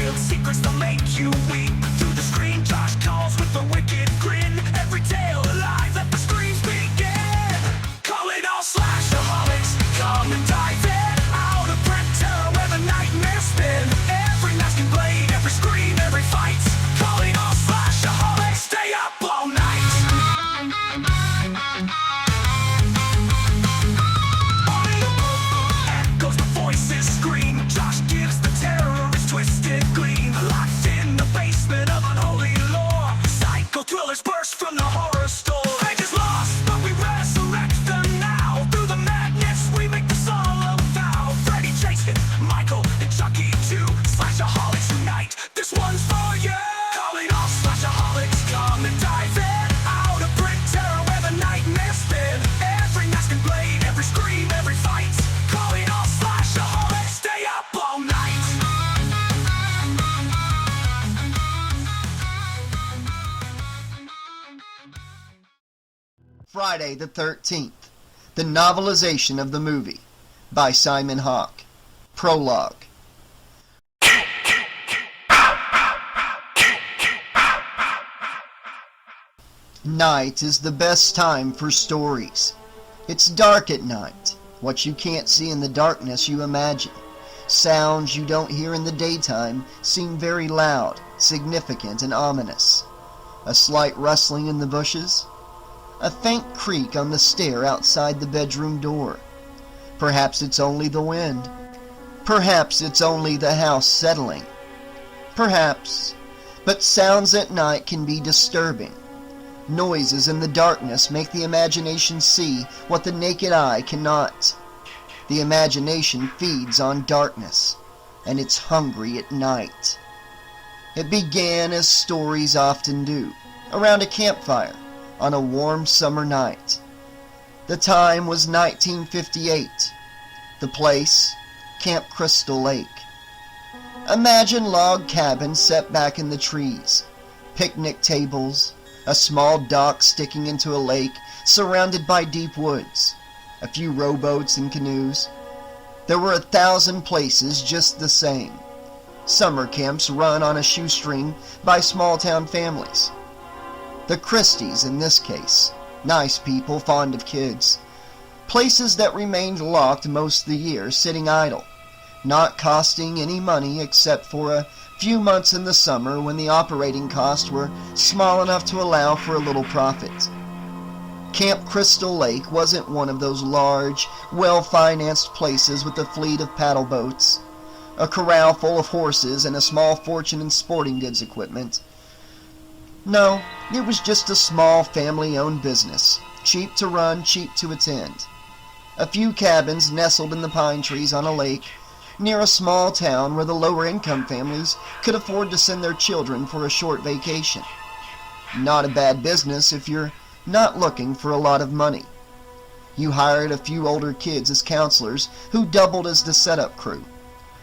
revealed secrets to make you weep. Through the screen, Josh calls with a wicked grin. Every tale alive, let the screams begin. Call it all slashaholics, come and dive in. Out of print terror where the nightmares spin. Every mask and blade, every scream, every fight. Call it all slashaholics, stay up all night. Echoes the voices scream. Josh gives the terror his twisted gleam. Locked in the basement of unholy lore, psycho thrillers burst from the horror store. Fate is lost, but we resurrect them now. Through the madness, we make the solemn vow. Freddy, Jason, Michael, and Chucky too. Slashaholics unite, this one's for you. Calling all slashaholics, come and dive in. Out of print terror where the nightmares spin. Every mask and blade, every scream, every fight. Calling all slashaholics, stay up all night. Friday the 13th, the novelization of the movie, by Simon Hawke. Prologue. Night is the best time for stories. It's dark at night. What you can't see in the darkness you imagine. Sounds you don't hear in the daytime seem very loud, significant, and ominous. A slight rustling in the bushes. A faint creak on the stair outside the bedroom door. Perhaps it's only the wind. Perhaps it's only the house settling. Perhaps. But sounds at night can be disturbing. Noises in the darkness make the imagination see what the naked eye cannot. The imagination feeds on darkness, and it's hungry at night. It began as stories often do, around a campfire on a warm summer night. The time was 1958. The place, Camp Crystal Lake. Imagine log cabins set back in the trees, picnic tables, a small dock sticking into a lake surrounded by deep woods, a few rowboats and canoes. There were 1,000 places just the same. Summer camps run on a shoestring by small-town families. The Christys in this case, nice people fond of kids. Places that remained locked most of the year, sitting idle, not costing any money except for a few months in the summer when the operating costs were small enough to allow for a little profit. Camp Crystal Lake wasn't one of those large, well-financed places with a fleet of paddle boats, a corral full of horses, and a small fortune in sporting goods equipment. No, it was just a small family-owned business, cheap to run, cheap to attend. A few cabins nestled in the pine trees on a lake, near a small town where the lower-income families could afford to send their children for a short vacation. Not a bad business if you're not looking for a lot of money. You hired a few older kids as counselors who doubled as the setup crew,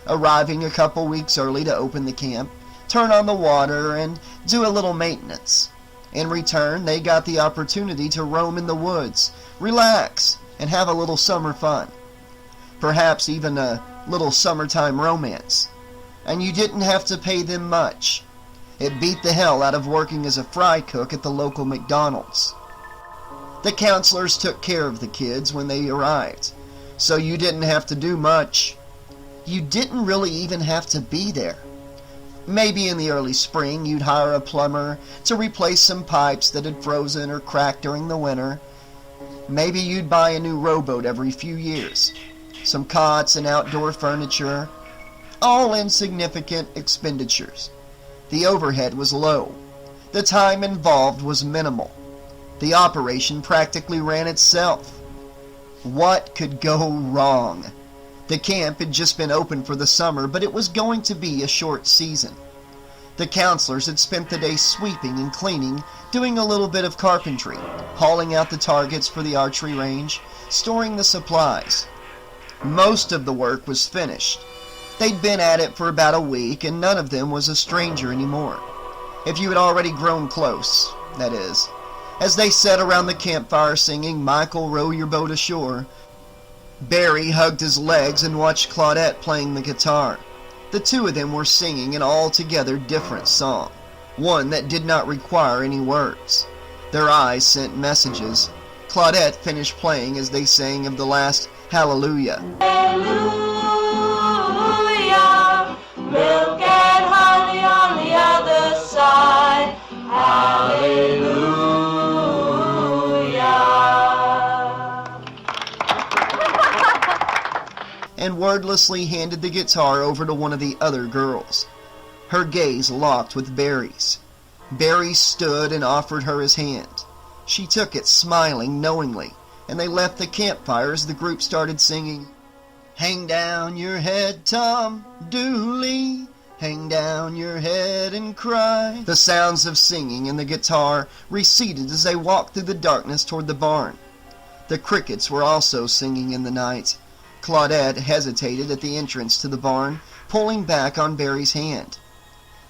arriving a couple weeks early to open the camp, turn on the water, and do a little maintenance. In return, they got the opportunity to roam in the woods, relax, and have a little summer fun. Perhaps even a little summertime romance. And you didn't have to pay them much. It beat the hell out of working as a fry cook at the local McDonald's. The counselors took care of the kids when they arrived, so you didn't have to do much. You didn't really even have to be there. Maybe in the early spring you'd hire a plumber to replace some pipes that had frozen or cracked during the winter. Maybe you'd buy a new rowboat every few years. Some cots and outdoor furniture, all insignificant expenditures. The overhead was low. The time involved was minimal. The operation practically ran itself. What could go wrong? The camp had just been open for the summer, but it was going to be a short season. The counselors had spent the day sweeping and cleaning, doing a little bit of carpentry, hauling out the targets for the archery range, storing the supplies. Most of the work was finished. They'd been at it for about a week, and none of them was a stranger anymore. If you had already grown close, that is. As they sat around the campfire singing "Michael, Row Your Boat Ashore," Barry hugged his legs and watched Claudette playing the guitar. The two of them were singing an altogether different song, one that did not require any words. Their eyes sent messages. Claudette finished playing as they sang of the last Hallelujah. Hallelujah, milk and honey on the other side. Hallelujah. And wordlessly handed the guitar over to one of the other girls. Her gaze locked with Barry's. Barry stood and offered her his hand. She took it, smiling knowingly, and they left the campfire as the group started singing, "Hang down your head, Tom Dooley, hang down your head and cry." The sounds of singing and the guitar receded as they walked through the darkness toward the barn. The crickets were also singing in the night. Claudette hesitated at the entrance to the barn, pulling back on Barry's hand.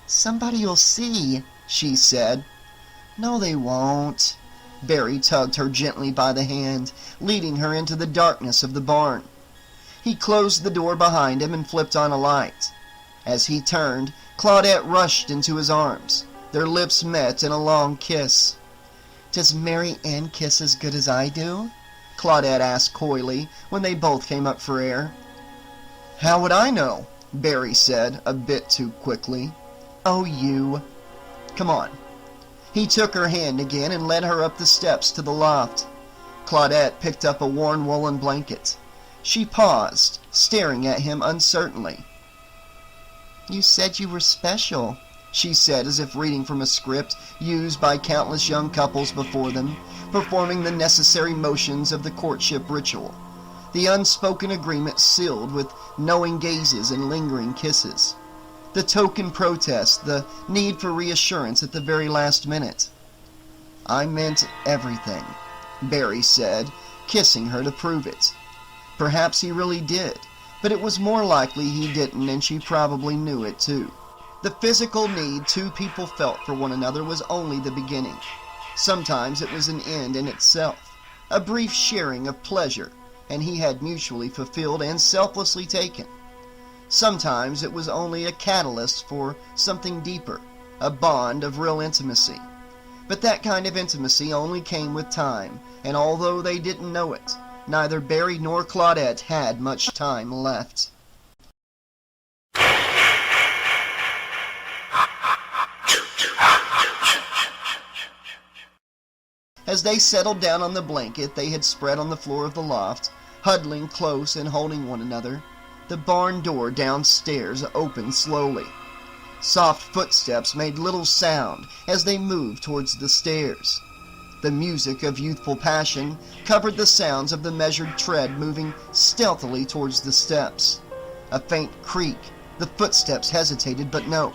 "Somebody'll see," she said. "No, they won't." Barry tugged her gently by the hand, leading her into the darkness of the barn. He closed the door behind him and flipped on a light. As he turned, Claudette rushed into his arms. Their lips met in a long kiss. "Does Mary Ann kiss as good as I do?" Claudette asked coyly when they both came up for air. "How would I know?" Barry said, a bit too quickly. "Oh, you. Come on." He took her hand again and led her up the steps to the loft. Claudette picked up a worn woolen blanket. She paused, staring at him uncertainly. "You said you were special," she said, as if reading from a script used by countless young couples before them, performing the necessary motions of the courtship ritual, the unspoken agreement sealed with knowing gazes and lingering kisses, the token protest, the need for reassurance at the very last minute. "I meant everything," Barry said, kissing her to prove it. Perhaps he really did, but it was more likely he didn't, and she probably knew it too. The physical need two people felt for one another was only the beginning. Sometimes it was an end in itself, a brief sharing of pleasure, and he had mutually fulfilled and selflessly taken. Sometimes it was only a catalyst for something deeper, a bond of real intimacy. But that kind of intimacy only came with time, and although they didn't know it, neither Barry nor Claudette had much time left. As they settled down on the blanket they had spread on the floor of the loft, huddling close and holding one another, the barn door downstairs opened slowly. Soft footsteps made little sound as they moved towards the stairs. The music of youthful passion covered the sounds of the measured tread moving stealthily towards the steps. A faint creak, the footsteps hesitated, but no,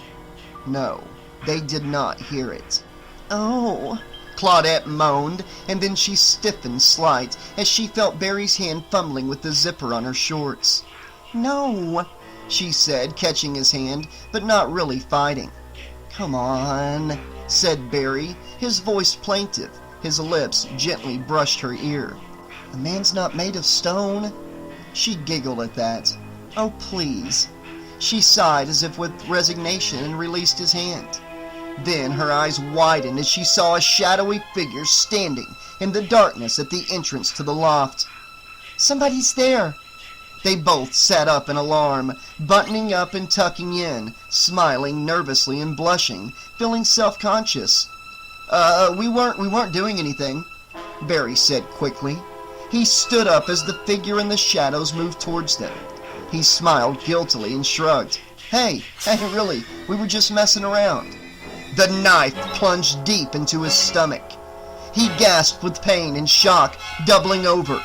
they did not hear it. "Oh," Claudette moaned, and then she stiffened slight as she felt Barry's hand fumbling with the zipper on her shorts. "No," she said, catching his hand, but not really fighting. "Come on," said Barry, his voice plaintive. His lips gently brushed her ear. "A man's not made of stone." She giggled at that. "Oh, please." She sighed as if with resignation and released his hand. Then her eyes widened as she saw a shadowy figure standing in the darkness at the entrance to the loft. "Somebody's there." They both sat up in alarm, buttoning up and tucking in, smiling nervously and blushing, feeling self-conscious. We weren't doing anything," Barry said quickly. He stood up as the figure in the shadows moved towards them. He smiled guiltily and shrugged. Hey, really, we were just messing around." The knife plunged deep into his stomach. He gasped with pain and shock, doubling over,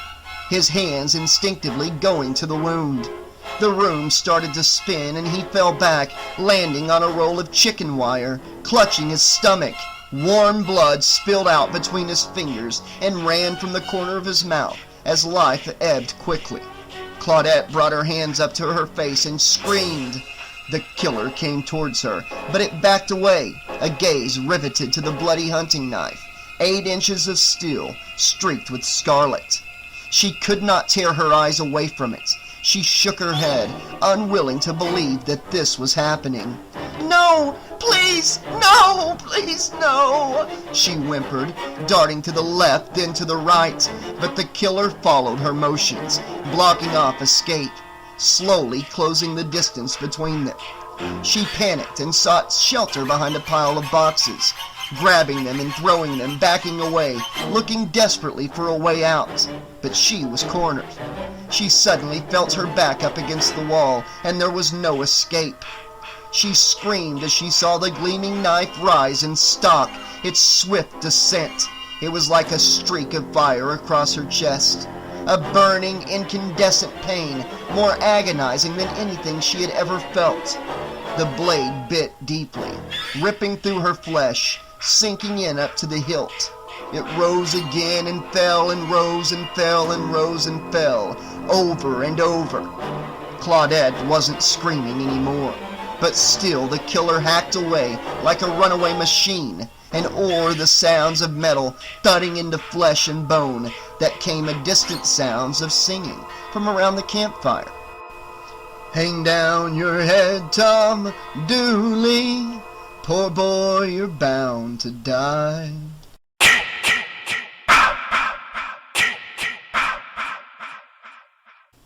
his hands instinctively going to the wound. The room started to spin and he fell back, landing on a roll of chicken wire, clutching his stomach. Warm blood spilled out between his fingers and ran from the corner of his mouth as life ebbed quickly. Claudette brought her hands up to her face and screamed. The killer came towards her, but it backed away, a gaze riveted to the bloody hunting knife, 8 inches of steel, streaked with scarlet. She could not tear her eyes away from it. She shook her head, unwilling to believe that this was happening. "No! Please! No! Please, no!" she whimpered, darting to the left, then to the right, but the killer followed her motions, blocking off escape, slowly closing the distance between them. She panicked and sought shelter behind a pile of boxes, grabbing them and throwing them, backing away, looking desperately for a way out. But she was cornered. She suddenly felt her back up against the wall, and there was no escape. She screamed as she saw the gleaming knife rise and stalk its swift descent. It was like a streak of fire across her chest. A burning, incandescent pain, more agonizing than anything she had ever felt. The blade bit deeply, ripping through her flesh, sinking in up to the hilt. It rose again and fell and rose and fell and rose and fell, over and over. Claudette wasn't screaming anymore, but still the killer hacked away like a runaway machine, and o'er the sounds of metal thudding into flesh and bone that came a distant sounds of singing from around the campfire. "Hang down your head, Tom Dooley, poor boy, you're bound to die."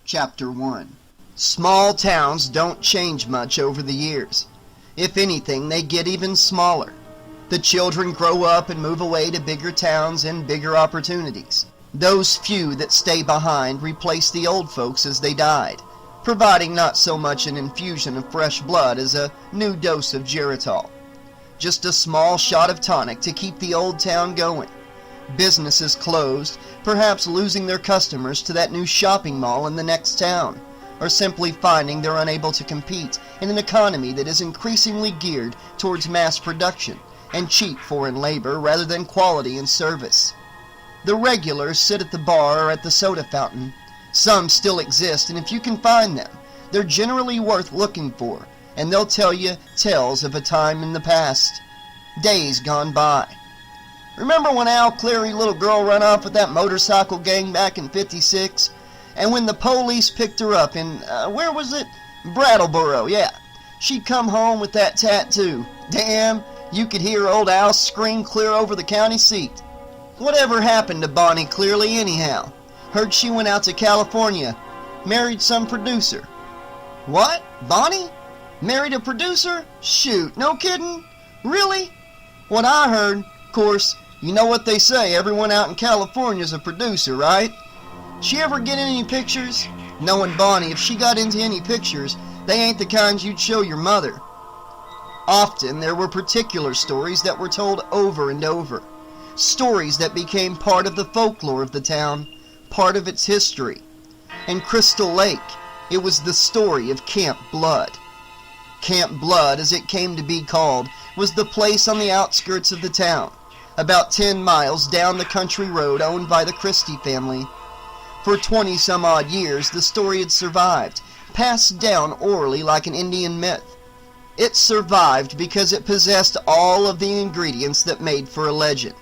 Chapter 1. Small towns don't change much over the years. If anything, they get even smaller. The children grow up and move away to bigger towns and bigger opportunities. Those few that stay behind replace the old folks as they died, providing not so much an infusion of fresh blood as a new dose of Geritol. Just a small shot of tonic to keep the old town going. Businesses closed, perhaps losing their customers to that new shopping mall in the next town, or simply finding they're unable to compete in an economy that is increasingly geared towards mass production and cheap foreign labor rather than quality and service. The regulars sit at the bar or at the soda fountain. Some still exist, and if you can find them, they're generally worth looking for, and they'll tell you tales of a time in the past. Days gone by. Remember when Al Cleary's little girl run off with that motorcycle gang back in '56? And when the police picked her up in, where was it? Brattleboro, yeah. She'd come home with that tattoo. Damn, you could hear old Al scream clear over the county seat. Whatever happened to Bonnie Clearly anyhow? Heard she went out to California, married some producer. What? Bonnie? Married a producer? Shoot, no kidding? Really? What I heard, of course, you know what they say, everyone out in California's a producer, right? She ever get in any pictures? Knowing Bonnie, if she got into any pictures, they ain't the kinds you'd show your mother. Often there were particular stories that were told over and over. Stories that became part of the folklore of the town, part of its history. In Crystal Lake, it was the story of Camp Blood. Camp Blood, as it came to be called, was the place on the outskirts of the town, about 10 miles down the country road owned by the Christy family. For 20-some-odd years, the story had survived, passed down orally like an Indian myth. It survived because it possessed all of the ingredients that made for a legend.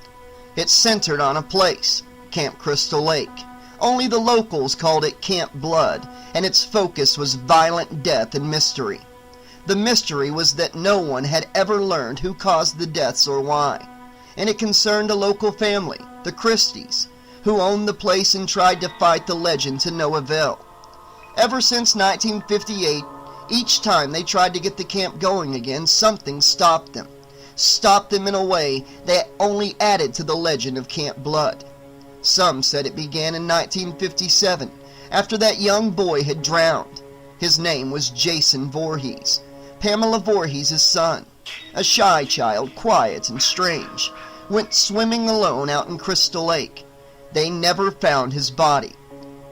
It centered on a place, Camp Crystal Lake. Only the locals called it Camp Blood, and its focus was violent death and mystery. The mystery was that no one had ever learned who caused the deaths or why, and it concerned a local family, the Christys, who owned the place and tried to fight the legend to no avail. Ever since 1958, each time they tried to get the camp going again, something stopped them. Stopped them in a way that only added to the legend of Camp Blood. Some said it began in 1957, after that young boy had drowned. His name was Jason Voorhees, Pamela Voorhees' son. A shy child, quiet and strange, went swimming alone out in Crystal Lake. They never found his body.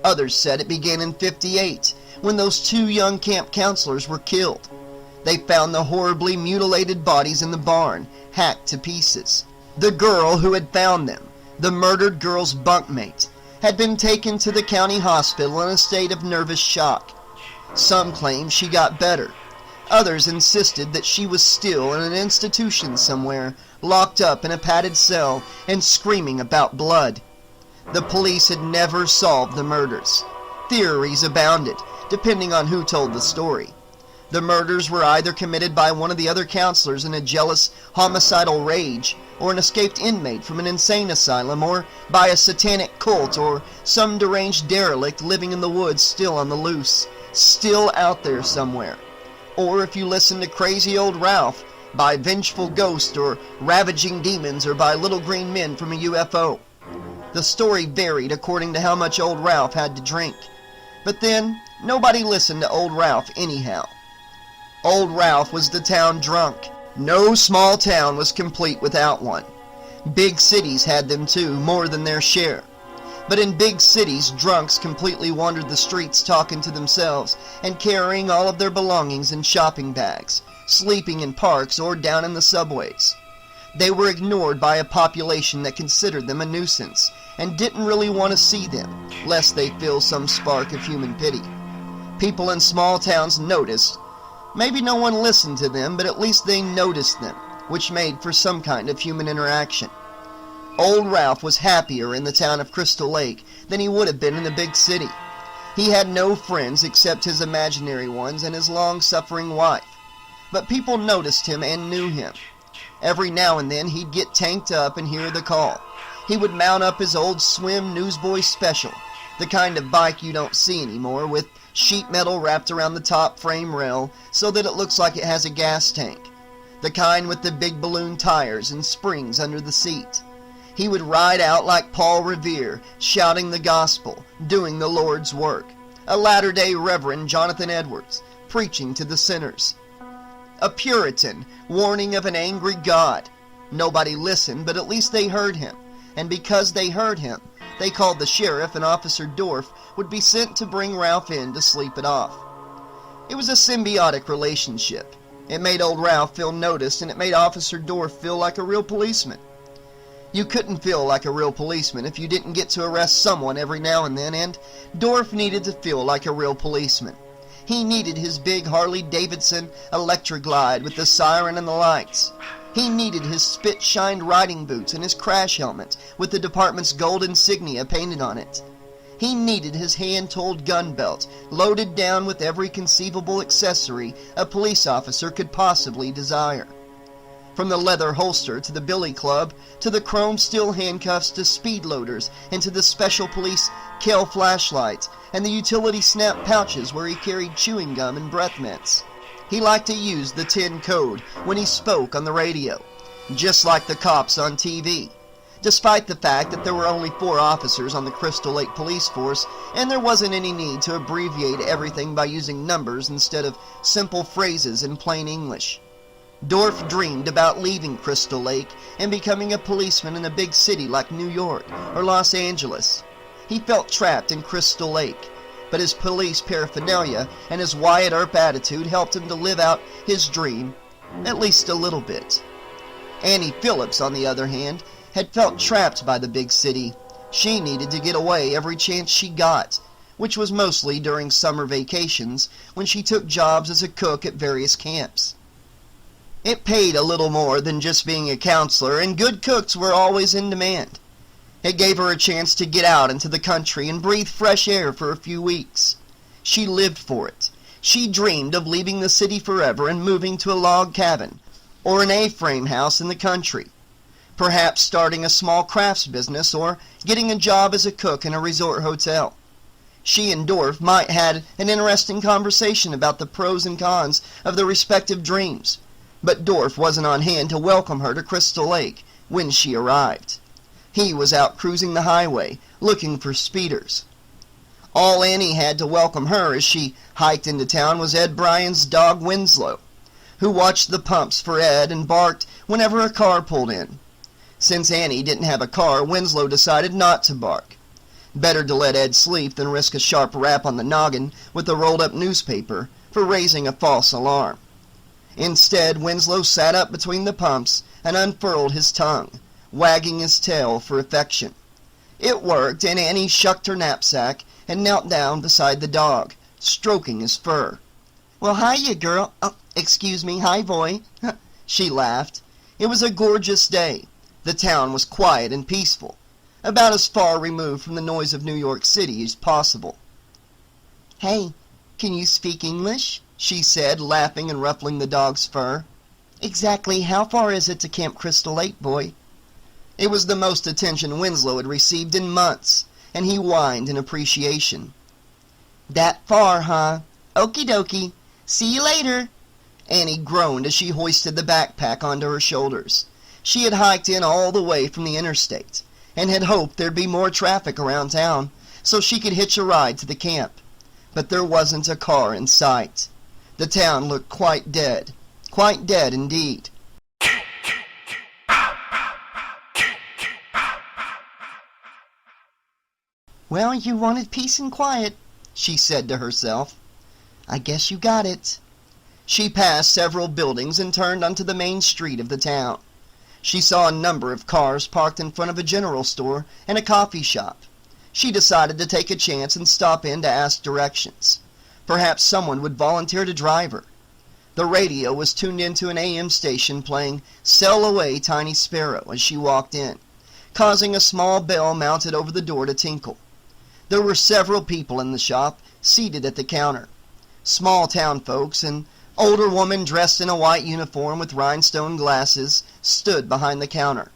Others said it began in '58, when those 2 young camp counselors were killed. They found the horribly mutilated bodies in the barn, hacked to pieces. The girl who had found them, the murdered girl's bunkmate, had been taken to the county hospital in a state of nervous shock. Some claimed she got better. Others insisted that she was still in an institution somewhere, locked up in a padded cell and screaming about blood. The police had never solved the murders. Theories abounded, depending on who told the story. The murders were either committed by one of the other counselors in a jealous, homicidal rage, or an escaped inmate from an insane asylum, or by a satanic cult, or some deranged derelict living in the woods still on the loose, still out there somewhere. Or, if you listen to Crazy Old Ralph, by vengeful ghosts or ravaging demons, or by little green men from a UFO. The story varied according to how much Old Ralph had to drink. But then, nobody listened to Old Ralph anyhow. Old Ralph was the town drunk. No small town was complete without one. Big cities had them too, more than their share. But in big cities, drunks completely wandered the streets talking to themselves and carrying all of their belongings in shopping bags, sleeping in parks or down in the subways. They were ignored by a population that considered them a nuisance and didn't really want to see them, lest they feel some spark of human pity. People in small towns noticed. Maybe no one listened to them, but at least they noticed them, which made for some kind of human interaction. Old Ralph was happier in the town of Crystal Lake than he would have been in the big city. He had no friends except his imaginary ones and his long-suffering wife. But people noticed him and knew him. Every now and then he'd get tanked up and hear the call. He would mount up his old Swim Newsboy Special, the kind of bike you don't see anymore, with sheet metal wrapped around the top frame rail so that it looks like it has a gas tank. The kind with the big balloon tires and springs under the seat. He would ride out like Paul Revere, shouting the gospel, doing the Lord's work. A latter-day Reverend Jonathan Edwards, preaching to the sinners. A Puritan, warning of an angry God. Nobody listened, but at least they heard him. And because they heard him, they called the sheriff, and Officer Dorff would be sent to bring Ralph in to sleep it off. It was a symbiotic relationship. It made old Ralph feel noticed, and it made Officer Dorff feel like a real policeman. You couldn't feel like a real policeman if you didn't get to arrest someone every now and then, and Dorff needed to feel like a real policeman. He needed his big Harley-Davidson Electroglide with the siren and the lights. He needed his spit-shined riding boots and his crash helmet with the department's gold insignia painted on it. He needed his hand-tooled gun belt, loaded down with every conceivable accessory a police officer could possibly desire. From the leather holster to the billy club, to the chrome steel handcuffs to speed loaders, and to the special police Kell flashlight, and the utility snap pouches where he carried chewing gum and breath mints. He liked to use the 10 code when he spoke on the radio, just like the cops on TV. Despite the fact that there were only 4 officers on the Crystal Lake Police Force, and there wasn't any need to abbreviate everything by using numbers instead of simple phrases in plain English. Dorff dreamed about leaving Crystal Lake and becoming a policeman in a big city like New York or Los Angeles. He felt trapped in Crystal Lake, but his police paraphernalia and his Wyatt Earp attitude helped him to live out his dream, at least a little bit. Annie Phillips, on the other hand, had felt trapped by the big city. She needed to get away every chance she got, which was mostly during summer vacations when she took jobs as a cook at various camps. It paid a little more than just being a counselor, and good cooks were always in demand. It gave her a chance to get out into the country and breathe fresh air for a few weeks. She lived for it. She dreamed of leaving the city forever and moving to a log cabin or an A-frame house in the country. Perhaps starting a small crafts business or getting a job as a cook in a resort hotel. She and Dorff might had an interesting conversation about the pros and cons of their respective dreams, but Dorff wasn't on hand to welcome her to Crystal Lake when she arrived. He was out cruising the highway, looking for speeders. All Annie had to welcome her as she hiked into town was Ed Bryan's dog Winslow, who watched the pumps for Ed and barked whenever a car pulled in. Since Annie didn't have a car, Winslow decided not to bark. Better to let Ed sleep than risk a sharp rap on the noggin with a rolled-up newspaper for raising a false alarm. Instead, Winslow sat up between the pumps and unfurled his tongue, wagging his tail for affection. It worked, and Annie shucked her knapsack and knelt down beside the dog, stroking his fur. "Well, hiya, girl. Excuse me, hi, boy." She laughed. It was a gorgeous day. The town was quiet and peaceful, about as far removed from the noise of New York City as possible. "Hey, can you speak English?" she said, laughing and ruffling the dog's fur. "Exactly how far is it to Camp Crystal Lake, boy?" It was the most attention Winslow had received in months, and he whined in appreciation. "That far, huh? Okie dokie. See you later." Annie groaned as she hoisted the backpack onto her shoulders. She had hiked in all the way from the interstate, and had hoped there'd be more traffic around town, so she could hitch a ride to the camp. But there wasn't a car in sight. The town looked quite dead indeed. "Well, you wanted peace and quiet," she said to herself. "I guess you got it." She passed several buildings and turned onto the main street of the town. She saw a number of cars parked in front of a general store and a coffee shop. She decided to take a chance and stop in to ask directions. Perhaps someone would volunteer to drive her. The radio was tuned into an AM station playing "Sail Away, Tiny Sparrow" as she walked in, causing a small bell mounted over the door to tinkle. There were several people in the shop, seated at the counter. Small town folks, an older woman dressed in a white uniform with rhinestone glasses, stood behind the counter.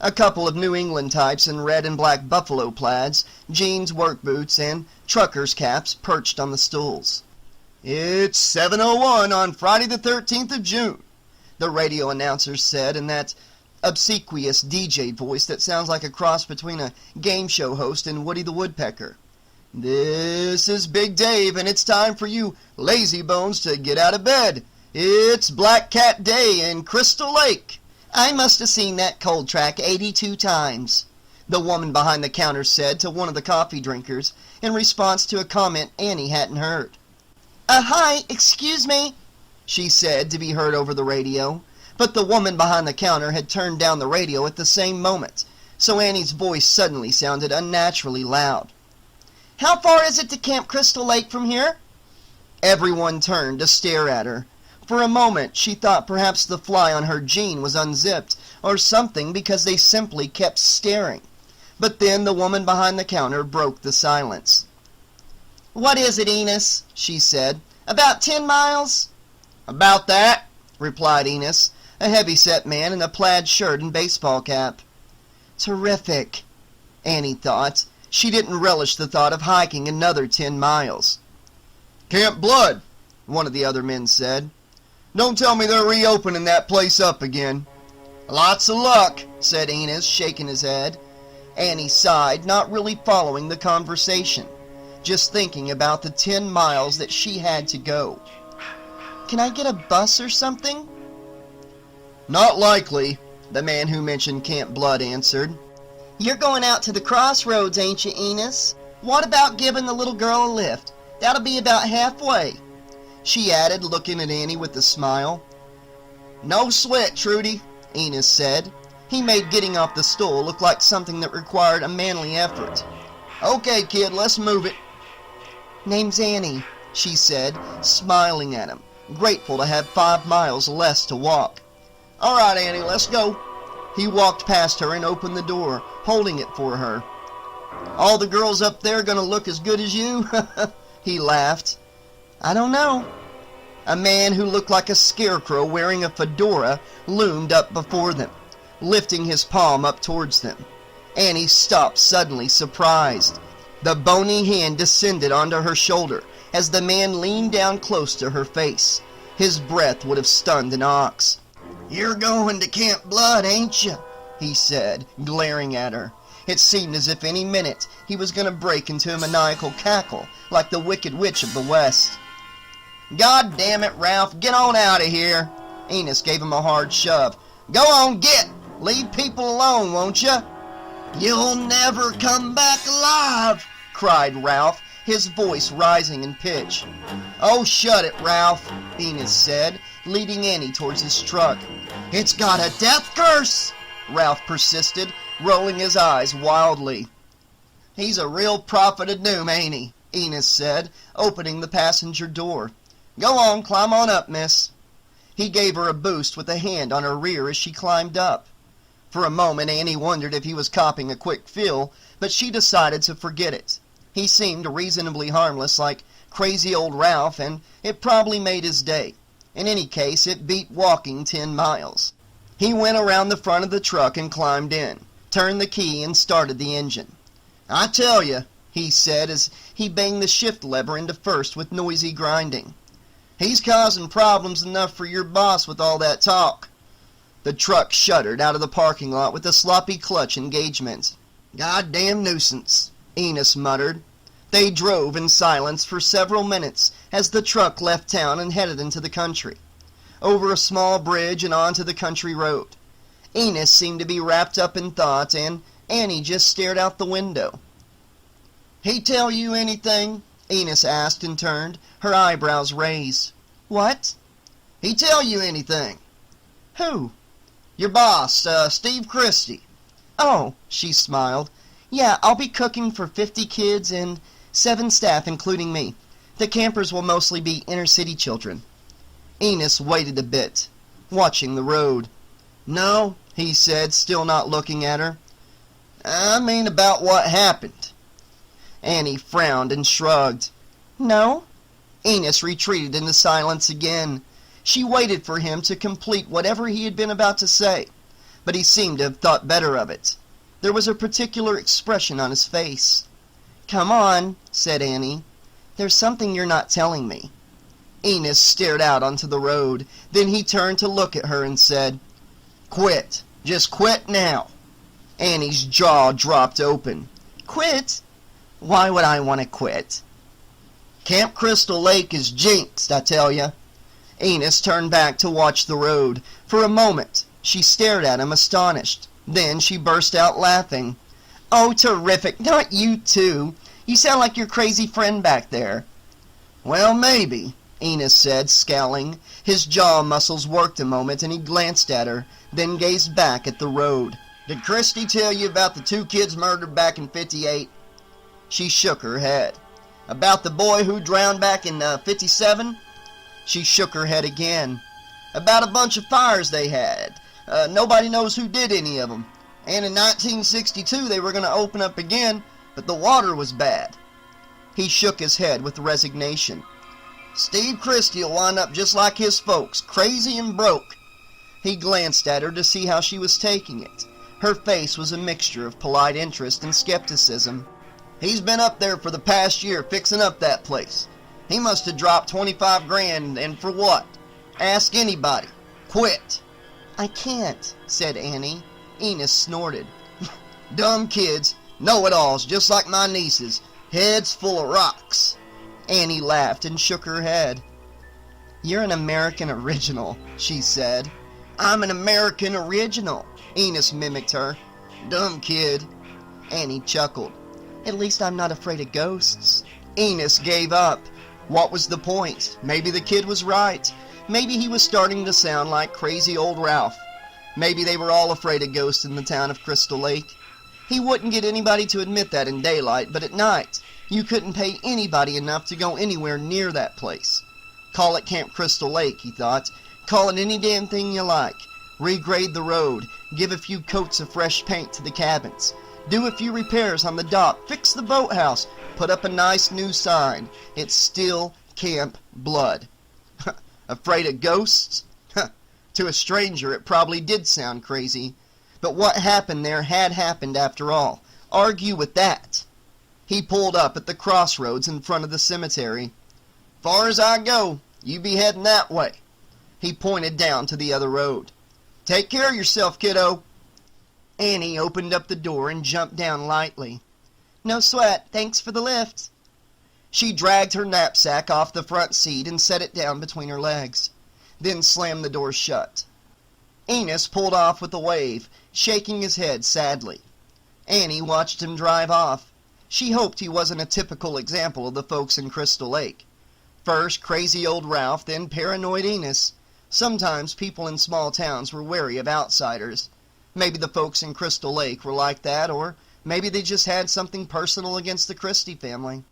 A couple of New England types in red and black buffalo plaids, jeans, work boots, and truckers' caps perched on the stools. "It's 7:01 on Friday the 13th of June, the radio announcer said in that obsequious DJ voice that sounds like a cross between a game show host and Woody the Woodpecker. "This is Big Dave, and it's time for you lazy bones to get out of bed. It's Black Cat Day in Crystal Lake." "I must have seen that cold track 82 times, the woman behind the counter said to one of the coffee drinkers in response to a comment Annie hadn't heard. "Hi, excuse me," she said to be heard over the radio. But the woman behind the counter had turned down the radio at the same moment, so Annie's voice suddenly sounded unnaturally loud. "How far is it to Camp Crystal Lake from here?" Everyone turned to stare at her. For a moment she thought perhaps the fly on her jean was unzipped or something, because they simply kept staring. But then the woman behind the counter broke the silence. "What is it, Enos?" she said. "About 10 miles?" "About that," replied Enos, a heavy-set man in a plaid shirt and baseball cap. Terrific, Annie thought. She didn't relish the thought of hiking another 10 miles. "Camp Blood," one of the other men said. "Don't tell me they're reopening that place up again." "Lots of luck," said Enos, shaking his head. Annie sighed, not really following the conversation, just thinking about the 10 miles that she had to go. "Can I get a bus or something?" "Not likely," the man who mentioned Camp Blood answered. "You're going out to the crossroads, ain't you, Enos? What about giving the little girl a lift? That'll be about halfway," she added, looking at Annie with a smile. "No sweat, Trudy," Enos said. He made getting off the stool look like something that required a manly effort. "Okay, kid, let's move it." "Name's Annie," she said, smiling at him, grateful to have 5 miles less to walk. "All right, Annie, let's go." He walked past her and opened the door, holding it for her. "All the girls up there gonna look as good as you?" He laughed. "I don't know." A man who looked like a scarecrow wearing a fedora loomed up before them, lifting his palm up towards them. Annie stopped suddenly, surprised. The bony hand descended onto her shoulder as the man leaned down close to her face. His breath would have stunned an ox. "You're going to Camp Blood, ain't you?" he said, glaring at her. It seemed as if any minute he was going to break into a maniacal cackle like the Wicked Witch of the West. "God damn it, Ralph, get on out of here." Enos gave him a hard shove. "Go on, get! Leave people alone, won't you?" "You'll never come back alive," cried Ralph, his voice rising in pitch. "Oh, shut it, Ralph," Enos said, leading Annie towards his truck. "It's got a death curse," Ralph persisted, rolling his eyes wildly. "He's a real prophet of doom, ain't he?" Enos said, opening the passenger door. "Go on, climb on up, miss." He gave her a boost with a hand on her rear as she climbed up. For a moment Annie wondered if he was copping a quick fill, but she decided to forget it. He seemed reasonably harmless, like crazy old Ralph, and it probably made his day. In any case, it beat walking 10 miles. He went around the front of the truck and climbed in, turned the key, and started the engine. "I tell you," he said as he banged the shift lever into first with noisy grinding, "he's causing problems enough for your boss with all that talk." The truck shuddered out of the parking lot with a sloppy clutch engagement. "Goddamn nuisance," Enos muttered. They drove in silence for several minutes as the truck left town and headed into the country, over a small bridge and onto the country road. Enos seemed to be wrapped up in thought, and Annie just stared out the window. "He tell you anything?" Enos asked and turned, her eyebrows raised. "What?" "He tell you anything?" "Who?" "Your boss, Steve Christy." "Oh," she smiled. "Yeah, I'll be cooking for 50 kids and 7 staff, including me. The campers will mostly be inner-city children." Enos waited a bit, watching the road. "No," he said, still not looking at her. "I mean about what happened." Annie frowned and shrugged. "No?" Enos retreated into silence again. She waited for him to complete whatever he had been about to say, but he seemed to have thought better of it. There was a particular expression on his face. "Come on," said Annie. "There's something you're not telling me." Enos stared out onto the road. Then he turned to look at her and said, "Quit. Just quit now." Annie's jaw dropped open. "Quit? Why would I want to quit?" "Camp Crystal Lake is jinxed, I tell ya." Enos turned back to watch the road. For a moment, she stared at him astonished. Then she burst out laughing. "Oh, terrific. Not you, too. You sound like your crazy friend back there." "Well, maybe," Enos said, scowling. His jaw muscles worked a moment, and he glanced at her, then gazed back at the road. "Did Christy tell you about the 2 kids murdered back in 58? She shook her head. "About the boy who drowned back in 57? She shook her head again. "About a bunch of fires they had. Nobody knows who did any of them. And in 1962 they were going to open up again, but the water was bad." He shook his head with resignation. "Steve Christy will wind up just like his folks, crazy and broke." He glanced at her to see how she was taking it. Her face was a mixture of polite interest and skepticism. "He's been up there for the past year fixing up that place. He must have dropped 25 grand, and for what? Ask anybody. Quit." "I can't," said Annie. Enos snorted. "Dumb kids, know-it-alls, just like my nieces, heads full of rocks." Annie laughed and shook her head. "You're an American original," she said. "I'm an American original," Enos mimicked her. "Dumb kid." Annie chuckled. "At least I'm not afraid of ghosts." Enos gave up. What was the point? Maybe the kid was right. Maybe he was starting to sound like crazy old Ralph. Maybe they were all afraid of ghosts in the town of Crystal Lake. He wouldn't get anybody to admit that in daylight, but at night, you couldn't pay anybody enough to go anywhere near that place. Call it Camp Crystal Lake, he thought. Call it any damn thing you like. Regrade the road. Give a few coats of fresh paint to the cabins. Do a few repairs on the dock. Fix the boathouse. Put up a nice new sign. It's still Camp Blood. Afraid of ghosts? To a stranger, it probably did sound crazy. But what happened there had happened after all. Argue with that. He pulled up at the crossroads in front of the cemetery. "Far as I go, you be heading that way." He pointed down to the other road. "Take care of yourself, kiddo." Annie opened up the door and jumped down lightly. "No sweat, thanks for the lift." She dragged her knapsack off the front seat and set it down between her legs, then slammed the door shut. Enos pulled off with a wave, shaking his head sadly. Annie watched him drive off. She hoped he wasn't a typical example of the folks in Crystal Lake. First crazy old Ralph, then paranoid Enos. Sometimes people in small towns were wary of outsiders. Maybe the folks in Crystal Lake were like that, or maybe they just had something personal against the Christy family.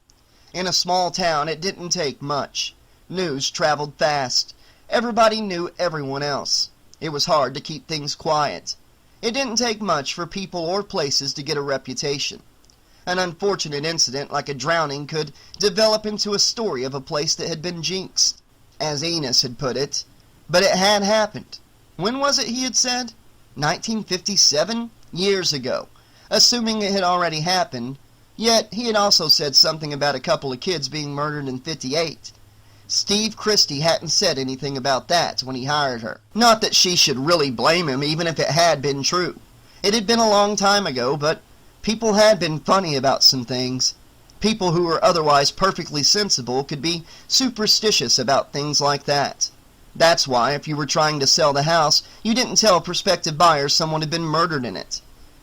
In a small town, it didn't take much. News traveled fast. Everybody knew everyone else. It was hard to keep things quiet. It didn't take much for people or places to get a reputation. An unfortunate incident like a drowning could develop into a story of a place that had been jinxed, as Enos had put it. But it had happened. When was it, he had said? 1957? Years ago. Assuming it had already happened. Yet he had also said something about a couple of kids being murdered in 58. Steve Christy hadn't said anything about that when he hired her. Not that she should really blame him, even if it had been true. It had been a long time ago, but people had been funny about some things. People who were otherwise perfectly sensible could be superstitious about things like that. That's why, if you were trying to sell the house, you didn't tell prospective buyers someone had been murdered in it.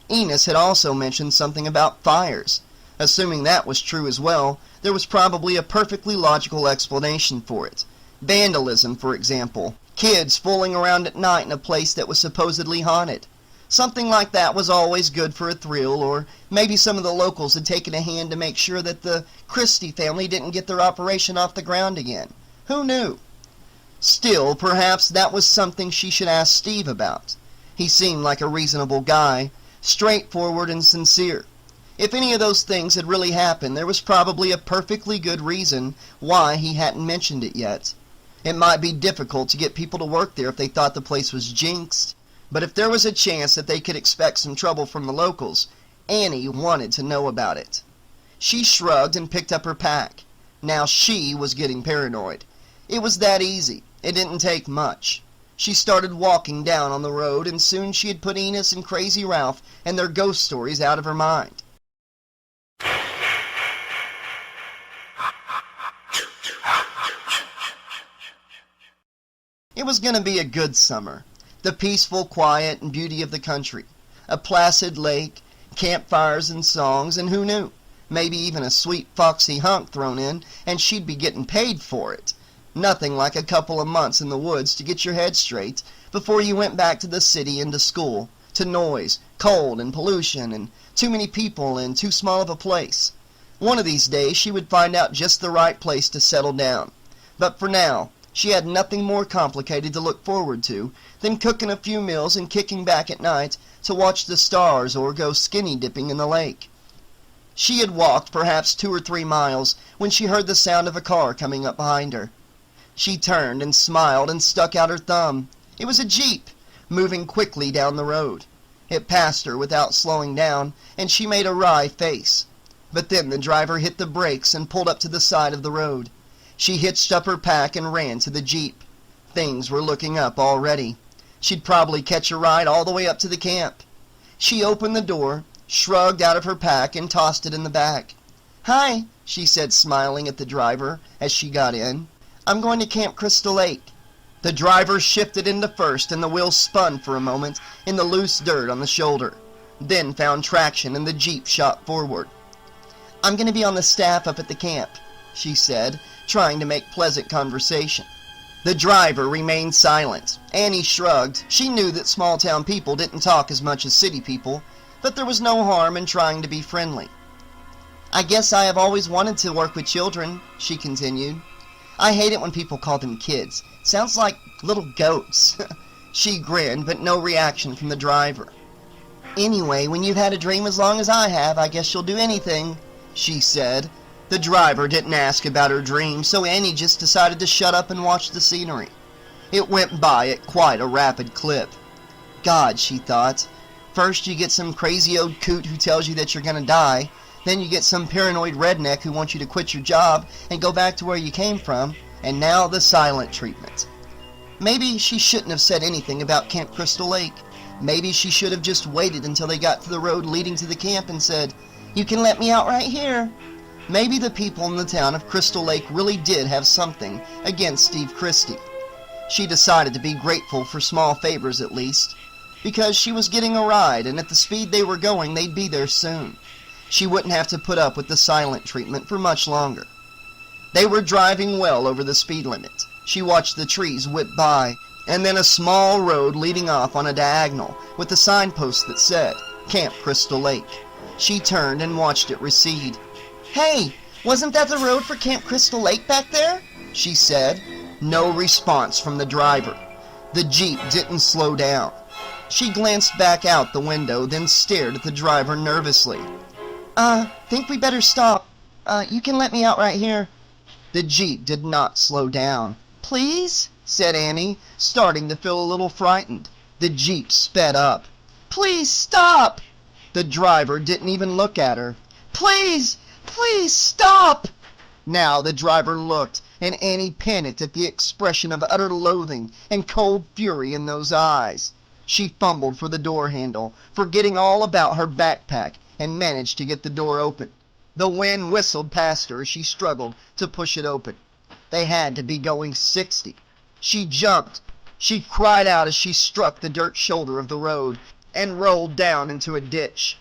Enos had also mentioned something about fires. Assuming that was true as well, there was probably a perfectly logical explanation for it. Vandalism, for example. Kids fooling around at night in a place that was supposedly haunted. Something like that was always good for a thrill, or maybe some of the locals had taken a hand to make sure that the Christie family didn't get their operation off the ground again. Who knew? Still, perhaps that was something she should ask Steve about. He seemed like a reasonable guy, straightforward and sincere. If any of those things had really happened, there was probably a perfectly good reason why he hadn't mentioned it yet. It might be difficult to get people to work there if they thought the place was jinxed, but if there was a chance that they could expect some trouble from the locals, Annie wanted to know about it. She shrugged and picked up her pack. Now she was getting paranoid. It was that easy. It didn't take much. She started walking down on the road, and soon she had put Enos and Crazy Ralph and their ghost stories out of her mind. It was going to be a good summer. The peaceful quiet and beauty of the country. A placid lake, campfires and songs, and who knew? Maybe even a sweet foxy hunk thrown in, and she'd be getting paid for it. Nothing like a couple of months in the woods to get your head straight before you went back to the city and to school, to noise, cold and pollution, and too many people in too small of a place. One of these days she would find out just the right place to settle down. But for now, she had nothing more complicated to look forward to than cooking a few meals and kicking back at night to watch the stars or go skinny dipping in the lake. She had walked perhaps 2 or 3 miles when she heard the sound of a car coming up behind her. She turned and smiled and stuck out her thumb. It was a Jeep, moving quickly down the road. It passed her without slowing down, and she made a wry face. But then the driver hit the brakes and pulled up to the side of the road. She hitched up her pack and ran to the Jeep. Things were looking up already. She'd probably catch a ride all the way up to the camp. She opened the door, shrugged out of her pack, and tossed it in the back. "Hi," she said, smiling at the driver as she got in. "I'm going to Camp Crystal Lake." The driver shifted into first, and the wheels spun for a moment in the loose dirt on the shoulder, then found traction and the Jeep shot forward. "I'm going to be on the staff up at the camp," she said, trying to make pleasant conversation. The driver remained silent. Annie shrugged. She knew that small-town people didn't talk as much as city people, but there was no harm in trying to be friendly. "I guess I have always wanted to work with children," she continued. "I hate it when people call them kids. Sounds like little goats." She grinned, but no reaction from the driver. "Anyway, when you've had a dream as long as I have, I guess you'll do anything," she said. The driver didn't ask about her dream, so Annie just decided to shut up and watch the scenery. It went by at quite a rapid clip. God, she thought. First you get some crazy old coot who tells you that you're going to die. Then you get some paranoid redneck who wants you to quit your job and go back to where you came from. And now the silent treatment. Maybe she shouldn't have said anything about Camp Crystal Lake. Maybe she should have just waited until they got to the road leading to the camp and said, "You can let me out right here." Maybe the people in the town of Crystal Lake really did have something against Steve Christy. She decided to be grateful for small favors at least, because she was getting a ride, and at the speed they were going, they'd be there soon. She wouldn't have to put up with the silent treatment for much longer. They were driving well over the speed limit. She watched the trees whip by, and then a small road leading off on a diagonal with a signpost that said, Camp Crystal Lake. She turned and watched it recede. "Hey, wasn't that the road for Camp Crystal Lake back there?" she said. No response from the driver. The Jeep didn't slow down. She glanced back out the window, then stared at the driver nervously. Think we better stop. You can let me out right here. The Jeep did not slow down. Please? Said Annie, starting to feel a little frightened. The Jeep sped up. Please stop! The driver didn't even look at her. Please! Please stop! Now the driver looked, and Annie panicked at the expression of utter loathing and cold fury in those eyes. She fumbled for the door handle, forgetting all about her backpack, and managed to get the door open. The wind whistled past her as she struggled to push it open. They had to be going 60. She jumped. She cried out as she struck the dirt shoulder of the road and rolled down into a ditch.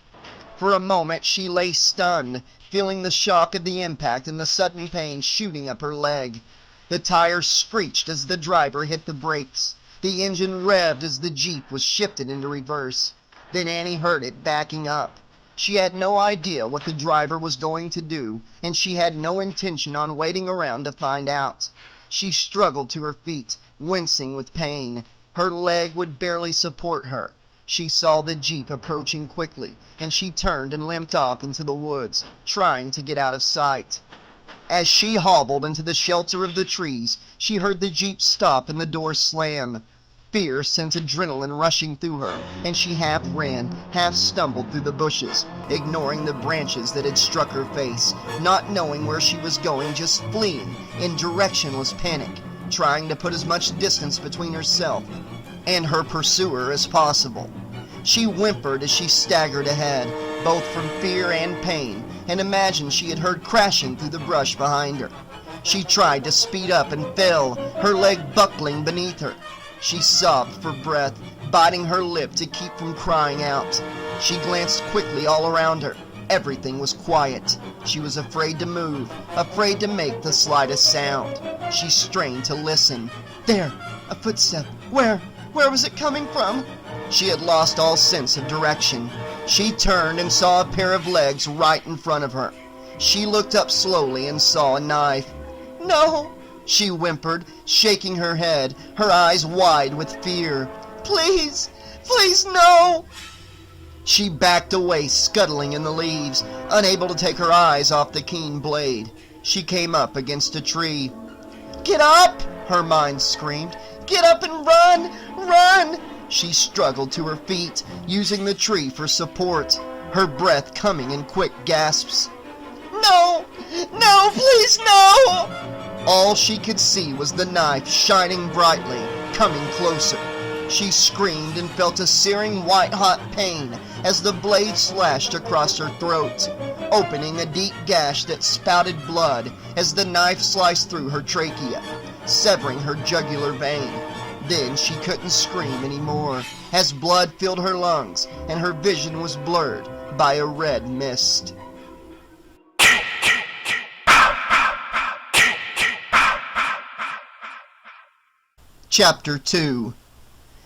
For a moment she lay stunned, feeling the shock of the impact and the sudden pain shooting up her leg. The tires screeched as the driver hit the brakes. The engine revved as the Jeep was shifted into reverse. Then Annie heard it backing up. She had no idea what the driver was going to do, and she had no intention on waiting around to find out. She struggled to her feet, wincing with pain. Her leg would barely support her. She saw the Jeep approaching quickly, and she turned and limped off into the woods, trying to get out of sight. As she hobbled into the shelter of the trees, she heard the Jeep stop and the door slam. Fear sent adrenaline rushing through her, and she half ran, half stumbled through the bushes, ignoring the branches that had struck her face, not knowing where she was going, just fleeing in directionless panic, trying to put as much distance between herself and her pursuer as possible. She whimpered as she staggered ahead, both from fear and pain, and imagined she had heard crashing through the brush behind her. She tried to speed up and fell, her leg buckling beneath her. She sobbed for breath, biting her lip to keep from crying out. She glanced quickly all around her. Everything was quiet. She was afraid to move, afraid to make the slightest sound. She strained to listen. There! A footstep. Where was it coming from? She had lost all sense of direction. She turned and saw a pair of legs right in front of her. She looked up slowly and saw a knife. No! She whimpered, shaking her head, her eyes wide with fear. Please! Please, no! She backed away, scuttling in the leaves, unable to take her eyes off the keen blade. She came up against a tree. Get up! Her mind screamed. Get up and run! Run! She struggled to her feet, using the tree for support, her breath coming in quick gasps. No! No, please, no! All she could see was the knife shining brightly, coming closer. She screamed and felt a searing white-hot pain as the blade slashed across her throat, opening a deep gash that spouted blood as the knife sliced through her trachea, severing her jugular vein. Then she couldn't scream anymore, as blood filled her lungs and her vision was blurred by a red mist. Chapter 2.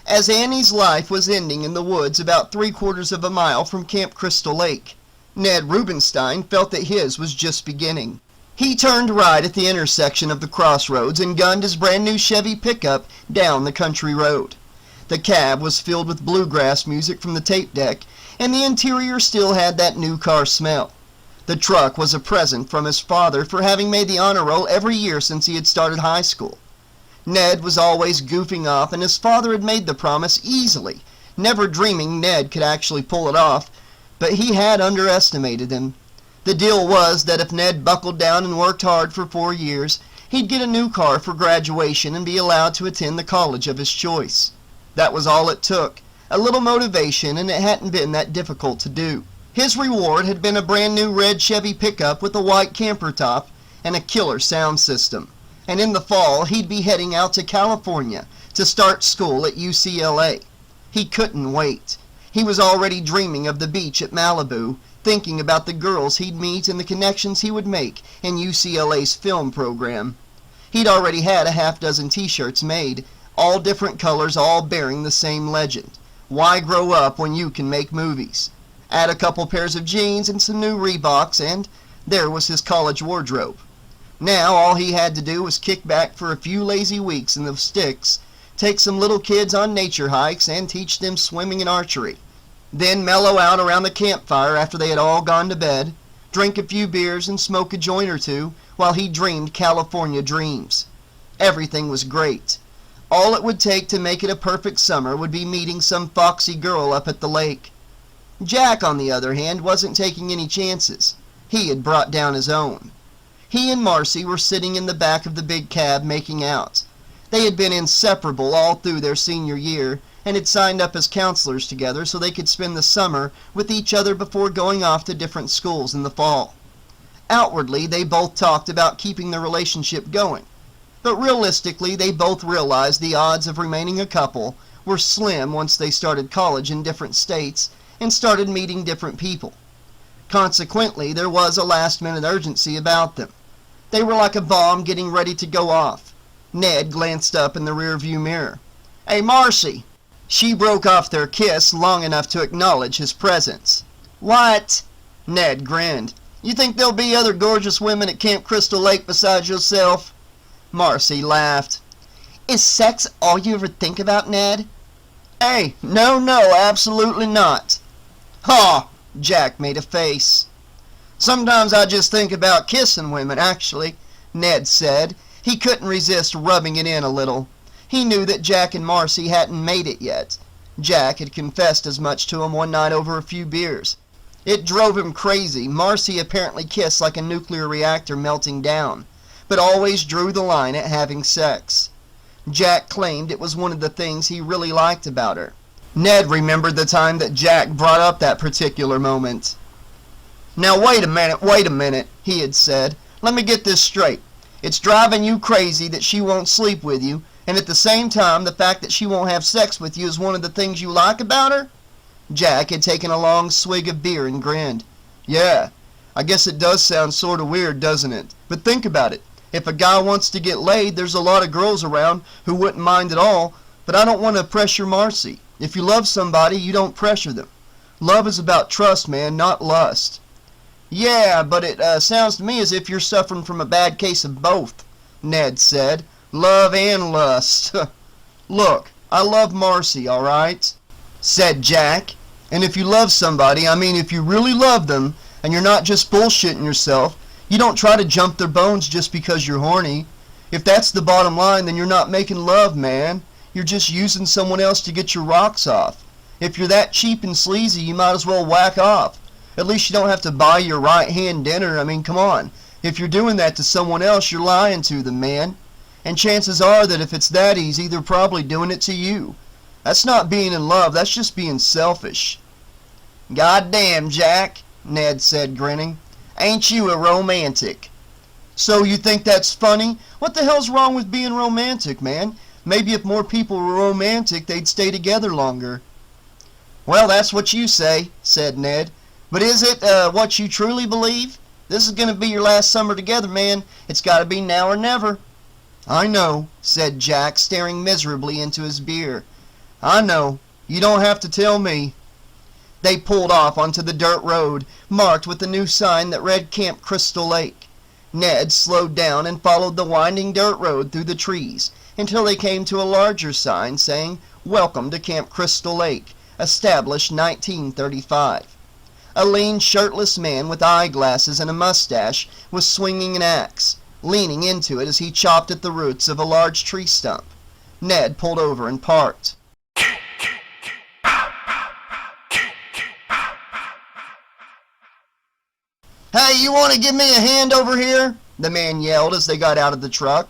As Annie's life was ending in the woods about 3/4 of a mile from Camp Crystal Lake, Ned Rubenstein felt that his was just beginning. He turned right at the intersection of the crossroads and gunned his brand new Chevy pickup down the country road. The cab was filled with bluegrass music from the tape deck, and the interior still had that new car smell. The truck was a present from his father for having made the honor roll every year since he had started high school. Ned was always goofing off, and his father had made the promise easily, never dreaming Ned could actually pull it off, but he had underestimated him. The deal was that if Ned buckled down and worked hard for 4 years, he'd get a new car for graduation and be allowed to attend the college of his choice. That was all it took, a little motivation, and it hadn't been that difficult to do. His reward had been a brand new red Chevy pickup with a white camper top and a killer sound system. And in the fall, he'd be heading out to California to start school at UCLA. He couldn't wait. He was already dreaming of the beach at Malibu, thinking about the girls he'd meet and the connections he would make in UCLA's film program. He'd already had a half-dozen t-shirts made, all different colors, all bearing the same legend. Why grow up when you can make movies? Add a couple pairs of jeans and some new Reeboks, and there was his college wardrobe. Now all he had to do was kick back for a few lazy weeks in the sticks, take some little kids on nature hikes, and teach them swimming and archery. then mellow out around the campfire after they had all gone to bed, drink a few beers and smoke a joint or two while he dreamed California dreams. Everything was great. All it would take to make it a perfect summer would be meeting some foxy girl up at the lake. Jack, on the other hand, wasn't taking any chances. He had brought down his own. He and Marcy were sitting in the back of the big cab making out. They had been inseparable all through their senior year and had signed up as counselors together so they could spend the summer with each other before going off to different schools in the fall. Outwardly, they both talked about keeping the relationship going, but realistically, they both realized the odds of remaining a couple were slim once they started college in different states and started meeting different people. Consequently, there was a last-minute urgency about them. They were like a bomb getting ready to go off. Ned glanced up in the rearview mirror. "Hey, Marcy!" She broke off their kiss long enough to acknowledge his presence. "What?" Ned grinned. "You think there'll be other gorgeous women at Camp Crystal Lake besides yourself?" Marcy laughed. "Is sex all you ever think about, Ned?" "Hey, no, absolutely not." "Ha!" Jack made a face. "Sometimes I just think about kissing women, actually," Ned said. He couldn't resist rubbing it in a little. He knew that Jack and Marcy hadn't made it yet. Jack had confessed as much to him one night over a few beers. It drove him crazy. Marcy apparently kissed like a nuclear reactor melting down, but always drew the line at having sex. Jack claimed it was one of the things he really liked about her. Ned remembered the time that Jack brought up that particular moment. "Now wait a minute, he had said. "Let me get this straight. It's driving you crazy that she won't sleep with you, and at the same time the fact that she won't have sex with you is one of the things you like about her?" Jack had taken a long swig of beer and grinned. "Yeah, I guess it does sound sort of weird, doesn't it? But think about it. If a guy wants to get laid, there's a lot of girls around who wouldn't mind at all, but I don't want to pressure Marcy. If you love somebody, you don't pressure them. Love is about trust, man, not lust." "Yeah, but it sounds to me as if you're suffering from a bad case of both," Ned said. "Love and lust." "Look, I love Marcy, all right?" said Jack. "And if you love somebody, I mean if you really love them, and you're not just bullshitting yourself, you don't try to jump their bones just because you're horny. If that's the bottom line, then you're not making love, man. You're just using someone else to get your rocks off. If you're that cheap and sleazy, you might as well whack off. At least you don't have to buy your right hand dinner. I mean, come on. If you're doing that to someone else, you're lying to them, man. And chances are that if it's that easy, they're probably doing it to you. That's not being in love, that's just being selfish." "Goddamn, Jack," Ned said, grinning. "Ain't you a romantic?" "So you think that's funny? What the hell's wrong with being romantic, man? Maybe if more people were romantic, they'd stay together longer." "Well, that's what you say," said Ned. "But is it what you truly believe? This is going to be your last summer together, man. It's got to be now or never." "I know," said Jack, staring miserably into his beer. "I know. You don't have to tell me." They pulled off onto the dirt road, marked with a new sign that read Camp Crystal Lake. Ned slowed down and followed the winding dirt road through the trees until they came to a larger sign saying, "Welcome to Camp Crystal Lake, established 1935. A lean, shirtless man with eyeglasses and a mustache was swinging an axe, leaning into it as he chopped at the roots of a large tree stump. Ned pulled over and parked. "Hey, you want to give me a hand over here?" the man yelled as they got out of the truck.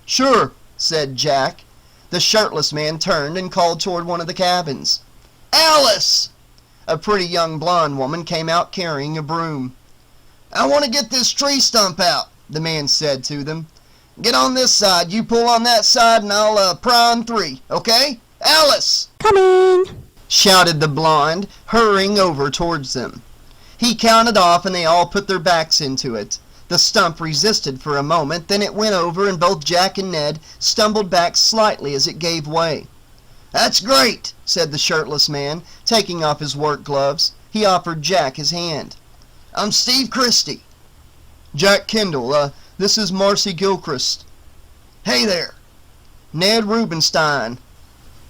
"Sure," said Jack. The shirtless man turned and called toward one of the cabins. "Alice!" A pretty young blonde woman came out carrying a broom. "I want to get this tree stump out," the man said to them. "Get on this side, you pull on that side, and I'll pry on 3, okay? Alice!" "Coming!" shouted the blonde, hurrying over towards them. He counted off and they all put their backs into it. The stump resisted for a moment, then it went over and both Jack and Ned stumbled back slightly as it gave way. "That's great," said the shirtless man, taking off his work gloves. He offered Jack his hand. "I'm Steve Christy." "Jack Kendall, this is Marcy Gilchrist." "Hey there." "Ned Rubenstein."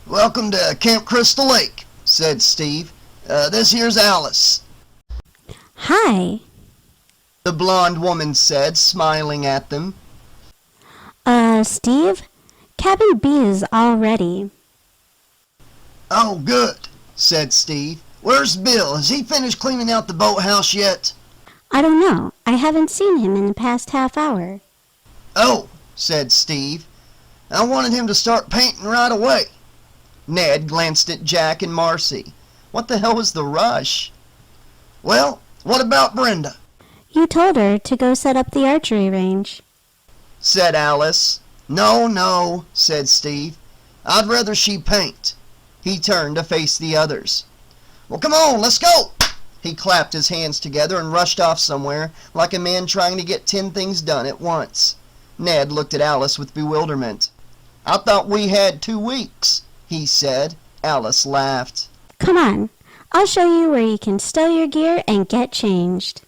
"Welcome to Camp Crystal Lake," said Steve. This here's Alice," Hi. the blonde woman said, smiling at them. Steve? Cabin B is all ready. "Oh, good," said Steve. "Where's Bill? Has he finished cleaning out the boathouse yet?" I don't know. I haven't seen him in the past half hour. "Oh," said Steve. "I wanted him to start painting right away." Ned glanced at Jack and Marcy. What the hell was the rush? "Well, what about Brenda?" You told her to go set up the archery range. said Alice. No, said Steve. "I'd rather she paint." He turned to face the others. "Well, come on, let's go!" He clapped his hands together and rushed off somewhere like a man trying to get 10 things done at once. Ned looked at Alice with bewilderment. "I thought we had 2 weeks," he said. Alice laughed. Come on. I'll show you where you can stow your gear and get changed.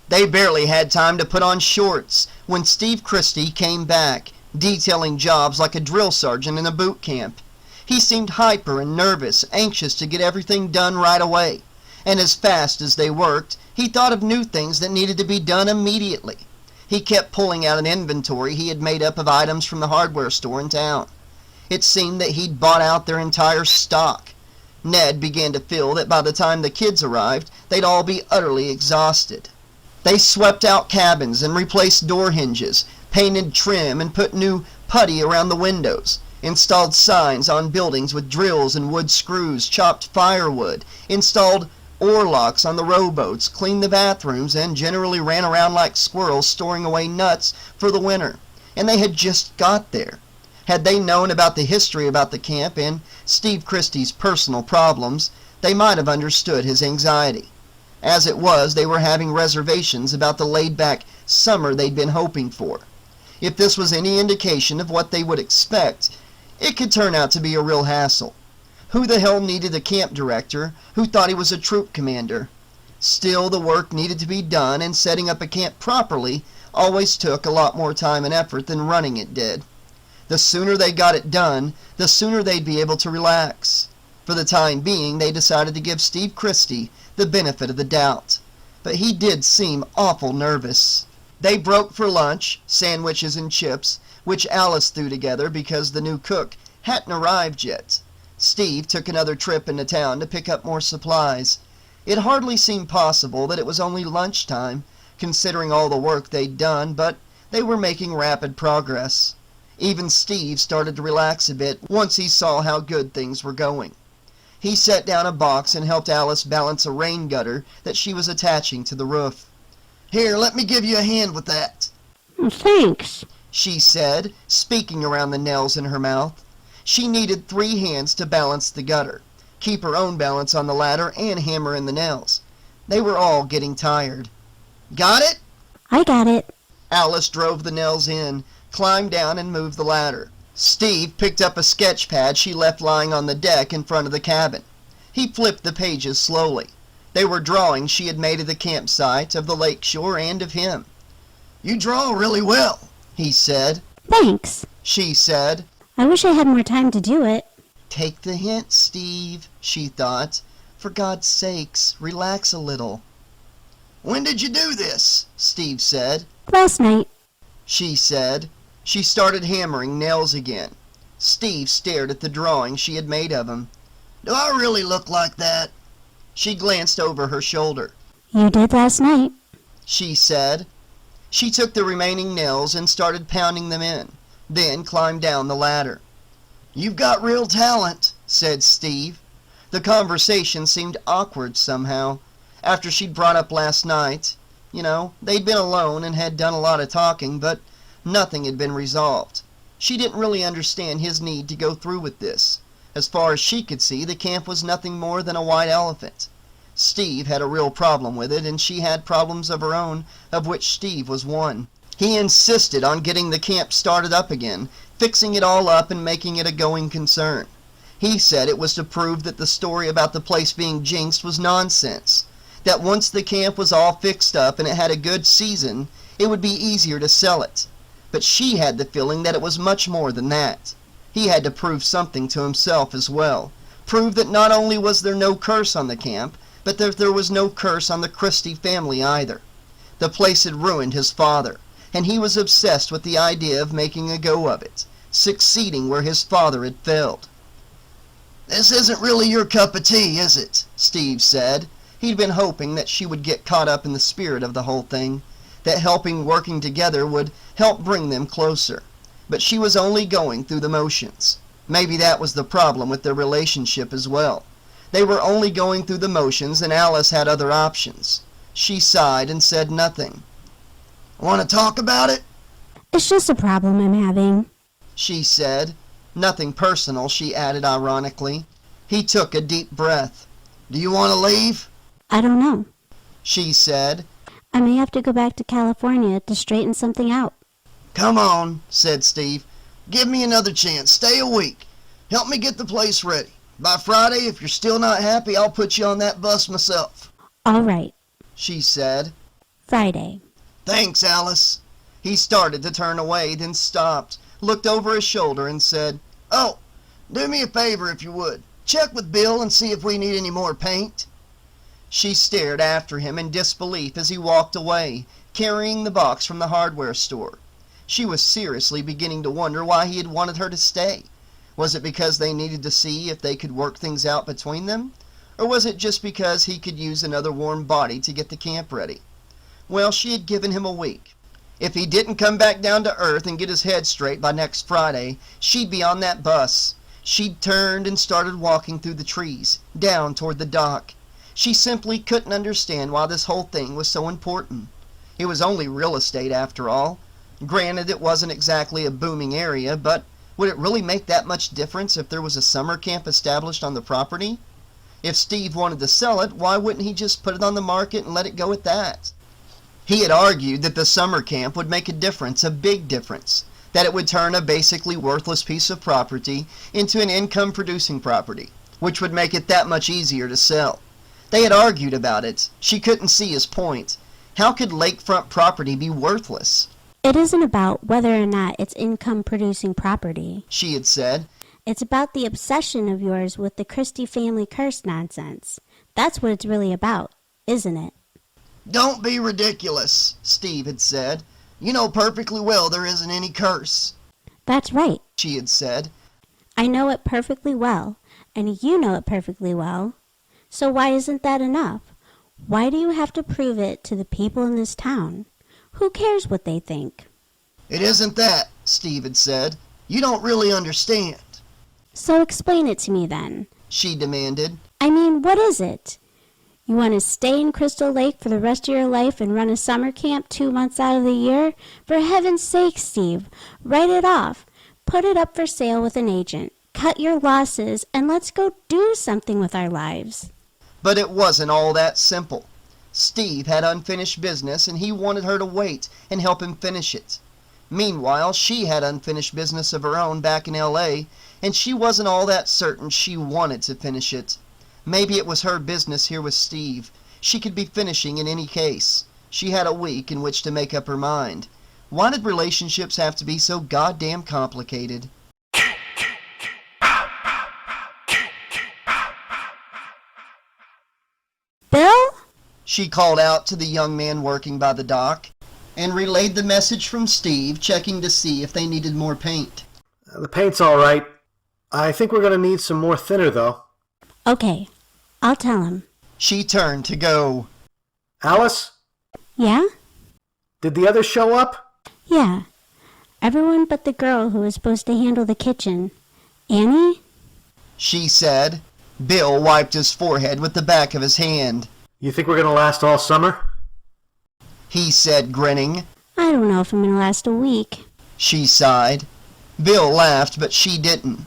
They barely had time to put on shorts when Steve Christy came back, detailing jobs like a drill sergeant in a boot camp. He seemed hyper and nervous, anxious to get everything done right away. And as fast as they worked, he thought of new things that needed to be done immediately. He kept pulling out an inventory he had made up of items from the hardware store in town. It seemed that he'd bought out their entire stock. Ned began to feel that by the time the kids arrived, they'd all be utterly exhausted. They swept out cabins and replaced door hinges, painted trim and put new putty around the windows, installed signs on buildings with drills and wood screws, chopped firewood, installed oar locks on the rowboats, cleaned the bathrooms, and generally ran around like squirrels storing away nuts for the winter. And they had just got there. Had they known about the history about the camp and Steve Christy's personal problems, they might have understood his anxiety. As it was, they were having reservations about the laid-back summer they'd been hoping for. If this was any indication of what they would expect, it could turn out to be a real hassle. Who the hell needed a camp director who thought he was a troop commander? Still, the work needed to be done, and setting up a camp properly always took a lot more time and effort than running it did. The sooner they got it done, the sooner they'd be able to relax. For the time being, they decided to give Steve Christy the benefit of the doubt. But he did seem awful nervous. They broke for lunch, sandwiches and chips, which Alice threw together because the new cook hadn't arrived yet. Steve took another trip into town to pick up more supplies. It hardly seemed possible that it was only lunchtime, considering all the work they'd done, but they were making rapid progress. Even Steve started to relax a bit once he saw how good things were going. He set down a box and helped Alice balance a rain gutter that she was attaching to the roof. "Here, let me give you a hand with that," Thanks. she said, speaking around the nails in her mouth. She needed 3 hands to balance the gutter, keep her own balance on the ladder, and hammer in the nails. They were all getting tired. "Got it?" I got it. Alice drove the nails in, climbed down, and moved the ladder. Steve picked up a sketch pad she left lying on the deck in front of the cabin. He flipped the pages slowly. They were drawings she had made of the campsite, of the lake shore, and of him. "You draw really well," he said. Thanks. She said. I wish I had more time to do it. "Take the hint, Steve," she thought. "For God's sakes, relax a little." "When did you do this?" Steve said. Last night. She said. She started hammering nails again. Steve stared at the drawing she had made of him. "Do I really look like that?" She glanced over her shoulder. You did last night. She said. She took the remaining nails and started pounding them in, then climbed down the ladder. "You've got real talent," said Steve. The conversation seemed awkward somehow. After she'd brought up last night, they'd been alone and had done a lot of talking, but nothing had been resolved. She didn't really understand his need to go through with this. As far as she could see, the camp was nothing more than a white elephant. Steve had a real problem with it, and she had problems of her own, of which Steve was one. He insisted on getting the camp started up again, fixing it all up and making it a going concern. He said it was to prove that the story about the place being jinxed was nonsense, that once the camp was all fixed up and it had a good season, it would be easier to sell it. But she had the feeling that it was much more than that. He had to prove something to himself as well. Prove that not only was there no curse on the camp, but that there was no curse on the Christy family either. The place had ruined his father, and he was obsessed with the idea of making a go of it, succeeding where his father had failed. "This isn't really your cup of tea, is it?" Steve said. He'd been hoping that she would get caught up in the spirit of the whole thing, that working together would help bring them closer. But she was only going through the motions. Maybe that was the problem with their relationship as well. They were only going through the motions, and Alice had other options. She sighed and said nothing. "Want to talk about it?" It's just a problem I'm having. She said. Nothing personal, she added ironically. He took a deep breath. "Do you want to leave?" I don't know. She said. I may have to go back to California to straighten something out. "Come on," said Steve. "Give me another chance. Stay a week. Help me get the place ready. By Friday, if you're still not happy, I'll put you on that bus myself." All right. She said. Friday. "Thanks, Alice." He started to turn away, then stopped, looked over his shoulder and said, "Oh, do me a favor if you would. Check with Bill and see if we need any more paint." She stared after him in disbelief as he walked away, carrying the box from the hardware store. She was seriously beginning to wonder why he had wanted her to stay. Was it because they needed to see if they could work things out between them? Or was it just because he could use another warm body to get the camp ready? Well, she had given him a week. If he didn't come back down to earth and get his head straight by next Friday, she'd be on that bus. She'd turned and started walking through the trees, down toward the dock. She simply couldn't understand why this whole thing was so important. It was only real estate after all. Granted, it wasn't exactly a booming area, but would it really make that much difference if there was a summer camp established on the property? If Steve wanted to sell it, why wouldn't he just put it on the market and let it go at that? He had argued that the summer camp would make a difference, a big difference, that it would turn a basically worthless piece of property into an income-producing property, which would make it that much easier to sell. They had argued about it. She couldn't see his point. How could lakefront property be worthless? It isn't about whether or not it's income-producing property, She had said. It's about the obsession of yours with the Christie family curse nonsense. That's what it's really about, isn't it? "Don't be ridiculous," Steve had said. "You know perfectly well there isn't any curse," That's right. she had said. I know it perfectly well, and you know it perfectly well. So why isn't that enough? Why do you have to prove it to the people in this town? Who cares what they think? "It isn't that," Steve had said. "You don't really understand," So explain it to me then. she demanded. I mean, what is it? You want to stay in Crystal Lake for the rest of your life and run a summer camp 2 months out of the year? For heaven's sake, Steve, write it off. Put it up for sale with an agent. Cut your losses and let's go do something with our lives. But it wasn't all that simple. Steve had unfinished business and he wanted her to wait and help him finish it. Meanwhile, she had unfinished business of her own back in L.A., and she wasn't all that certain she wanted to finish it. Maybe it was her business here with Steve. She could be finishing in any case. She had a week in which to make up her mind. Why did relationships have to be so goddamn complicated? Bill? She called out to the young man working by the dock, and relayed the message from Steve, checking to see if they needed more paint. The paint's all right. I think we're going to need some more thinner, though. Okay, I'll tell him. She turned to go. Alice, Yeah? did the others show up? Yeah. Everyone but the girl who was supposed to handle the kitchen. Annie? She said. Bill wiped his forehead with the back of his hand. You think we're going to last all summer? He said, grinning. I don't know if I'm going to last a week. She sighed. Bill laughed, but she didn't.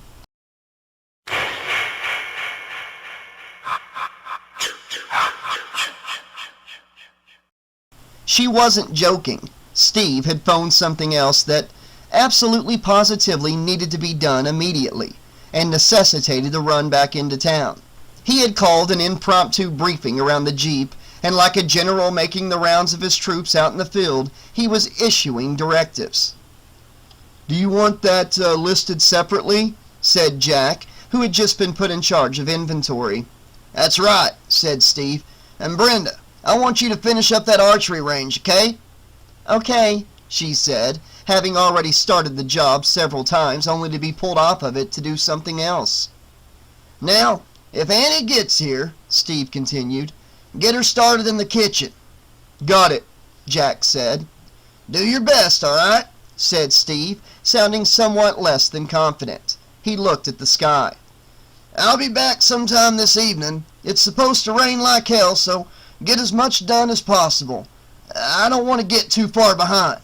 She wasn't joking. Steve had phoned something else that absolutely positively needed to be done immediately and necessitated a run back into town. He had called an impromptu briefing around the Jeep, and like a general making the rounds of his troops out in the field, he was issuing directives. "Do you want that listed separately?" said Jack, who had just been put in charge of inventory. "That's right," said Steve. "And Brenda, I want you to finish up that archery range, okay?" "Okay," she said, having already started the job several times only to be pulled off of it to do something else. "Now, if Annie gets here," Steve continued, "get her started in the kitchen." "Got it," Jack said. "Do your best, all right?" said Steve, sounding somewhat less than confident. He looked at the sky. "I'll be back sometime this evening. It's supposed to rain like hell, so get as much done as possible. I don't want to get too far behind."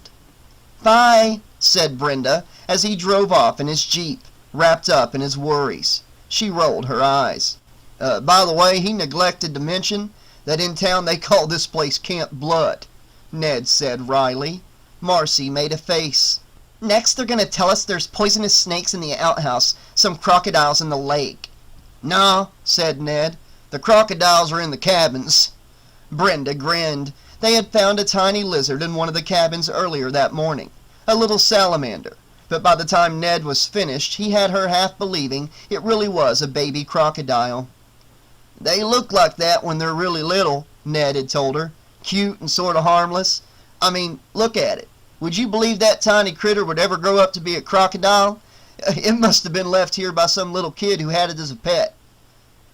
"Bye," said Brenda as he drove off in his Jeep, wrapped up in his worries. She rolled her eyes. By the way, he neglected to mention that in town they call this place Camp Blood," Ned said wryly. Marcy made a face. "Next they're going to tell us there's poisonous snakes in the outhouse, some crocodiles in the lake." "No," said Ned. "The crocodiles are in the cabins." Brenda grinned. They had found a tiny lizard in one of the cabins earlier that morning, a little salamander. But by the time Ned was finished, he had her half believing it really was a baby crocodile. "They look like that when they're really little," Ned had told her. "Cute and sort of harmless. I mean, look at it. Would you believe that tiny critter would ever grow up to be a crocodile? It must have been left here by some little kid who had it as a pet."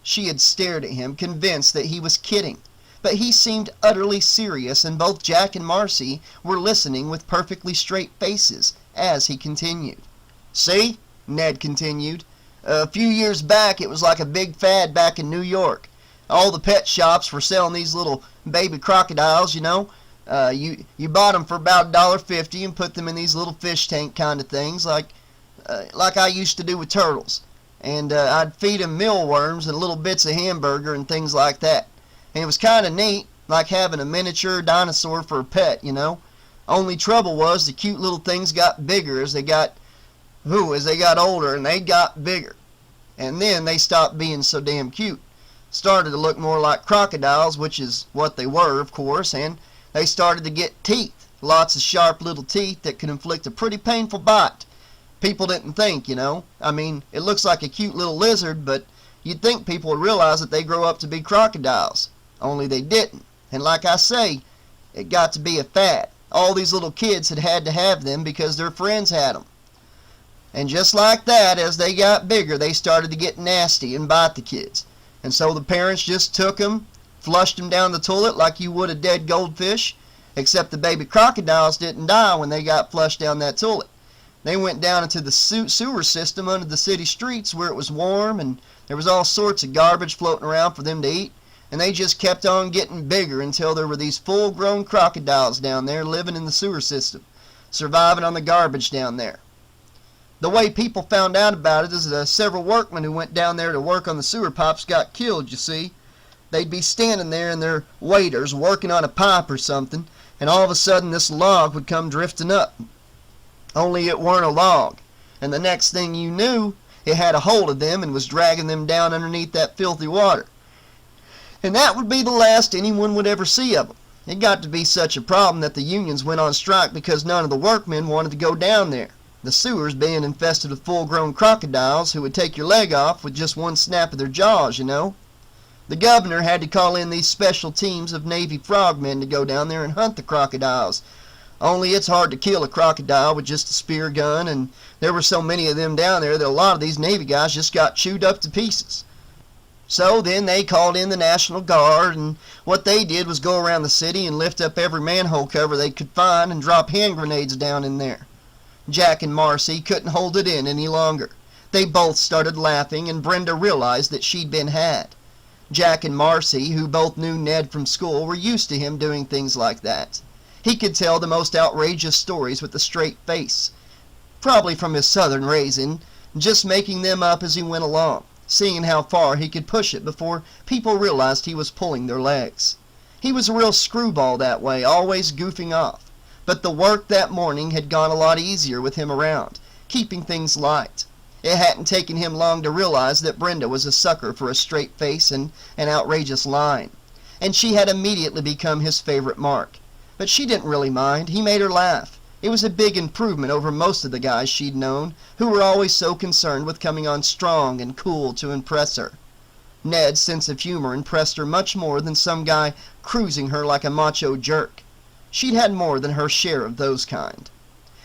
She had stared at him, convinced that he was kidding. But he seemed utterly serious, and both Jack and Marcy were listening with perfectly straight faces as he continued. "See?" Ned continued. "A few years back it was like a big fad back in New York. All the pet shops were selling these little baby crocodiles, you know. You bought them for about $1.50 and put them in these little fish tank kind of things, like I used to do with turtles. And I'd feed them mealworms and little bits of hamburger and things like that. And it was kind of neat, like having a miniature dinosaur for a pet, you know. Only trouble was the cute little things got bigger as they got older, and they got bigger. And then they stopped being so damn cute. Started to look more like crocodiles, which is what they were, of course, and they started to get teeth, lots of sharp little teeth that could inflict a pretty painful bite. People didn't think, you know. I mean, it looks like a cute little lizard, but you'd think people would realize that they grow up to be crocodiles. Only they didn't. And like I say, it got to be a fad. All these little kids had to have them because their friends had them. And just like that, as they got bigger, they started to get nasty and bite the kids. And so the parents just took them, flushed them down the toilet like you would a dead goldfish, except the baby crocodiles didn't die when they got flushed down that toilet. They went down into the sewer system under the city streets where it was warm and there was all sorts of garbage floating around for them to eat. And they just kept on getting bigger until there were these full-grown crocodiles down there living in the sewer system, surviving on the garbage down there. The way people found out about it is that several workmen who went down there to work on the sewer pipes got killed, you see. They'd be standing there in their waders working on a pipe or something, and all of a sudden this log would come drifting up. Only it weren't a log, and the next thing you knew, it had a hold of them and was dragging them down underneath that filthy water. And that would be the last anyone would ever see of them. It got to be such a problem that the unions went on strike because none of the workmen wanted to go down there, the sewers being infested with full-grown crocodiles who would take your leg off with just one snap of their jaws, you know. The governor had to call in these special teams of Navy frogmen to go down there and hunt the crocodiles. Only it's hard to kill a crocodile with just a spear gun, and there were so many of them down there that a lot of these Navy guys just got chewed up to pieces. So then they called in the National Guard, and what they did was go around the city and lift up every manhole cover they could find and drop hand grenades down in there. Jack and Marcy couldn't hold it in any longer. They both started laughing, and Brenda realized that she'd been had. Jack and Marcy, who both knew Ned from school, were used to him doing things like that. He could tell the most outrageous stories with a straight face, probably from his southern raising, just making them up as he went along, seeing how far he could push it before people realized he was pulling their legs. He was a real screwball that way, always goofing off. But the work that morning had gone a lot easier with him around, keeping things light. It hadn't taken him long to realize that Brenda was a sucker for a straight face and an outrageous line, and she had immediately become his favorite mark. But she didn't really mind. He made her laugh. It was a big improvement over most of the guys she'd known, who were always so concerned with coming on strong and cool to impress her. Ned's sense of humor impressed her much more than some guy cruising her like a macho jerk. She'd had more than her share of those kind.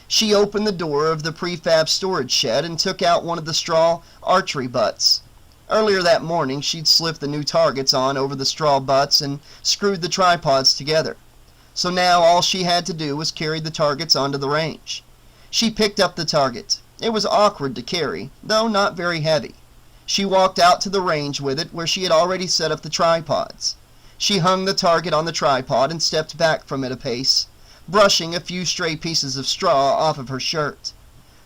She opened the door of the prefab storage shed and took out one of the straw archery butts. Earlier that morning, she'd slipped the new targets on over the straw butts and screwed the tripods together. So now all she had to do was carry the targets onto the range. She picked up the target. It was awkward to carry, though not very heavy. She walked out to the range with it, where she had already set up the tripods. She hung the target on the tripod and stepped back from it a pace, brushing a few stray pieces of straw off of her shirt.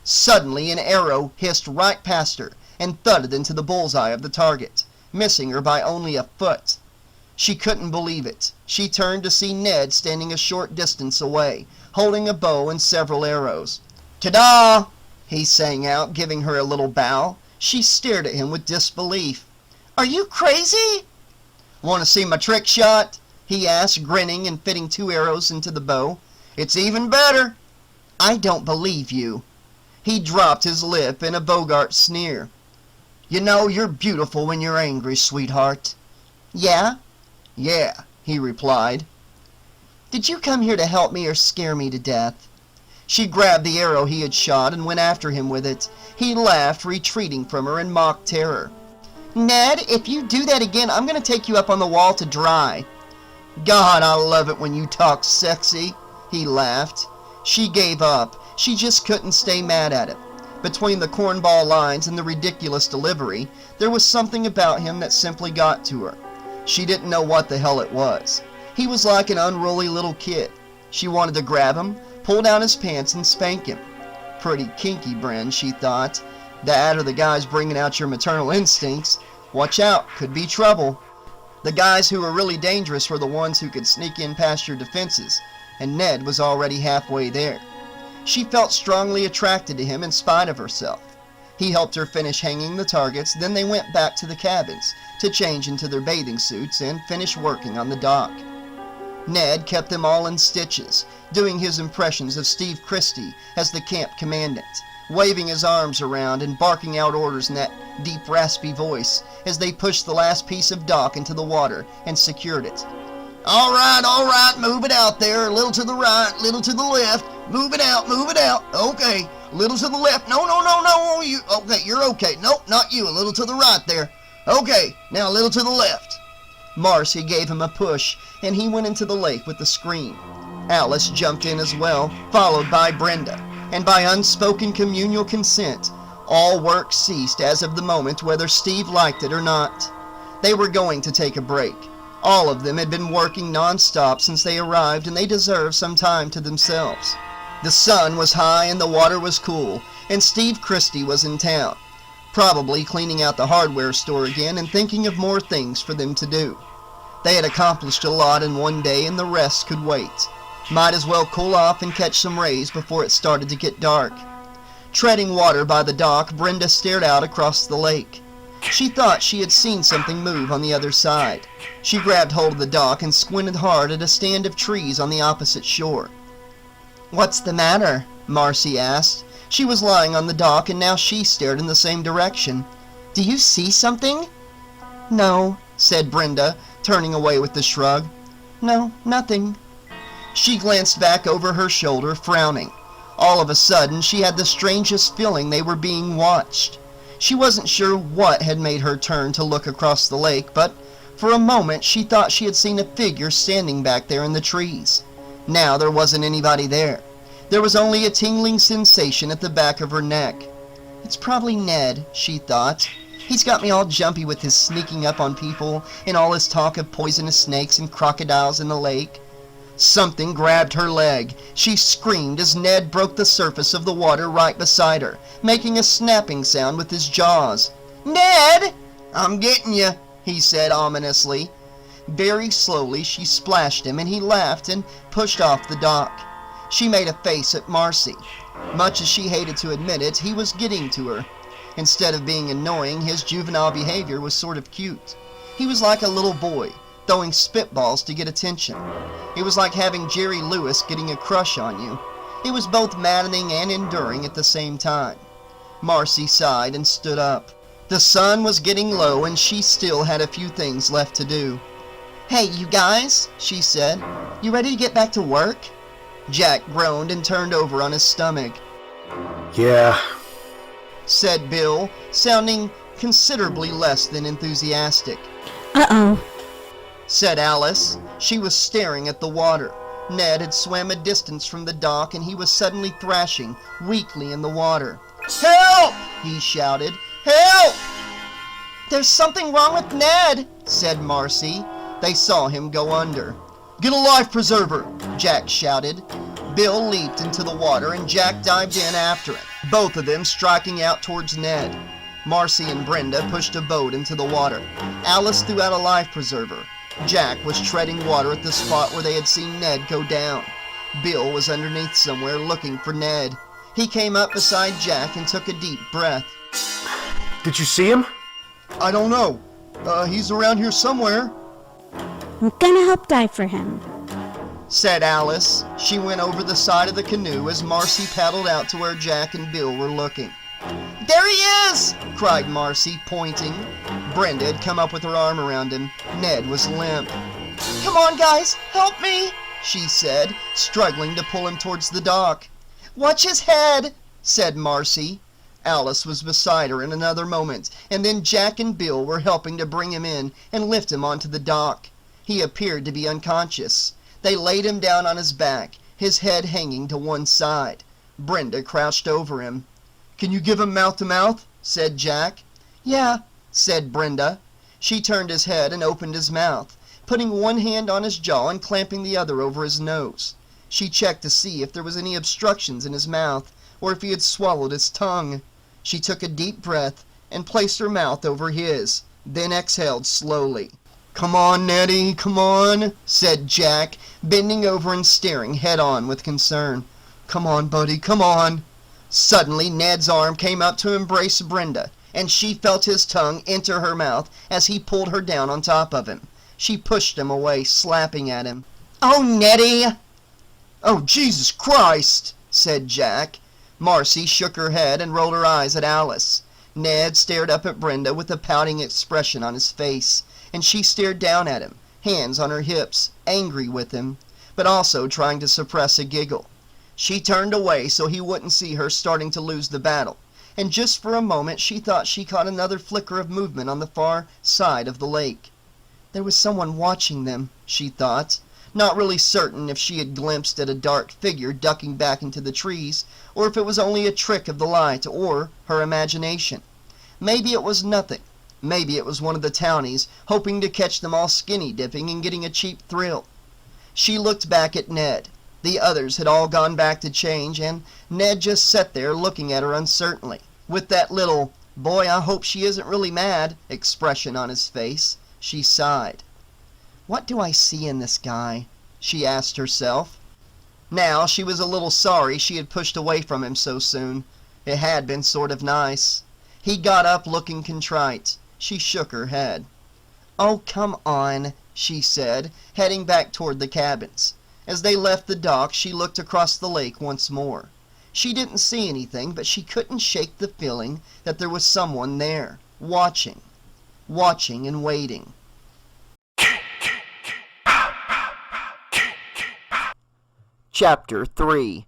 Suddenly an arrow hissed right past her and thudded into the bullseye of the target, missing her by only a foot. She couldn't believe it. She turned to see Ned standing a short distance away, holding a bow and several arrows. "Ta-da!" he sang out, giving her a little bow. She stared at him with disbelief. "Are you crazy?" "Want to see my trick shot?" he asked, grinning and fitting 2 arrows into the bow. "It's even better." "I don't believe you." He dropped his lip in a Bogart sneer. "You know, you're beautiful when you're angry, sweetheart." "Yeah?" "Yeah," he replied. "Did you come here to help me or scare me to death?" She grabbed the arrow he had shot and went after him with it. He laughed, retreating from her in mock terror. "Ned, if you do that again, I'm going to take you up on the wall to dry." "God, I love it when you talk sexy," he laughed. She gave up. She just couldn't stay mad at him. Between the cornball lines and the ridiculous delivery, there was something about him that simply got to her. She didn't know what the hell it was. He was like an unruly little kid. She wanted to grab him, pull down his pants, and spank him. Pretty kinky, Bren, she thought. That or the guys bringing out your maternal instincts. Watch out, could be trouble. The guys who were really dangerous were the ones who could sneak in past your defenses, and Ned was already halfway there. She felt strongly attracted to him in spite of herself. He helped her finish hanging the targets, then they went back to the cabins to change into their bathing suits and finish working on the dock. Ned kept them all in stitches, doing his impressions of Steve Christy as the camp commandant, waving his arms around and barking out orders in that deep, raspy voice as they pushed the last piece of dock into the water and secured it. All right, move it out there, a little to the right, little to the left, move it out, okay, little to the left, no, you're okay, nope, not you, a little to the right there, okay, now a little to the left." Marcy gave him a push, and he went into the lake with a scream. Alice jumped in as well, followed by Brenda, and by unspoken communal consent, all work ceased as of the moment whether Steve liked it or not. They were going to take a break. All of them had been working non-stop since they arrived, and they deserved some time to themselves. The sun was high and the water was cool, and Steve Christy was in town, probably cleaning out the hardware store again and thinking of more things for them to do. They had accomplished a lot in one day, and the rest could wait. Might as well cool off and catch some rays before it started to get dark. Treading water by the dock, Brenda stared out across the lake. She thought she had seen something move on the other side. She grabbed hold of the dock and squinted hard at a stand of trees on the opposite shore. "What's the matter?" Marcy asked. She was lying on the dock, and now she stared in the same direction. "Do you see something?" "No," said Brenda, turning away with a shrug. "No, nothing." She glanced back over her shoulder, frowning. All of a sudden, she had the strangest feeling they were being watched. She wasn't sure what had made her turn to look across the lake, but for a moment she thought she had seen a figure standing back there in the trees. Now there wasn't anybody there. There was only a tingling sensation at the back of her neck. "It's probably Ned," she thought. "He's got me all jumpy with his sneaking up on people and all his talk of poisonous snakes and crocodiles in the lake." Something grabbed her leg. She screamed as Ned broke the surface of the water right beside her, making a snapping sound with his jaws. "Ned!" "I'm getting you," he said ominously. Very slowly she splashed him, and he laughed and pushed off the dock. She made a face at Marcy. Much as she hated to admit it, he was getting to her. Instead of being annoying, his juvenile behavior was sort of cute. He was like a little boy, throwing spitballs to get attention. It was like having Jerry Lewis getting a crush on you. It was both maddening and enduring at the same time. Marcy sighed and stood up. The sun was getting low and she still had a few things left to do. "Hey, you guys," she said. "You ready to get back to work?" Jack groaned and turned over on his stomach. Yeah. Said Bill, sounding considerably less than enthusiastic. Uh-oh. Said Alice. She was staring at the water. Ned had swam a distance from the dock and he was suddenly thrashing weakly in the water. "Help!" he shouted. "Help!" "There's something wrong with Ned," said Marcy. They saw him go under. "Get a life preserver!" Jack shouted. Bill leaped into the water and Jack dived in after him, both of them striking out towards Ned. Marcy and Brenda pushed a boat into the water. Alice threw out a life preserver. Jack was treading water at the spot where they had seen Ned go down. Bill was underneath somewhere looking for Ned. He came up beside Jack and took a deep breath. Did you see him? "I don't know. He's around here somewhere," I'm gonna help dive for him. said Alice. She went over the side of the canoe as Marcy paddled out to where Jack and Bill were looking. "There he is!" cried Marcy, pointing. Brenda had come up with her arm around him. Ned was limp. "Come on, guys, help me," she said, struggling to pull him towards the dock. "Watch his head," said Marcy. Alice was beside her in another moment, and then Jack and Bill were helping to bring him in and lift him onto the dock. He appeared to be unconscious. They laid him down on his back, his head hanging to one side. Brenda crouched over him. "Can you give him mouth to mouth?" said Jack. "Yeah," said Brenda. She turned his head and opened his mouth, putting one hand on his jaw and clamping the other over his nose. She checked to see if there was any obstructions in his mouth or if he had swallowed his tongue. She took a deep breath and placed her mouth over his, then exhaled slowly. "Come on, Nettie, come on," said Jack, bending over and staring head-on with concern. "Come on, buddy, come on." Suddenly, Ned's arm came up to embrace Brenda, and she felt his tongue enter her mouth as he pulled her down on top of him. She pushed him away, slapping at him. "Oh, Nettie!" "Oh, Jesus Christ!" said Jack. Marcy shook her head and rolled her eyes at Alice. Ned stared up at Brenda with a pouting expression on his face, and she stared down at him, hands on her hips, angry with him, but also trying to suppress a giggle. She turned away so he wouldn't see her starting to lose the battle, and just for a moment she thought she caught another flicker of movement on the far side of the lake. There was someone watching them, she thought, not really certain if she had glimpsed at a dark figure ducking back into the trees, or if it was only a trick of the light or her imagination. Maybe it was nothing. Maybe it was one of the townies, hoping to catch them all skinny dipping and getting a cheap thrill. She looked back at Ned. The others had all gone back to change, and Ned just sat there looking at her uncertainly, with that little, "boy, I hope she isn't really mad," expression on his face. She sighed. "What do I see in this guy?" she asked herself. Now she was a little sorry she had pushed away from him so soon. It had been sort of nice. He got up looking contrite. She shook her head. "Oh, come on," she said, heading back toward the cabins. As they left the dock, she looked across the lake once more. She didn't see anything, but she couldn't shake the feeling that there was someone there, watching and waiting. Chapter 3.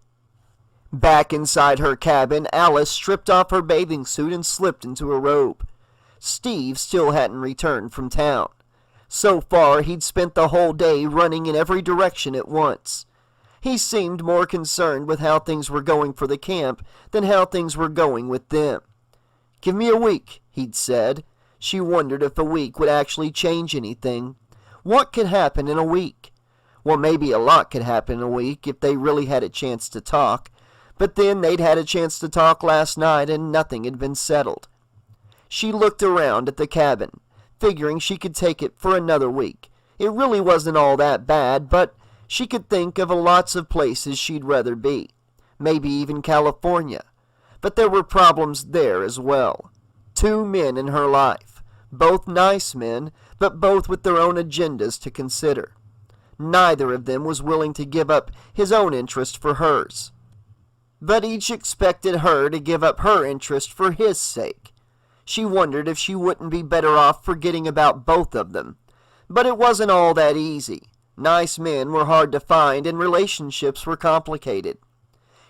Back inside her cabin, Alice stripped off her bathing suit and slipped into a robe. Steve still hadn't returned from town. So far, he'd spent the whole day running in every direction at once. He seemed more concerned with how things were going for the camp than how things were going with them. "Give me a week," he'd said. She wondered if a week would actually change anything. What could happen in a week? Well, maybe a lot could happen in a week if they really had a chance to talk. But then they'd had a chance to talk last night and nothing had been settled. She looked around at the cabin, figuring she could take it for another week. It really wasn't all that bad, but she could think of lots of places she'd rather be. Maybe even California. But there were problems there as well. 2 men in her life. Both nice men, but both with their own agendas to consider. Neither of them was willing to give up his own interest for hers. but each expected her to give up her interest for his sake. She wondered if she wouldn't be better off forgetting about both of them. But it wasn't all that easy. Nice men were hard to find and relationships were complicated.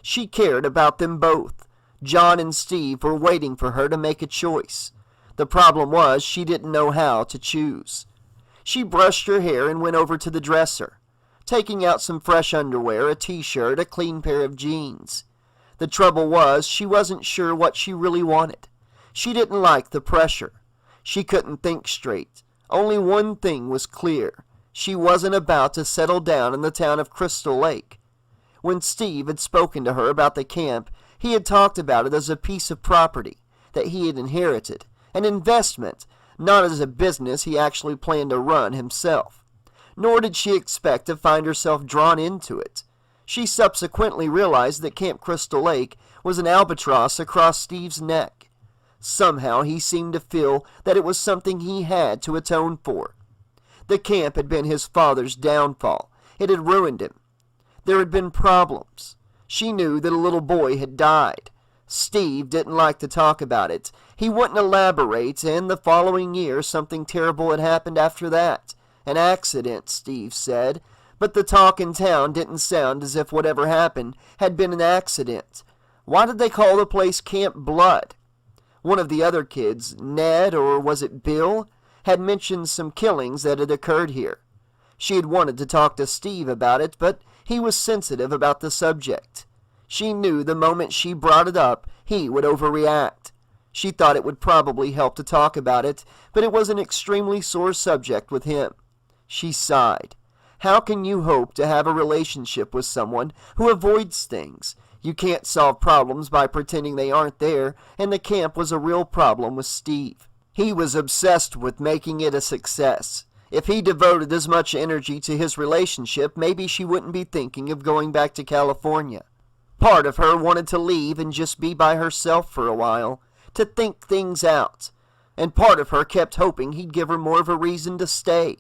She cared about them both. John and Steve were waiting for her to make a choice. The problem was she didn't know how to choose. She brushed her hair and went over to the dresser, taking out some fresh underwear, a t-shirt, a clean pair of jeans. The trouble was she wasn't sure what she really wanted. She didn't like the pressure. She couldn't think straight. Only one thing was clear. She wasn't about to settle down in the town of Crystal Lake. When Steve had spoken to her about the camp, he had talked about it as a piece of property that he had inherited, an investment, not as a business he actually planned to run himself. Nor did she expect to find herself drawn into it. She subsequently realized that Camp Crystal Lake was an albatross across Steve's neck. Somehow he seemed to feel that it was something he had to atone for. The camp had been his father's downfall. It had ruined him. There had been problems. She knew that a little boy had died. Steve didn't like to talk about it. He wouldn't elaborate, and the following year something terrible had happened after that. An accident, Steve said, but the talk in town didn't sound as if whatever happened had been an accident. Why did they call the place Camp Blood? One of the other kids, Ned, or was it Bill, had mentioned some killings that had occurred here. She had wanted to talk to Steve about it, but he was sensitive about the subject. She knew the moment she brought it up, he would overreact. She thought it would probably help to talk about it, but it was an extremely sore subject with him. She sighed. How can you hope to have a relationship with someone who avoids things? You can't solve problems by pretending they aren't there, and the camp was a real problem with Steve. He was obsessed with making it a success. If he devoted as much energy to his relationship, maybe she wouldn't be thinking of going back to California. Part of her wanted to leave and just be by herself for a while, to think things out, and part of her kept hoping he'd give her more of a reason to stay.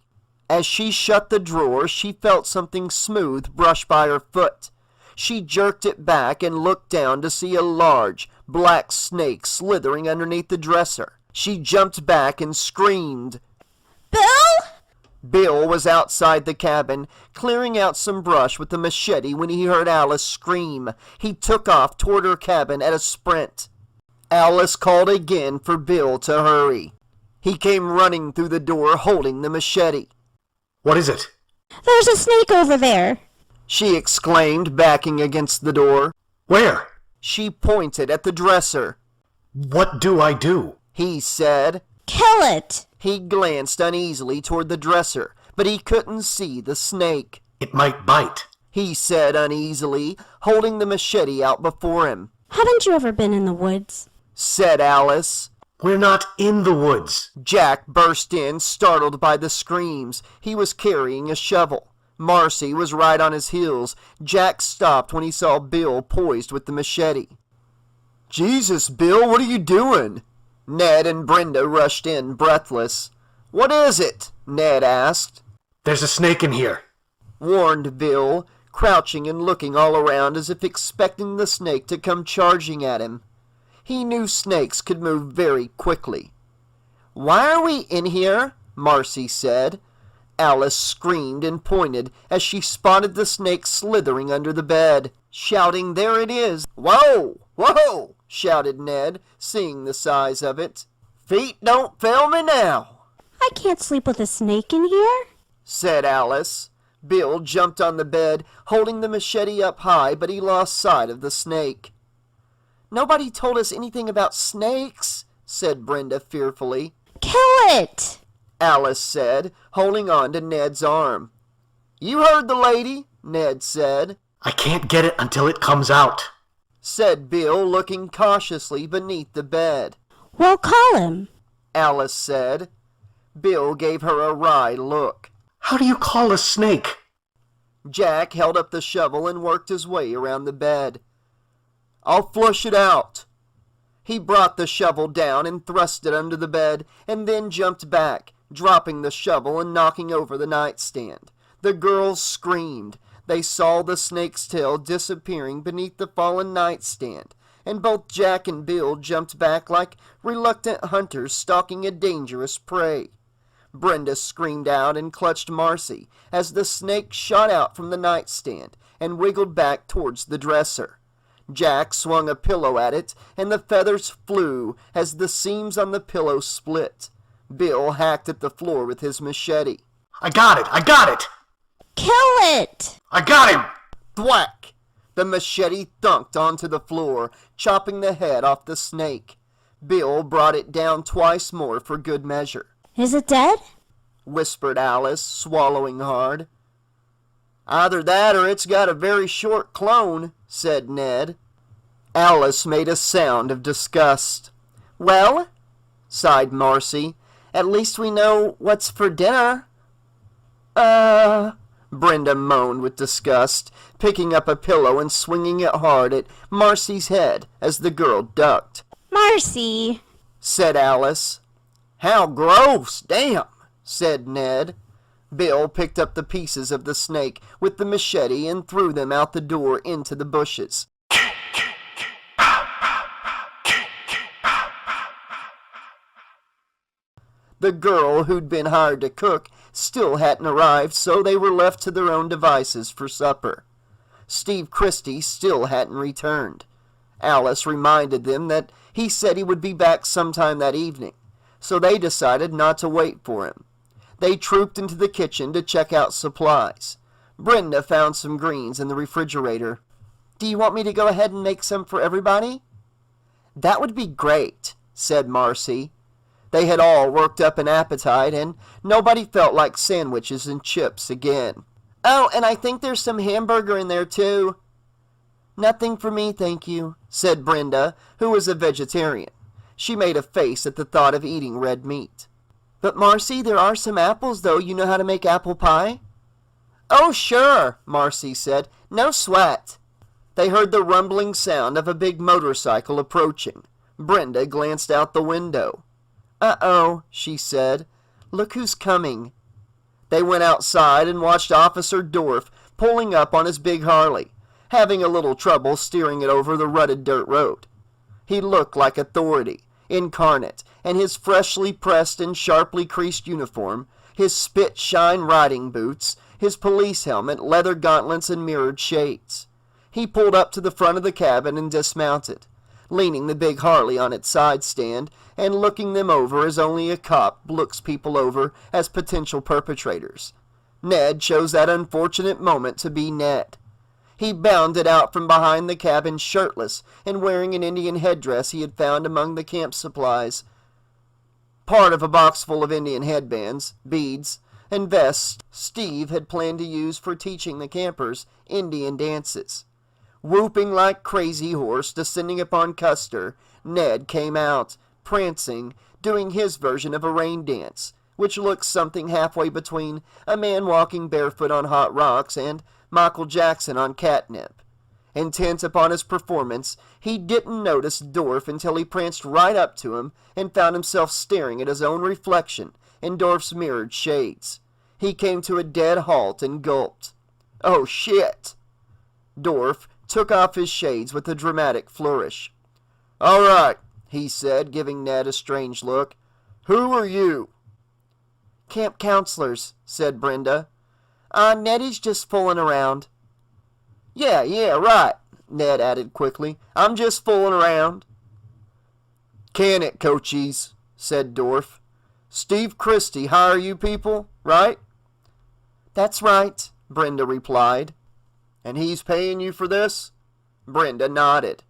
As she shut the drawer, she felt something smooth brush by her foot. She jerked it back and looked down to see a large, black snake slithering underneath the dresser. She jumped back and screamed. Bill? Bill was outside the cabin, clearing out some brush with a machete when he heard Alice scream. He took off toward her cabin at a sprint. Alice called again for Bill to hurry. He came running through the door holding the machete. What is it? There's a snake over there, she exclaimed, backing against the door. Where? She pointed at the dresser. What do I do? He said. Kill it! He glanced uneasily toward the dresser, but he couldn't see the snake. It might bite, he said uneasily, holding the machete out before him. Haven't you ever been in the woods? Said Alice. We're not in the woods. Jack burst in, startled by the screams. He was carrying a shovel. Marcy was right on his heels. Jack stopped when he saw Bill poised with the machete. Jesus, Bill, what are you doing? Ned and Brenda rushed in, breathless. What is it? Ned asked. There's a snake in here, warned Bill, crouching and looking all around as if expecting the snake to come charging at him. He knew snakes could move very quickly. Why are we in here? Marcy said. Alice screamed and pointed as she spotted the snake slithering under the bed, shouting, There it is! Whoa! Whoa! Shouted Ned, seeing the size of it. Feet don't fail me now, I can't sleep with a snake in here, said Alice. Bill jumped on the bed, holding the machete up high, but he lost sight of the snake. Nobody told us anything about snakes, said Brenda fearfully. Kill it! Alice said, holding on to Ned's arm. You heard the lady, Ned said. I can't get it until it comes out, said Bill, looking cautiously beneath the bed. Well, call him, Alice said. Bill gave her a wry look. How do you call a snake? Jack held up the shovel and worked his way around the bed. I'll flush it out. He brought the shovel down and thrust it under the bed, and then jumped back, dropping the shovel and knocking over the nightstand. The girls screamed. They saw the snake's tail disappearing beneath the fallen nightstand, and both Jack and Bill jumped back like reluctant hunters stalking a dangerous prey. Brenda screamed out and clutched Marcy as the snake shot out from the nightstand and wiggled back towards the dresser. Jack swung a pillow at it, and the feathers flew as the seams on the pillow split. Bill hacked at the floor with his machete. I got it! I got it! Kill it! I got him! Thwack! The machete thunked onto the floor, chopping the head off the snake. Bill brought it down twice more for good measure. Is it dead? Whispered Alice, swallowing hard. Either that or it's got a very short clone, said Ned. Alice made a sound of disgust. Well, sighed Marcy, at least we know what's for dinner. Brenda moaned with disgust, picking up a pillow and swinging it hard at Marcy's head as the girl ducked. Marcy, said Alice. How gross, damn, said Ned. Bill picked up the pieces of the snake with the machete and threw them out the door into the bushes. The girl who'd been hired to cook still hadn't arrived, so they were left to their own devices for supper. Steve Christy still hadn't returned. Alice reminded them that he said he would be back sometime that evening, so they decided not to wait for him. They trooped into the kitchen to check out supplies. Brenda found some greens in the refrigerator. Do you want me to go ahead and make some for everybody? That would be great, said Marcy. They had all worked up an appetite, and nobody felt like sandwiches and chips again. Oh, and I think there's some hamburger in there, too. Nothing for me, thank you, said Brenda, who was a vegetarian. She made a face at the thought of eating red meat. But, Marcy, there are some apples, though. You know how to make apple pie? Oh, sure, Marcy said. No sweat. They heard the rumbling sound of a big motorcycle approaching. Brenda glanced out the window. Uh-oh, she said. Look who's coming. They went outside and watched Officer Dorff pulling up on his big Harley, having a little trouble steering it over the rutted dirt road. He looked like authority, incarnate, and his freshly pressed and sharply creased uniform, his spit-shine riding boots, his police helmet, leather gauntlets, and mirrored shades. He pulled up to the front of the cabin and dismounted, leaning the big Harley on its side stand and looking them over as only a cop looks people over as potential perpetrators. Ned chose that unfortunate moment to be Ned. He bounded out from behind the cabin shirtless and wearing an Indian headdress he had found among the camp supplies. Part of a box full of Indian headbands, beads, and vests Steve had planned to use for teaching the campers Indian dances. Whooping like crazy horse descending upon Custer, Ned came out, prancing, doing his version of a rain dance, which looks something halfway between a man walking barefoot on hot rocks and Michael Jackson on catnip. Intent upon his performance, he didn't notice Dorff until he pranced right up to him and found himself staring at his own reflection in Dorff's mirrored shades. He came to a dead halt and gulped. Oh, shit! Dorff took off his shades with a dramatic flourish. All right, he said, giving Ned a strange look. Who are you? Camp counselors, said Brenda. Nettie's just fooling around. Yeah, right, Ned added quickly. I'm just fooling around. Can it, coachies, said Dorff. Steve Christy hire you people, right? That's right, Brenda replied. And he's paying you for this? Brenda nodded.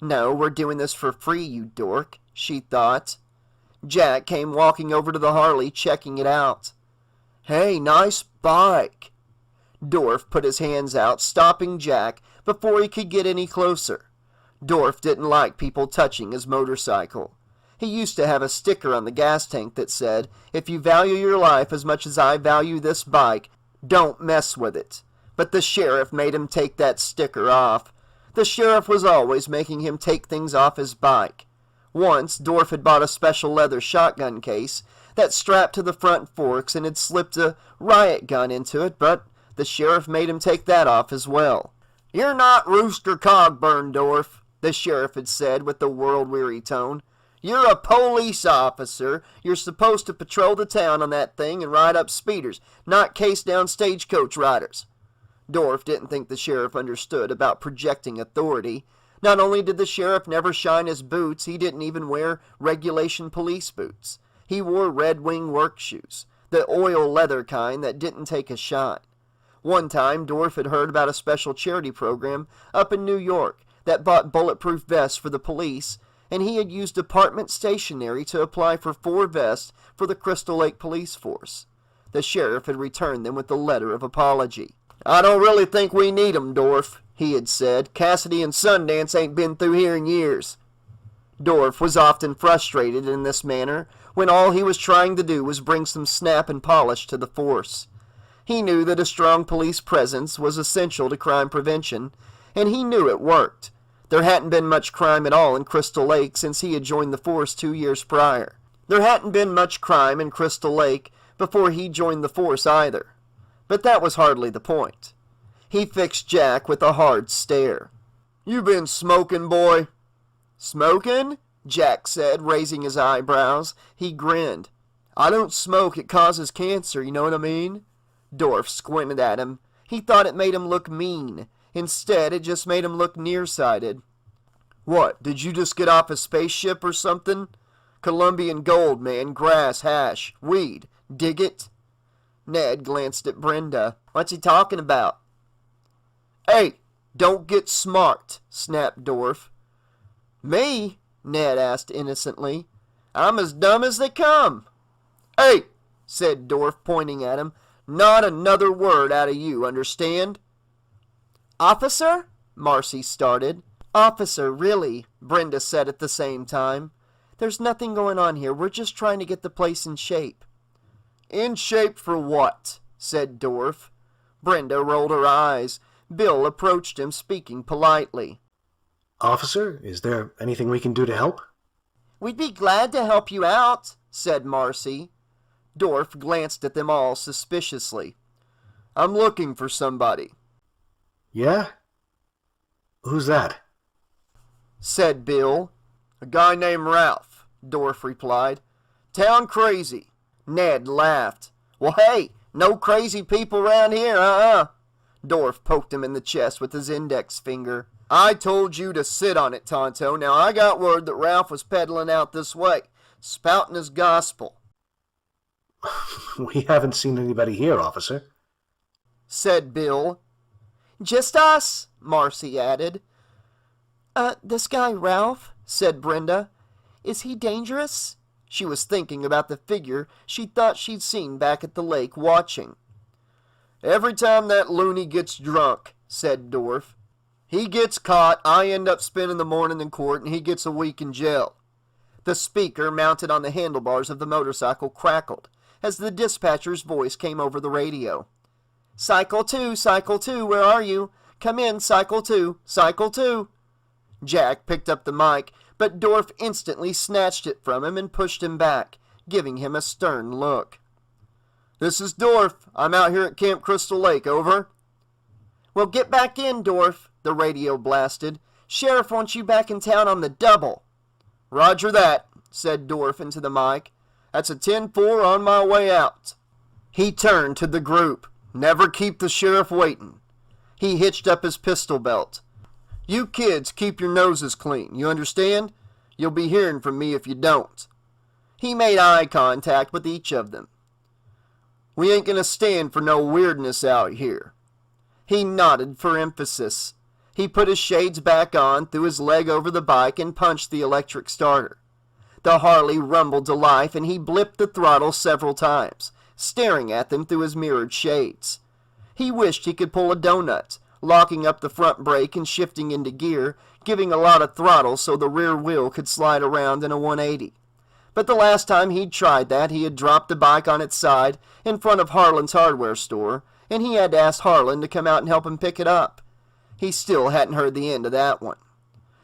No, we're doing this for free, you dork, she thought. Jack came walking over to the Harley, checking it out. Hey, nice bike. Dorff put his hands out, stopping Jack before he could get any closer. Dorff didn't like people touching his motorcycle. He used to have a sticker on the gas tank that said, if you value your life as much as I value this bike, don't mess with it. But the sheriff made him take that sticker off. The sheriff was always making him take things off his bike. Once, Dorff had bought a special leather shotgun case that strapped to the front forks and had slipped a riot gun into it, but The sheriff made him take that off as well. "You're not Rooster Cogburn, the sheriff had said with a world-weary tone. "You're a police officer. You're supposed to patrol the town on that thing and ride up speeders, not case down stagecoach riders." Dorf didn't think the sheriff understood about projecting authority. Not only did the sheriff never shine his boots, he didn't even wear regulation police boots. He wore Red Wing work shoes, the oil leather kind that didn't take a shine. One time, Dorf had heard about a special charity program up in New York that bought bulletproof vests for the police, and he had used department stationery to apply for 4 vests for the Crystal Lake Police Force. The sheriff had returned them with a letter of apology. "I don't really think we need 'em, Dorf," he had said. "Cassidy and Sundance ain't been through here in years." Dorf was often frustrated in this manner when all he was trying to do was bring some snap and polish to the force. He knew that a strong police presence was essential to crime prevention, and he knew it worked. There hadn't been much crime at all in Crystal Lake since he had joined the force 2 years prior. There hadn't been much crime in Crystal Lake before he joined the force either. But that was hardly the point. He fixed Jack with a hard stare. "You been smoking, boy?" "Smoking?" Jack said, raising his eyebrows. He grinned. "I don't smoke. It causes cancer, you know what I mean?" Dorf squinted at him. He thought it made him look mean. Instead, it just made him look nearsighted. "What, did you just get off a spaceship or something? Colombian gold, man, grass, hash, weed. Dig it?" Ned glanced at Brenda. "What's he talking about?" "Hey, don't get smart," snapped Dorf. "Me?" Ned asked innocently. "I'm as dumb as they come." "Hey," said Dorf, pointing at him, "not another word out of you, understand?" "Officer?" Marcy started. "Officer, really," Brenda said at the same time. "There's nothing going on here. We're just trying to get the place in shape." "In shape for what?" said Dorf. Brenda rolled her eyes. Bill approached him, speaking politely. "Officer, is there anything we can do to help?" "We'd be glad to help you out," said Marcy. Dorf glanced at them all suspiciously. "I'm looking for somebody." "Yeah? Who's that?" said Bill. "A guy named Ralph," Dorf replied. "Town crazy." Ned laughed. "Well, hey, no crazy people around here, Dorf poked him in the chest with his index finger. "I told you to sit on it, Tonto. Now, I got word that Ralph was peddling out this way, spouting his gospel." "We haven't seen anybody here, officer," said Bill. "Just us," Marcy added. This guy Ralph," said Brenda. "Is he dangerous?" She was thinking about the figure she thought she'd seen back at the lake watching. "Every time that loony gets drunk," said Dorf. "He gets caught, I end up spending the morning in court, and he gets a week in jail." The speaker mounted on the handlebars of the motorcycle crackled as the dispatcher's voice came over the radio. Cycle 2, where are you? Come in, Cycle 2, Cycle 2. Jack picked up the mic, but Dorf instantly snatched it from him and pushed him back, giving him a stern look. "This is Dorf. I'm out here at Camp Crystal Lake, over." "Well, get back in, Dorf," the radio blasted. "Sheriff wants you back in town on the double." "Roger that," said Dorf into the mic. "That's a 10-4 on my way out." He turned to the group. "Never keep the sheriff waiting." He hitched up his pistol belt. "You kids keep your noses clean, you understand? You'll be hearing from me if you don't." He made eye contact with each of them. "We ain't gonna stand for no weirdness out here." He nodded for emphasis. He put his shades back on, threw his leg over the bike, and punched the electric starter. The Harley rumbled to life, and he blipped the throttle several times, staring at them through his mirrored shades. He wished he could pull a donut, locking up the front brake and shifting into gear, giving a lot of throttle so the rear wheel could slide around in a 180. But the last time he'd tried that, he had dropped the bike on its side in front of Harlan's hardware store, and he had to ask Harlan to come out and help him pick it up. He still hadn't heard the end of that one.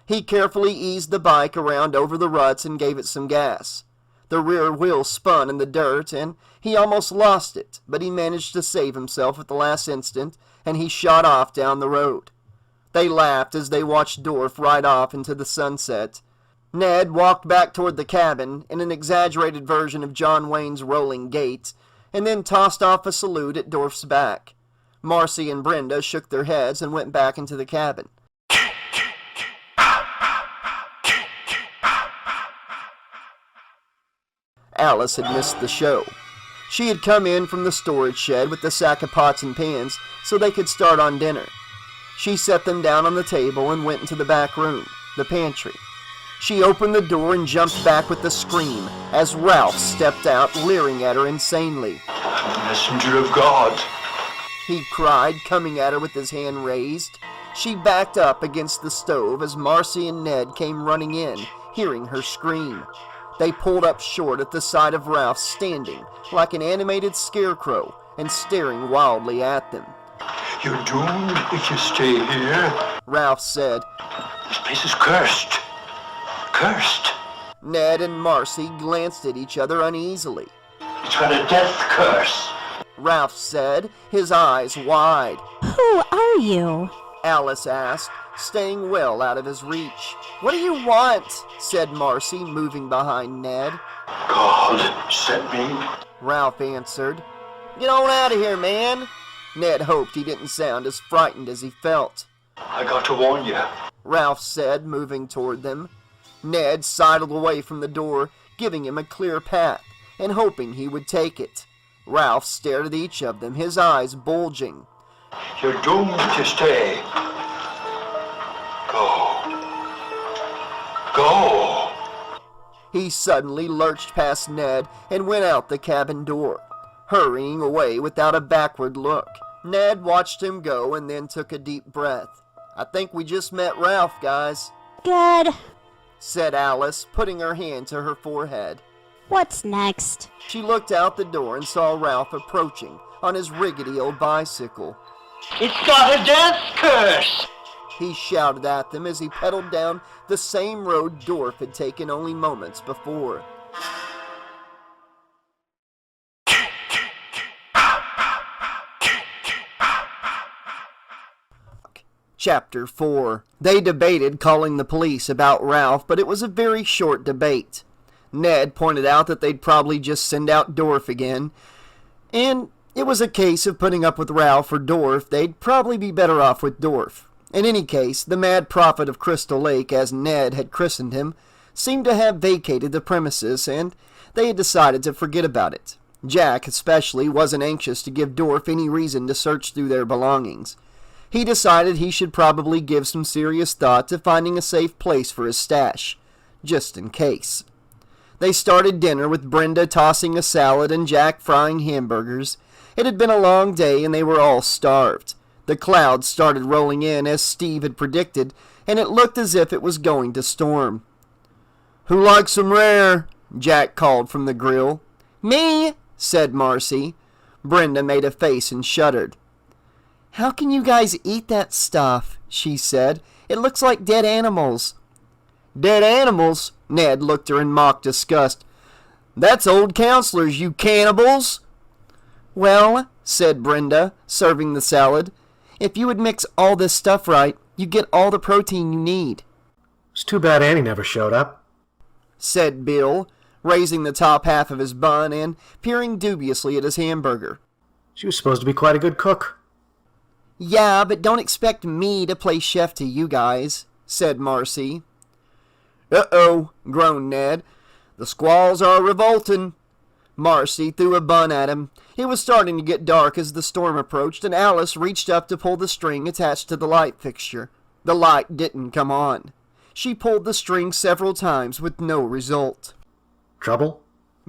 He carefully eased the bike around over the ruts and gave it some gas. The rear wheel spun in the dirt, and he almost lost it, but he managed to save himself at the last instant, and he shot off down the road. They laughed as they watched Dorf ride off into the sunset. Ned walked back toward the cabin in an exaggerated version of John Wayne's rolling gait, and then tossed off a salute at Dorf's back. Marcy and Brenda shook their heads and went back into the cabin. Alice had missed the show. She had come in from the storage shed with the sack of pots and pans so they could start on dinner. She set them down on the table and went into the back room, the pantry. She opened the door and jumped back with a scream as Ralph stepped out, leering at her insanely. I'm the messenger of God. He cried, coming at her with his hand raised. She backed up against the stove as Marcy and Ned came running in, hearing her scream. They pulled up short at the sight of Ralph standing like an animated scarecrow and staring wildly at them. You're doomed if you stay here, Ralph said. This place is cursed. Cursed. Ned and Marcy glanced at each other uneasily. It's got a death curse. Ralph said, his eyes wide. Who are you? Alice asked, staying well out of his reach. What do you want? Said Marcy, moving behind Ned. God sent me. Ralph answered. Get on out of here, man. Ned hoped he didn't sound as frightened as he felt. I got to warn you. Ralph said, moving toward them. Ned sidled away from the door, giving him a clear path, and hoping he would take it. Ralph stared at each of them, his eyes bulging. You're doomed to stay. Go. Go. He suddenly lurched past Ned and went out the cabin door, hurrying away without a backward look. Ned watched him go and then took a deep breath. I think we just met Ralph, guys, Good. said Alice, putting her hand to her forehead. What's next? She looked out the door and saw Ralph approaching on his rickety old bicycle. It's got a death curse. He shouted at them as he pedaled down the same road Dorf had taken only moments before. Chapter 4. They debated calling the police about Ralph, but it was a very short debate. Ned pointed out that they'd probably just send out Dorf again, and it was a case of putting up with Ralph or Dorf. They'd probably be better off with Dorf. In any case, the mad prophet of Crystal Lake, as Ned had christened him, seemed to have vacated the premises, and they had decided to forget about it. Jack, especially, wasn't anxious to give Dorf any reason to search through their belongings. He decided he should probably give some serious thought to finding a safe place for his stash, just in case. They started dinner with Brenda tossing a salad and Jack frying hamburgers. It had been a long day and they were all starved. The clouds started rolling in as Steve had predicted, and it looked as if it was going to storm. "Who likes some rare?" Jack called from the grill. "Me," said Marcy. Brenda made a face and shuddered. "How can you guys eat that stuff?" she said. "It looks like dead animals." "Dead animals?" Ned looked at her in mock disgust. "That's old counselors, you cannibals!" "Well," said Brenda, serving the salad, "if you would mix all this stuff right, you get all the protein you need." It's too bad Annie never showed up, said Bill, raising the top half of his bun and peering dubiously at his hamburger. She was supposed to be quite a good cook. "Yeah, but don't expect me to play chef to you guys," said Marcy. "Uh-oh," groaned Ned. "The squalls are revolting." Marcy threw a bun at him. It was starting to get dark as the storm approached, and Alice reached up to pull the string attached to the light fixture. The light didn't come on. She pulled the string several times with no result. Trouble?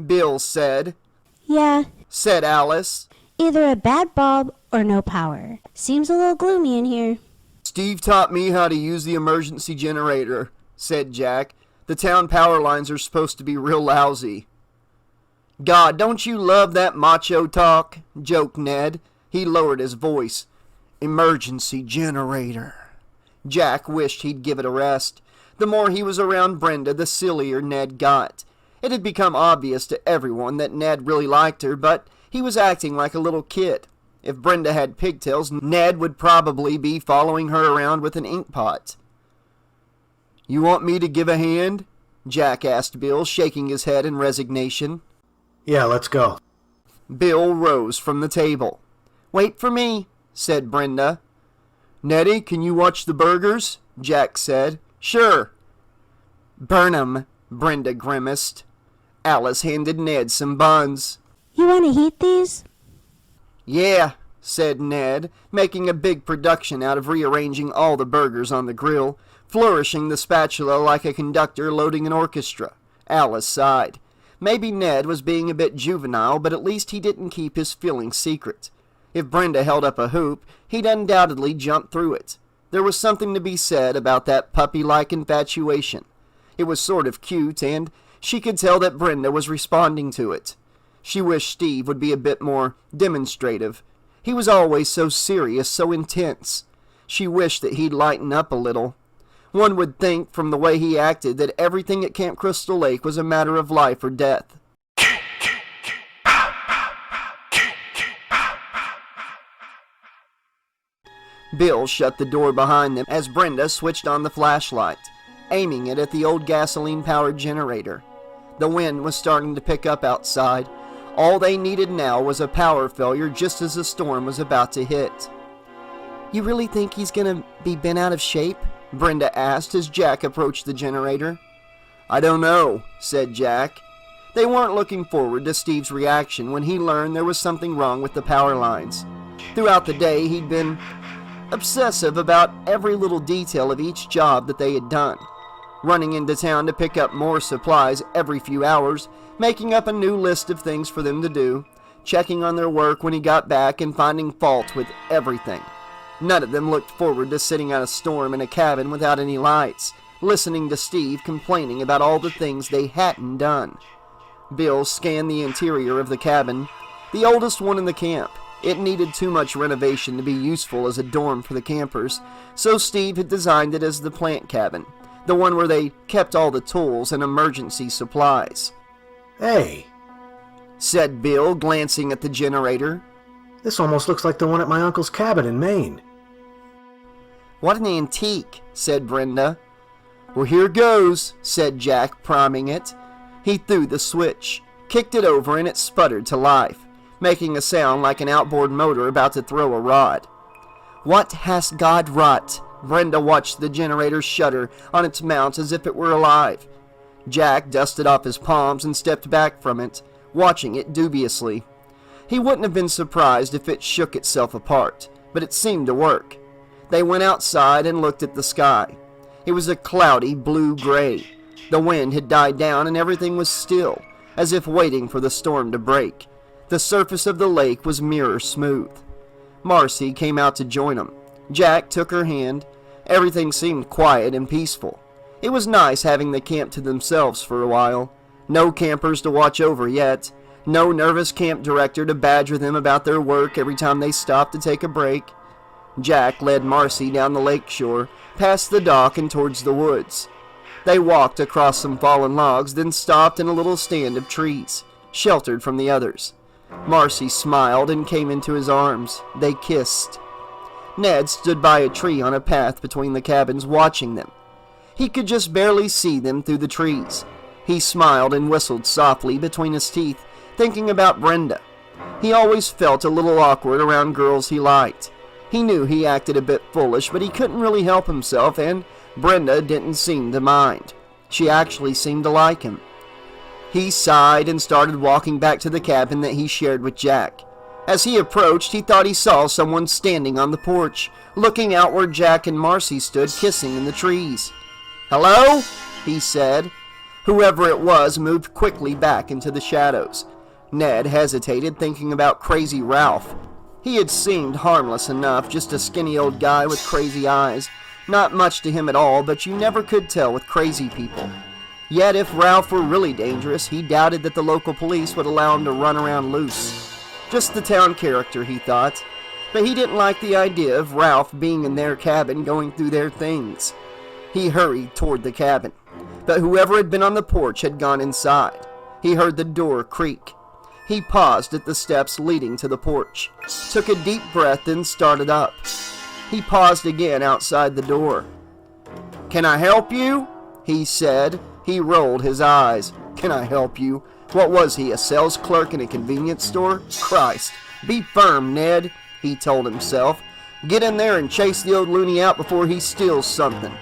Bill said. Yeah, Said Alice. either a bad bulb or no power. Seems a little gloomy in here. "Steve taught me how to use the emergency generator," said Jack. "The town power lines are supposed to be real lousy." "God, don't you love that macho talk?" joked Ned. He lowered his voice. "Emergency generator." Jack wished he'd give it a rest. The more he was around Brenda, the sillier Ned got. It had become obvious to everyone that Ned really liked her, but he was acting like a little kid. If Brenda had pigtails, Ned would probably be following her around with an ink pot. "You want me to give a hand?" Jack asked Bill, shaking his head in resignation. Yeah, let's go. Bill rose from the table. "Wait for me," said Brenda. "Nettie, can you watch the burgers?" Jack said. "Sure." "Burn 'em," Brenda grimaced. Alice handed Ned some buns. You want to heat these? "Yeah," said Ned, making a big production out of rearranging all the burgers on the grill, flourishing the spatula like a conductor loading an orchestra. Alice sighed. Maybe Ned was being a bit juvenile, but at least he didn't keep his feelings secret. If Brenda held up a hoop, he'd undoubtedly jump through it. There was something to be said about that puppy-like infatuation. It was sort of cute, and she could tell that Brenda was responding to it. She wished Steve would be a bit more demonstrative. He was always so serious, so intense. She wished that he'd lighten up a little. One would think, from the way he acted, that everything at Camp Crystal Lake was a matter of life or death. Bill shut the door behind them as Brenda switched on the flashlight, aiming it at the old gasoline-powered generator. The wind was starting to pick up outside. All they needed now was a power failure just as the storm was about to hit. "You really think he's gonna be bent out of shape?" Brenda asked as Jack approached the generator. "I don't know," said Jack. They weren't looking forward to Steve's reaction when he learned there was something wrong with the power lines. Throughout the day, he'd been obsessive about every little detail of each job that they had done, running into town to pick up more supplies every few hours, making up a new list of things for them to do, checking on their work when he got back, and finding fault with everything. None of them looked forward to sitting out a storm in a cabin without any lights, listening to Steve complaining about all the things they hadn't done. Bill scanned the interior of the cabin, the oldest one in the camp. It needed too much renovation to be useful as a dorm for the campers, so Steve had designed it as the plant cabin, the one where they kept all the tools and emergency supplies. Hey, Said Bill, glancing at the generator. this almost looks like the one at my uncle's cabin in Maine. "What an antique," said Brenda. "Well, here goes," said Jack, priming it. He threw the switch, kicked it over, and it sputtered to life, making a sound like an outboard motor about to throw a rod. "What has God wrought?" Brenda watched the generator shudder on its mount as if it were alive. Jack dusted off his palms and stepped back from it, watching it dubiously. He wouldn't have been surprised if it shook itself apart, but it seemed to work. They went outside and looked at the sky. It was a cloudy blue-gray. The wind had died down and everything was still, as if waiting for the storm to break. The surface of the lake was mirror smooth. Marcy came out to join them. Jack took her hand. Everything seemed quiet and peaceful. It was nice having the camp to themselves for a while. No campers to watch over yet. No nervous camp director to badger them about their work every time they stopped to take a break. Jack led Marcy down the lake shore, past the dock and towards the woods. They walked across some fallen logs, then stopped in a little stand of trees, sheltered from the others. Marcy smiled and came into his arms. They kissed. Ned stood by a tree on a path between the cabins, watching them. He could just barely see them through the trees. He smiled and whistled softly between his teeth, thinking about Brenda. He always felt a little awkward around girls he liked. He knew he acted a bit foolish, but he couldn't really help himself, and Brenda didn't seem to mind. She actually seemed to like him. He sighed and started walking back to the cabin that he shared with Jack. As he approached, he thought he saw someone standing on the porch, looking out where Jack and Marcy stood kissing in the trees. "Hello?" he said. Whoever it was moved quickly back into the shadows. Ned hesitated, thinking about Crazy Ralph. He had seemed harmless enough, just a skinny old guy with crazy eyes. Not much to him at all, but you never could tell with crazy people. Yet if Ralph were really dangerous, he doubted that the local police would allow him to run around loose. Just the town character, he thought. But he didn't like the idea of Ralph being in their cabin going through their things. He hurried toward the cabin, but whoever had been on the porch had gone inside. He heard the door creak. He paused at the steps leading to the porch, took a deep breath, and started up. He paused again outside the door. "Can I help you?" he said. He rolled his eyes. "Can I help you?" What was he, a sales clerk in a convenience store? Christ, be firm, Ned, he told himself. Get in there and chase the old loony out before he steals something.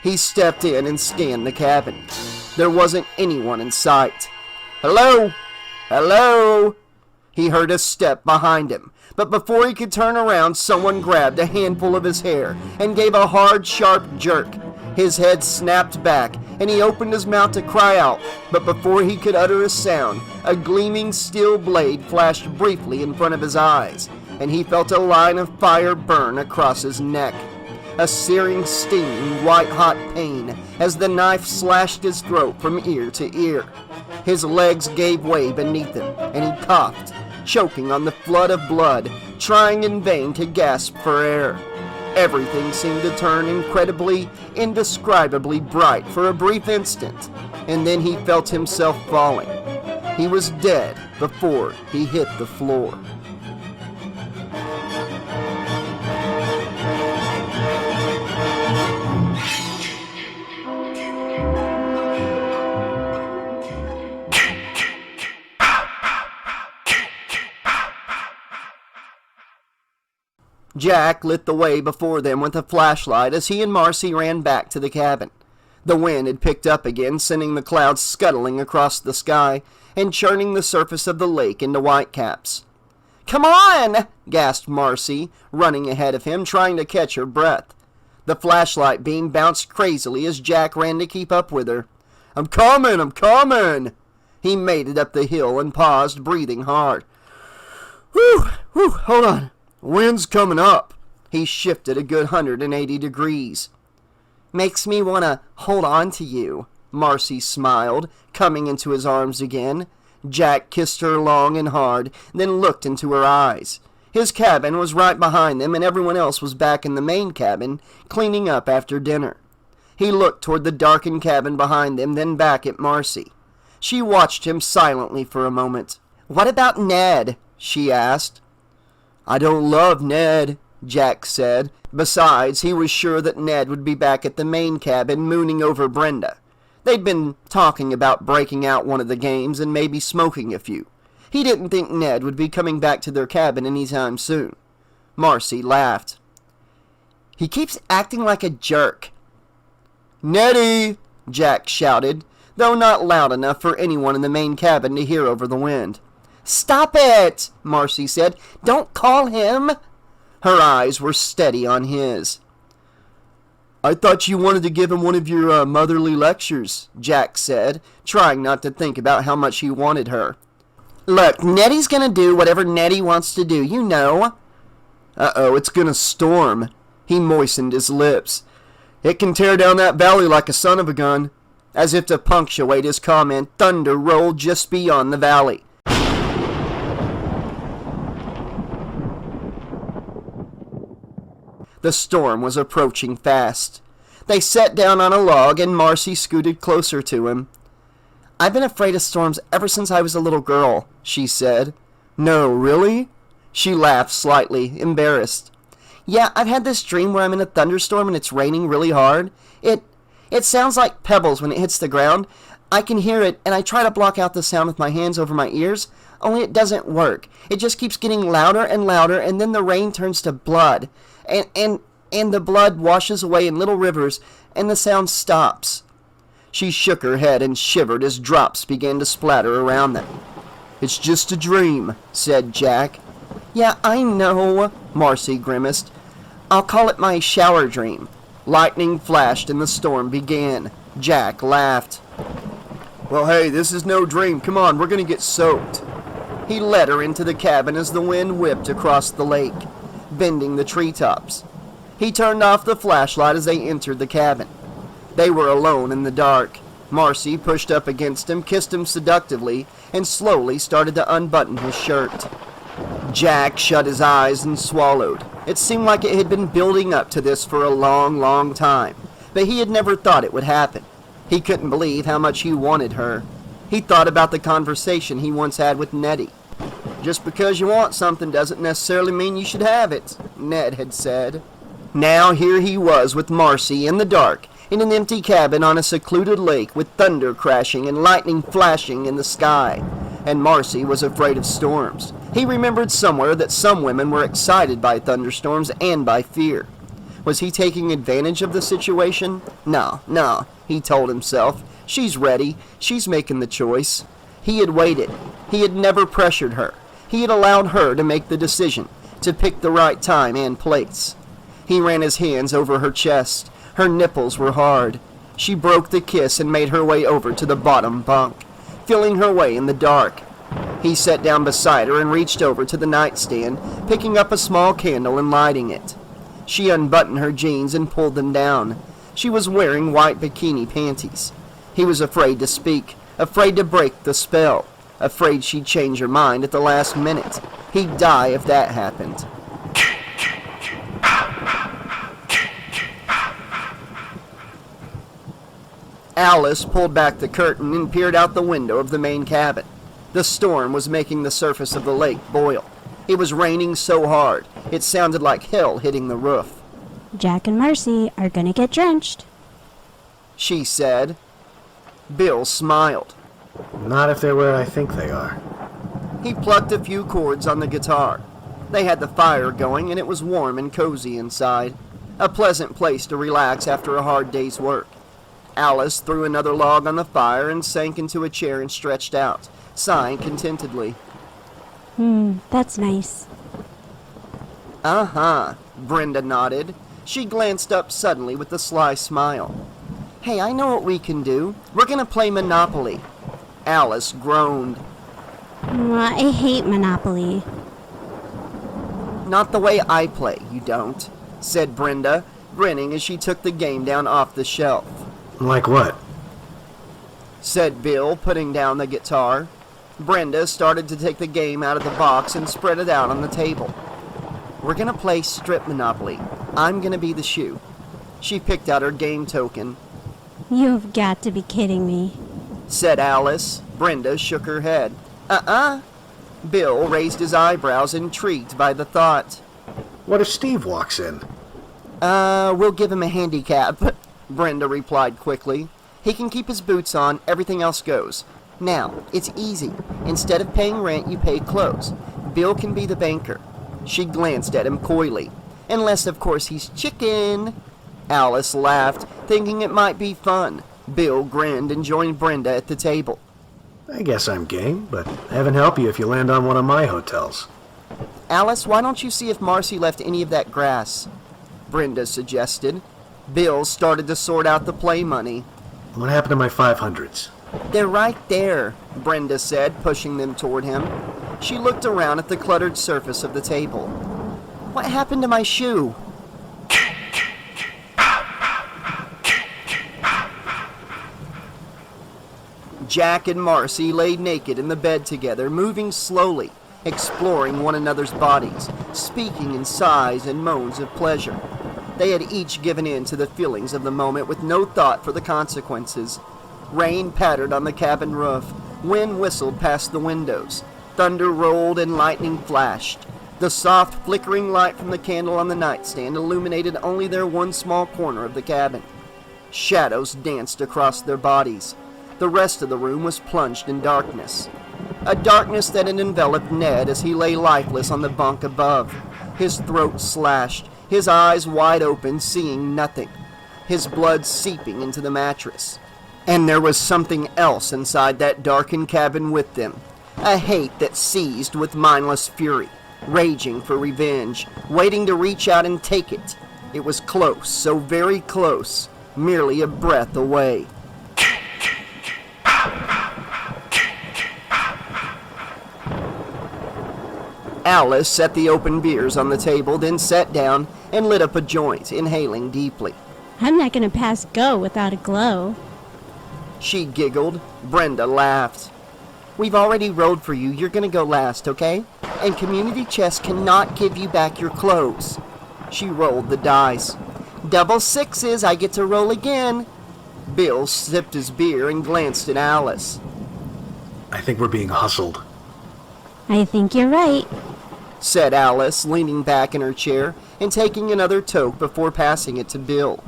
He stepped in and scanned the cabin. There wasn't anyone in sight. "Hello? Hello?" He heard a step behind him, but before he could turn around, someone grabbed a handful of his hair and gave a hard, sharp jerk. His head snapped back, and he opened his mouth to cry out, but before he could utter a sound, a gleaming steel blade flashed briefly in front of his eyes, and he felt a line of fire burn across his neck. A searing, stinging, white-hot pain as the knife slashed his throat from ear to ear. His legs gave way beneath him, and he coughed, choking on the flood of blood, trying in vain to gasp for air. Everything seemed to turn incredibly, indescribably bright for a brief instant, and then he felt himself falling. He was dead before he hit the floor. Jack lit the way before them with a flashlight as he and Marcy ran back to the cabin. The wind had picked up again, sending the clouds scuttling across the sky and churning the surface of the lake into whitecaps. "Come on!" gasped Marcy, running ahead of him, trying to catch her breath. The flashlight beam bounced crazily as Jack ran to keep up with her. I'm coming! He made it up the hill and paused, breathing hard. Whew, hold on. Wind's coming up. He shifted a good 180 degrees. Makes me want to hold on to you, Marcy smiled, coming into his arms again. Jack kissed her long and hard, then looked into her eyes. His cabin was right behind them, and everyone else was back in the main cabin, cleaning up after dinner. He looked toward the darkened cabin behind them, then back at Marcy. She watched him silently for a moment. "What about Ned?" she asked. "I don't love Ned," Jack said. Besides, he was sure that Ned would be back at the main cabin mooning over Brenda. They'd been talking about breaking out one of the games and maybe smoking a few. He didn't think Ned would be coming back to their cabin anytime soon. Marcy laughed. "He keeps acting like a jerk." "Neddy!" Jack shouted, though not loud enough for anyone in the main cabin to hear over the wind. "Stop it!" Marcy said. "Don't call him!" Her eyes were steady on his. "I thought you wanted to give him one of your motherly lectures," Jack said, trying not to think about how much he wanted her. "Look, Neddie's gonna do whatever Neddie wants to do, you know." "Uh-oh, it's gonna storm." He moistened his lips. "It can tear down that valley like a son of a gun." As if to punctuate his comment, thunder rolled just beyond the valley. The storm was approaching fast. They sat down on a log, and Marcy scooted closer to him. "I've been afraid of storms ever since I was a little girl," she said. "No, really?" She laughed slightly, embarrassed. "Yeah, I've had this dream where I'm in a thunderstorm and it's raining really hard. It sounds like pebbles when it hits the ground. I can hear it, and I try to block out the sound with my hands over my ears, only it doesn't work. It just keeps getting louder and louder, and then the rain turns to blood. And the blood washes away in little rivers, and the sound stops." She shook her head and shivered as drops began to splatter around them. "It's just a dream," said Jack. "Yeah, I know," Marcy grimaced. "I'll call it my shower dream." Lightning flashed and the storm began. Jack laughed. "Well, hey, this is no dream. Come on, we're going to get soaked." He led her into the cabin as the wind whipped across the lake, bending the treetops. He turned off the flashlight as they entered the cabin. They were alone in the dark. Marcy pushed up against him, kissed him seductively, and slowly started to unbutton his shirt. Jack shut his eyes and swallowed. It seemed like it had been building up to this for a long, long time, but he had never thought it would happen. He couldn't believe how much he wanted her. He thought about the conversation he once had with Nettie. "Just because you want something doesn't necessarily mean you should have it," Ned had said. Now here he was with Marcy in the dark, in an empty cabin on a secluded lake with thunder crashing and lightning flashing in the sky. And Marcy was afraid of storms. He remembered somewhere that some women were excited by thunderstorms and by fear. Was he taking advantage of the situation? No, he told himself. She's ready. She's making the choice. He had waited. He had never pressured her. He had allowed her to make the decision, to pick the right time and place. He ran his hands over her chest. Her nipples were hard. She broke the kiss and made her way over to the bottom bunk, feeling her way in the dark. He sat down beside her and reached over to the nightstand, picking up a small candle and lighting it. She unbuttoned her jeans and pulled them down. She was wearing white bikini panties. He was afraid to speak, afraid to break the spell, afraid she'd change her mind at the last minute. He'd die if that happened. Alice pulled back the curtain and peered out the window of the main cabin. The storm was making the surface of the lake boil. It was raining so hard, it sounded like hell hitting the roof. Jack and Marcy are gonna get drenched, she said. Bill smiled. Not if they're where I think they are. He plucked a few chords on the guitar. They had the fire going and it was warm and cozy inside. A pleasant place to relax after a hard day's work. Alice threw another log on the fire and sank into a chair and stretched out, sighing contentedly. That's nice. Uh-huh, Brenda nodded. She glanced up suddenly with a sly smile. Hey, I know what we can do. We're gonna play Monopoly. Alice groaned. I hate Monopoly. Not the way I play, you don't, said Brenda, grinning as she took the game down off the shelf. Like what? Said Bill, putting down the guitar. Brenda started to take the game out of the box and spread it out on the table. We're gonna play strip Monopoly. I'm gonna be the shoe. She picked out her game token. You've got to be kidding me, said Alice. Brenda shook her head. Bill raised his eyebrows, intrigued by the thought. What if Steve walks in? We'll give him a handicap, Brenda replied quickly. He can keep his boots on, everything else goes. Now, it's easy. Instead of paying rent, you pay clothes. Bill can be the banker. She glanced at him coyly. Unless, of course, he's chicken. Alice laughed, thinking it might be fun. Bill grinned and joined Brenda at the table. I guess I'm game, but heaven help you if you land on one of my hotels. Alice, why don't you see if Marcy left any of that grass? Brenda suggested. Bill started to sort out the play money. What happened to my 500s? They're right there, Brenda said, pushing them toward him. She looked around at the cluttered surface of the table. What happened to my shoe? Jack and Marcy lay naked in the bed together, moving slowly, exploring one another's bodies, speaking in sighs and moans of pleasure. They had each given in to the feelings of the moment with no thought for the consequences. Rain pattered on the cabin roof. Wind whistled past the windows. Thunder rolled and lightning flashed. The soft, flickering light from the candle on the nightstand illuminated only their one small corner of the cabin. Shadows danced across their bodies. The rest of the room was plunged in darkness. A darkness that had enveloped Ned as he lay lifeless on the bunk above, his throat slashed, his eyes wide open, seeing nothing, his blood seeping into the mattress. And there was something else inside that darkened cabin with them, a hate that seized with mindless fury, raging for revenge, waiting to reach out and take it. It was close, so very close, merely a breath away. Alice set the open beers on the table, then sat down and lit up a joint, inhaling deeply. I'm not gonna pass go without a glow. She giggled. Brenda laughed. We've already rolled for you. You're gonna go last, okay? And community chest cannot give you back your clothes. She rolled the dice. Double sixes, I get to roll again. Bill sipped his beer and glanced at Alice. I think we're being hustled. I think you're right. said Alice, leaning back in her chair and taking another toke before passing it to Bill.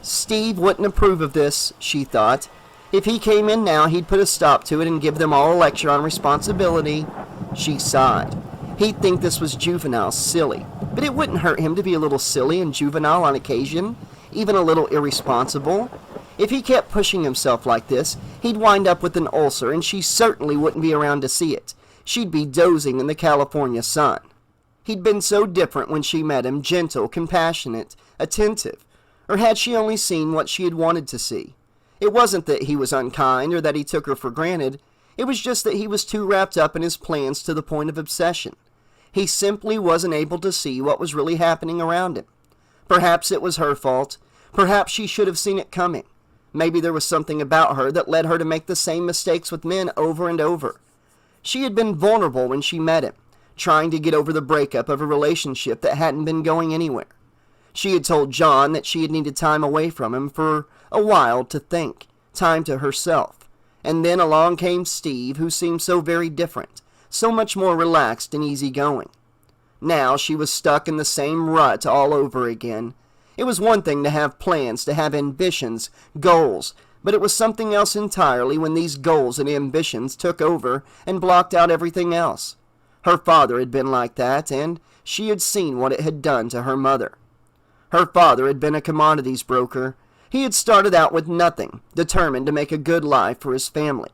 Steve wouldn't approve of this, she thought. If he came in now, he'd put a stop to it and give them all a lecture on responsibility. She sighed. He'd think this was juvenile, silly, but it wouldn't hurt him to be a little silly and juvenile on occasion, even a little irresponsible. If he kept pushing himself like this, he'd wind up with an ulcer, and she certainly wouldn't be around to see it. She'd be dozing in the California sun. He'd been so different when she met him, gentle, compassionate, attentive. Or had she only seen what she had wanted to see? It wasn't that he was unkind or that he took her for granted. It was just that he was too wrapped up in his plans to the point of obsession. He simply wasn't able to see what was really happening around him. Perhaps it was her fault. Perhaps she should have seen it coming. Maybe there was something about her that led her to make the same mistakes with men over and over. She had been vulnerable when she met him, trying to get over the breakup of a relationship that hadn't been going anywhere. She had told John that she had needed time away from him for a while to think, time to herself. And then along came Steve, who seemed so very different, so much more relaxed and easygoing. Now she was stuck in the same rut all over again. It was one thing to have plans, to have ambitions, goals, but it was something else entirely when these goals and ambitions took over and blocked out everything else. Her father had been like that, and she had seen what it had done to her mother. Her father had been a commodities broker. He had started out with nothing, determined to make a good life for his family.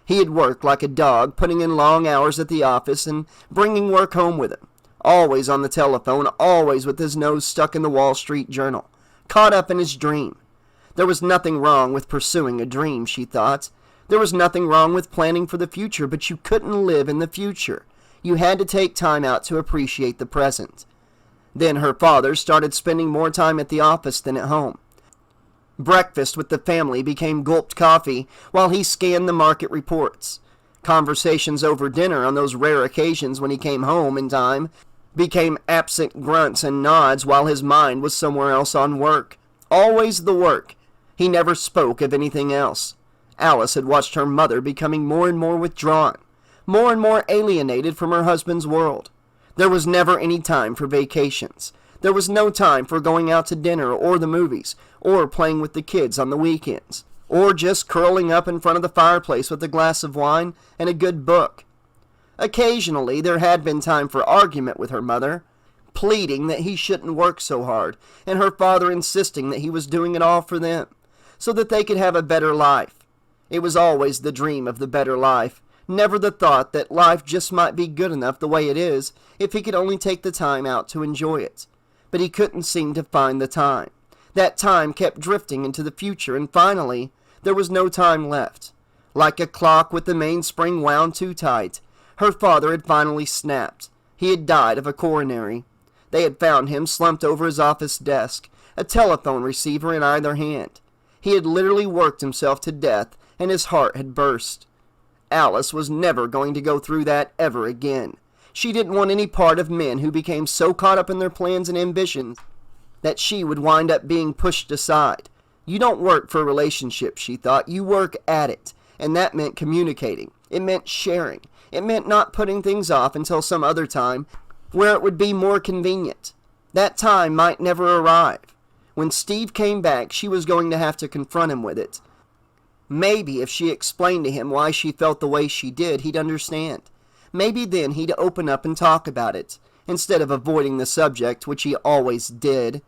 He had worked like a dog, putting in long hours at the office and bringing work home with him. Always on the telephone, always with his nose stuck in the Wall Street Journal, caught up in his dream. There was nothing wrong with pursuing a dream, she thought. There was nothing wrong with planning for the future, but you couldn't live in the future. You had to take time out to appreciate the present. Then her father started spending more time at the office than at home. Breakfast with the family became gulped coffee while he scanned the market reports. Conversations over dinner on those rare occasions when he came home in time became absent grunts and nods while his mind was somewhere else on work. Always the work. He never spoke of anything else. Alice had watched her mother becoming more and more withdrawn, more and more alienated from her husband's world. There was never any time for vacations. There was no time for going out to dinner or the movies, or playing with the kids on the weekends, or just curling up in front of the fireplace with a glass of wine and a good book. Occasionally there had been time for argument with her mother, pleading that he shouldn't work so hard, and her father insisting that he was doing it all for them, so that they could have a better life. It was always the dream of the better life, never the thought that life just might be good enough the way it is if he could only take the time out to enjoy it. But he couldn't seem to find the time. That time kept drifting into the future, and finally, there was no time left. Like a clock with the mainspring wound too tight, her father had finally snapped. He had died of a coronary. They had found him slumped over his office desk, a telephone receiver in either hand. He had literally worked himself to death, and his heart had burst. Alice was never going to go through that ever again. She didn't want any part of men who became so caught up in their plans and ambitions that she would wind up being pushed aside. You don't work for a relationship, she thought. You work at it. And that meant communicating. It meant sharing. It meant not putting things off until some other time where it would be more convenient. That time might never arrive. When Steve came back, she was going to have to confront him with it. Maybe if she explained to him why she felt the way she did, he'd understand. Maybe then he'd open up and talk about it, instead of avoiding the subject, which he always did.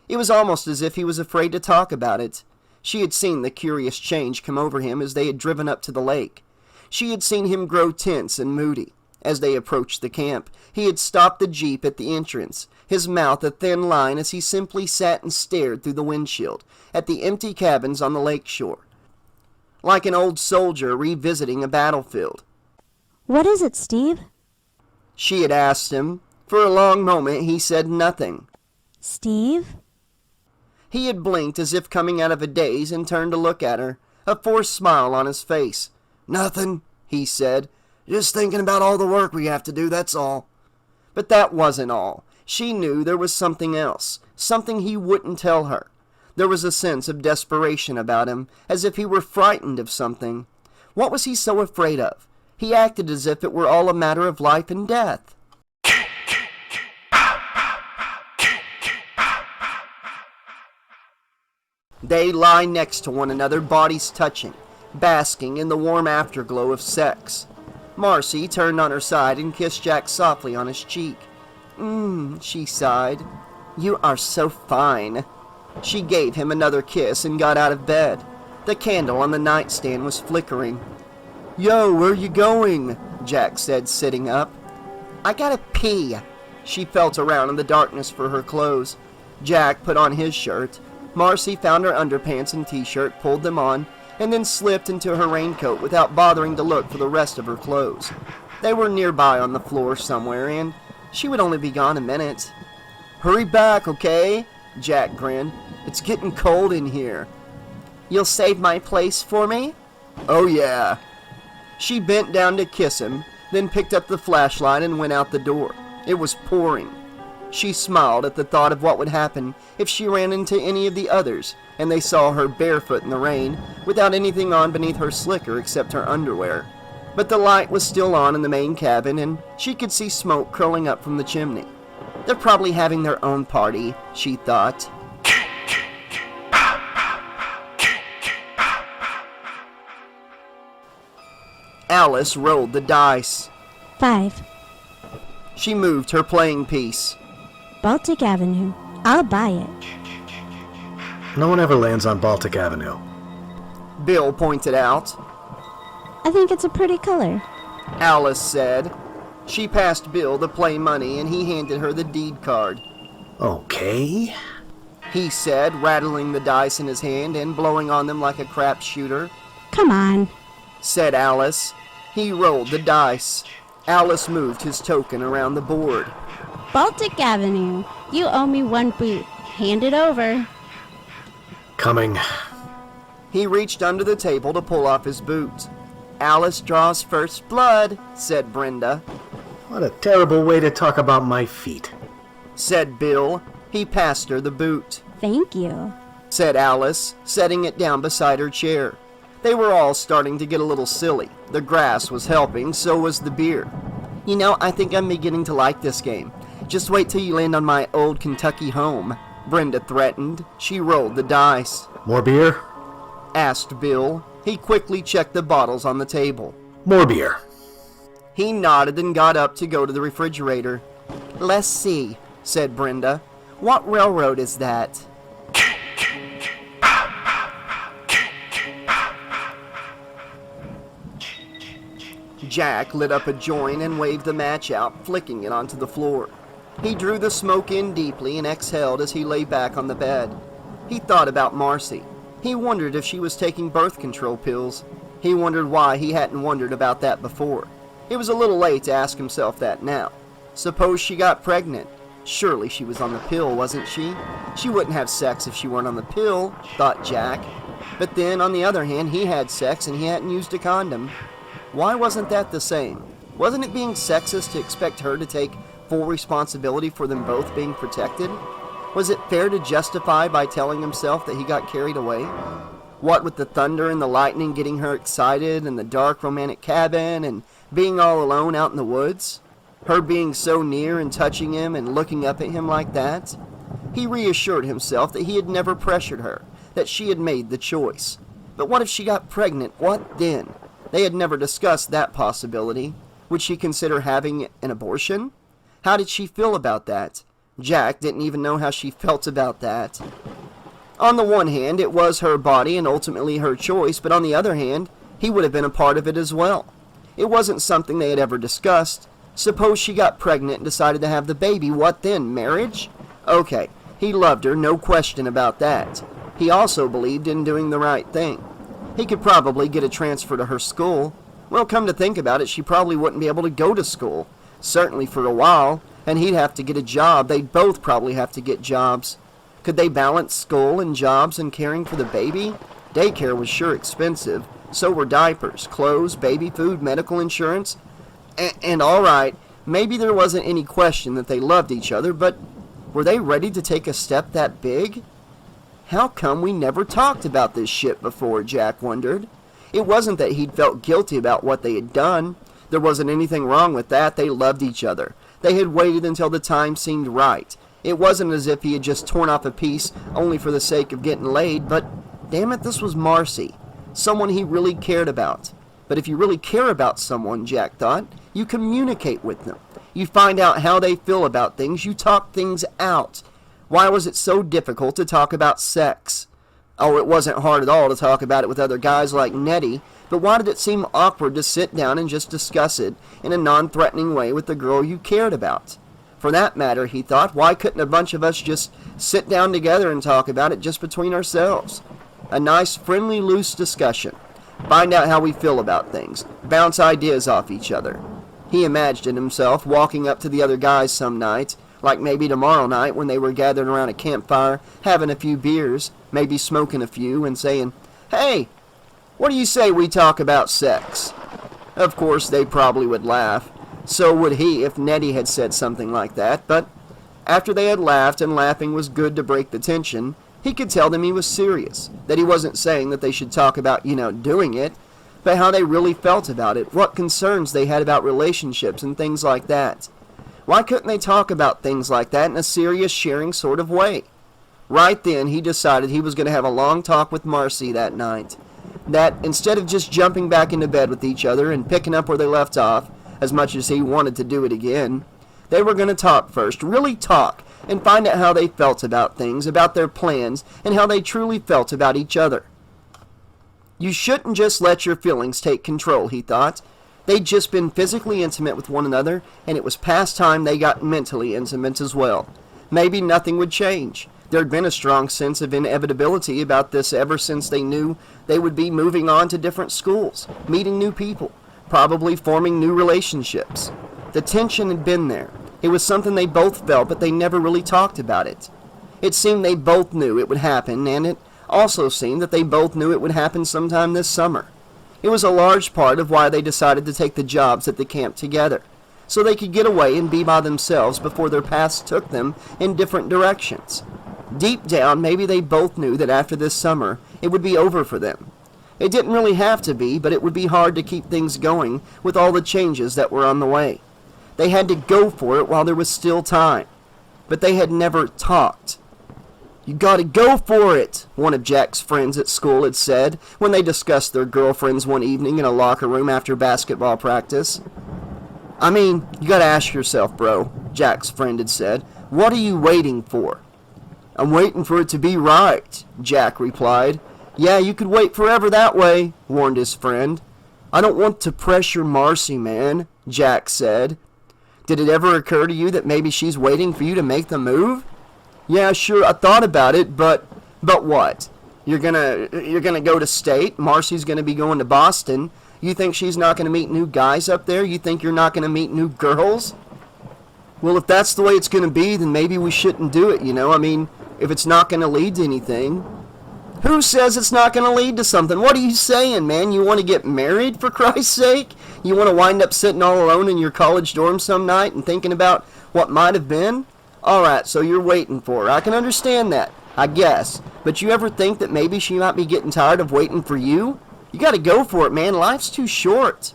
It was almost as if he was afraid to talk about it. She had seen the curious change come over him as they had driven up to the lake. She had seen him grow tense and moody. As they approached the camp, he had stopped the jeep at the entrance, his mouth a thin line as he simply sat and stared through the windshield at the empty cabins on the lake shore, like an old soldier revisiting a battlefield. What is it, Steve? She had asked him. For a long moment he said nothing. Steve? He had blinked as if coming out of a daze and turned to look at her, a forced smile on his face. "Nothing," he said. "Just thinking about all the work we have to do, that's all." But that wasn't all. She knew there was something else, something he wouldn't tell her. There was a sense of desperation about him, as if he were frightened of something. What was he so afraid of? He acted as if it were all a matter of life and death. They lie next to one another, bodies touching, basking in the warm afterglow of sex. Marcy turned on her side and kissed Jack softly on his cheek. She sighed. You are so fine. She gave him another kiss and got out of bed. The candle on the nightstand was flickering. Yo, where you going? Jack said, sitting up. I gotta pee. She felt around in the darkness for her clothes. Jack put on his shirt. Marcy found her underpants and t-shirt, pulled them on, and then slipped into her raincoat without bothering to look for the rest of her clothes. They were nearby on the floor somewhere, and she would only be gone a minute. Hurry back, okay? Jack grinned. It's getting cold in here. You'll save my place for me? Oh yeah. She bent down to kiss him, then picked up the flashlight and went out the door. It was pouring. She smiled at the thought of what would happen if she ran into any of the others, and they saw her barefoot in the rain, without anything on beneath her slicker except her underwear. But the light was still on in the main cabin, and she could see smoke curling up from the chimney. They're probably having their own party, she thought. Alice rolled the dice. 5. She moved her playing piece. Baltic Avenue. I'll buy it. No one ever lands on Baltic Avenue. Bill pointed out. I think it's a pretty color. Alice said. She passed Bill the play money and he handed her the deed card. Okay. He said, rattling the dice in his hand and blowing on them like a crap shooter. Come on. Said Alice. He rolled the dice. Alice moved his token around the board. Baltic Avenue. You owe me 1 boot. Hand it over. Coming. He reached under the table to pull off his boot. Alice draws first blood, said Brenda. What a terrible way to talk about my feet. Said Bill. He passed her the boot. Thank you. Said Alice, setting it down beside her chair. They were all starting to get a little silly. The grass was helping, so was the beer. You know, I think I'm beginning to like this game. Just wait till you land on my old Kentucky home, Brenda threatened. She rolled the dice. More beer? Asked Bill. He quickly checked the bottles on the table. More beer. He nodded and got up to go to the refrigerator. Let's see, said Brenda. What railroad is that? Jack lit up a joint and waved the match out, flicking it onto the floor. He drew the smoke in deeply and exhaled as he lay back on the bed. He thought about Marcy. He wondered if she was taking birth control pills. He wondered why he hadn't wondered about that before. It was a little late to ask himself that now. Suppose she got pregnant. Surely she was on the pill, wasn't she? She wouldn't have sex if she weren't on the pill, thought Jack. But then, on the other hand, he had sex and he hadn't used a condom. Why wasn't that the same? Wasn't it being sexist to expect her to take full responsibility for them both being protected? Was it fair to justify by telling himself that he got carried away? What with the thunder and the lightning getting her excited and the dark romantic cabin and being all alone out in the woods? Her being so near and touching him and looking up at him like that? He reassured himself that he had never pressured her, that she had made the choice. But what if she got pregnant? What then? They had never discussed that possibility. Would she consider having an abortion? How did she feel about that? Jack didn't even know how she felt about that. On the one hand, it was her body and ultimately her choice, but on the other hand, he would have been a part of it as well. It wasn't something they had ever discussed. Suppose she got pregnant and decided to have the baby. What then? Marriage? Okay, he loved her, no question about that. He also believed in doing the right thing. He could probably get a transfer to her school. Well, come to think about it, she probably wouldn't be able to go to school. Certainly for a while. And he'd have to get a job. They'd both probably have to get jobs. Could they balance school and jobs and caring for the baby? Daycare was sure expensive. So were diapers, clothes, baby food, medical insurance. And all right, maybe there wasn't any question that they loved each other, but were they ready to take a step that big? How come we never talked about this shit before, Jack wondered. It wasn't that he'd felt guilty about what they had done. There wasn't anything wrong with that. They loved each other. They had waited until the time seemed right. It wasn't as if he had just torn off a piece only for the sake of getting laid, but damn it, this was Marcy, someone he really cared about. But if you really care about someone, Jack thought, you communicate with them. You find out how they feel about things. You talk things out. Why was it so difficult to talk about sex? Oh, it wasn't hard at all to talk about it with other guys like Nettie, but why did it seem awkward to sit down and just discuss it in a non-threatening way with the girl you cared about? For that matter, he thought, why couldn't a bunch of us just sit down together and talk about it just between ourselves? A nice, friendly, loose discussion. Find out how we feel about things. Bounce ideas off each other. He imagined himself walking up to the other guys some night, like maybe tomorrow night when they were gathered around a campfire, having a few beers, maybe smoking a few, and saying, "Hey, what do you say we talk about sex?" Of course, they probably would laugh. So would he if Nettie had said something like that, but after they had laughed, and laughing was good to break the tension, he could tell them he was serious, that he wasn't saying that they should talk about, doing it, but how they really felt about it, what concerns they had about relationships and things like that. Why couldn't they talk about things like that in a serious, sharing sort of way? Right then, he decided he was going to have a long talk with Marcy that night. That, instead of just jumping back into bed with each other and picking up where they left off, as much as he wanted to do it again, they were going to talk first, really talk, and find out how they felt about things, about their plans, and how they truly felt about each other. You shouldn't just let your feelings take control, he thought. They'd just been physically intimate with one another, and it was past time they got mentally intimate as well. Maybe nothing would change. There'd been a strong sense of inevitability about this ever since they knew they would be moving on to different schools, meeting new people, probably forming new relationships. The tension had been there. It was something they both felt, but they never really talked about it. It seemed they both knew it would happen, and it also seemed that they both knew it would happen sometime this summer. It was a large part of why they decided to take the jobs at the camp together, so they could get away and be by themselves before their paths took them in different directions. Deep down, maybe they both knew that after this summer, it would be over for them. It didn't really have to be, but it would be hard to keep things going with all the changes that were on the way. They had to go for it while there was still time. But they had never talked. "You gotta go for it," one of Jack's friends at school had said when they discussed their girlfriends one evening in a locker room after basketball practice. "I mean, you gotta ask yourself, bro," Jack's friend had said. "What are you waiting for?" "I'm waiting for it to be right," Jack replied. "Yeah, you could wait forever that way," warned his friend. "I don't want to pressure Marcy, man," Jack said. "Did it ever occur to you that maybe she's waiting for you to make the move?" "Yeah, sure, I thought about it, but what? You're gonna go to state, Marcy's gonna be going to Boston. You think she's not gonna meet new guys up there? You think you're not gonna meet new girls?" "Well, if that's the way it's gonna be, then maybe we shouldn't do it, I mean, if it's not gonna lead to anything." "Who says it's not going to lead to something? What are you saying, man? You want to get married, for Christ's sake? You want to wind up sitting all alone in your college dorm some night and thinking about what might have been? Alright, so you're waiting for her. I can understand that, I guess. But you ever think that maybe she might be getting tired of waiting for you? You got to go for it, man. Life's too short."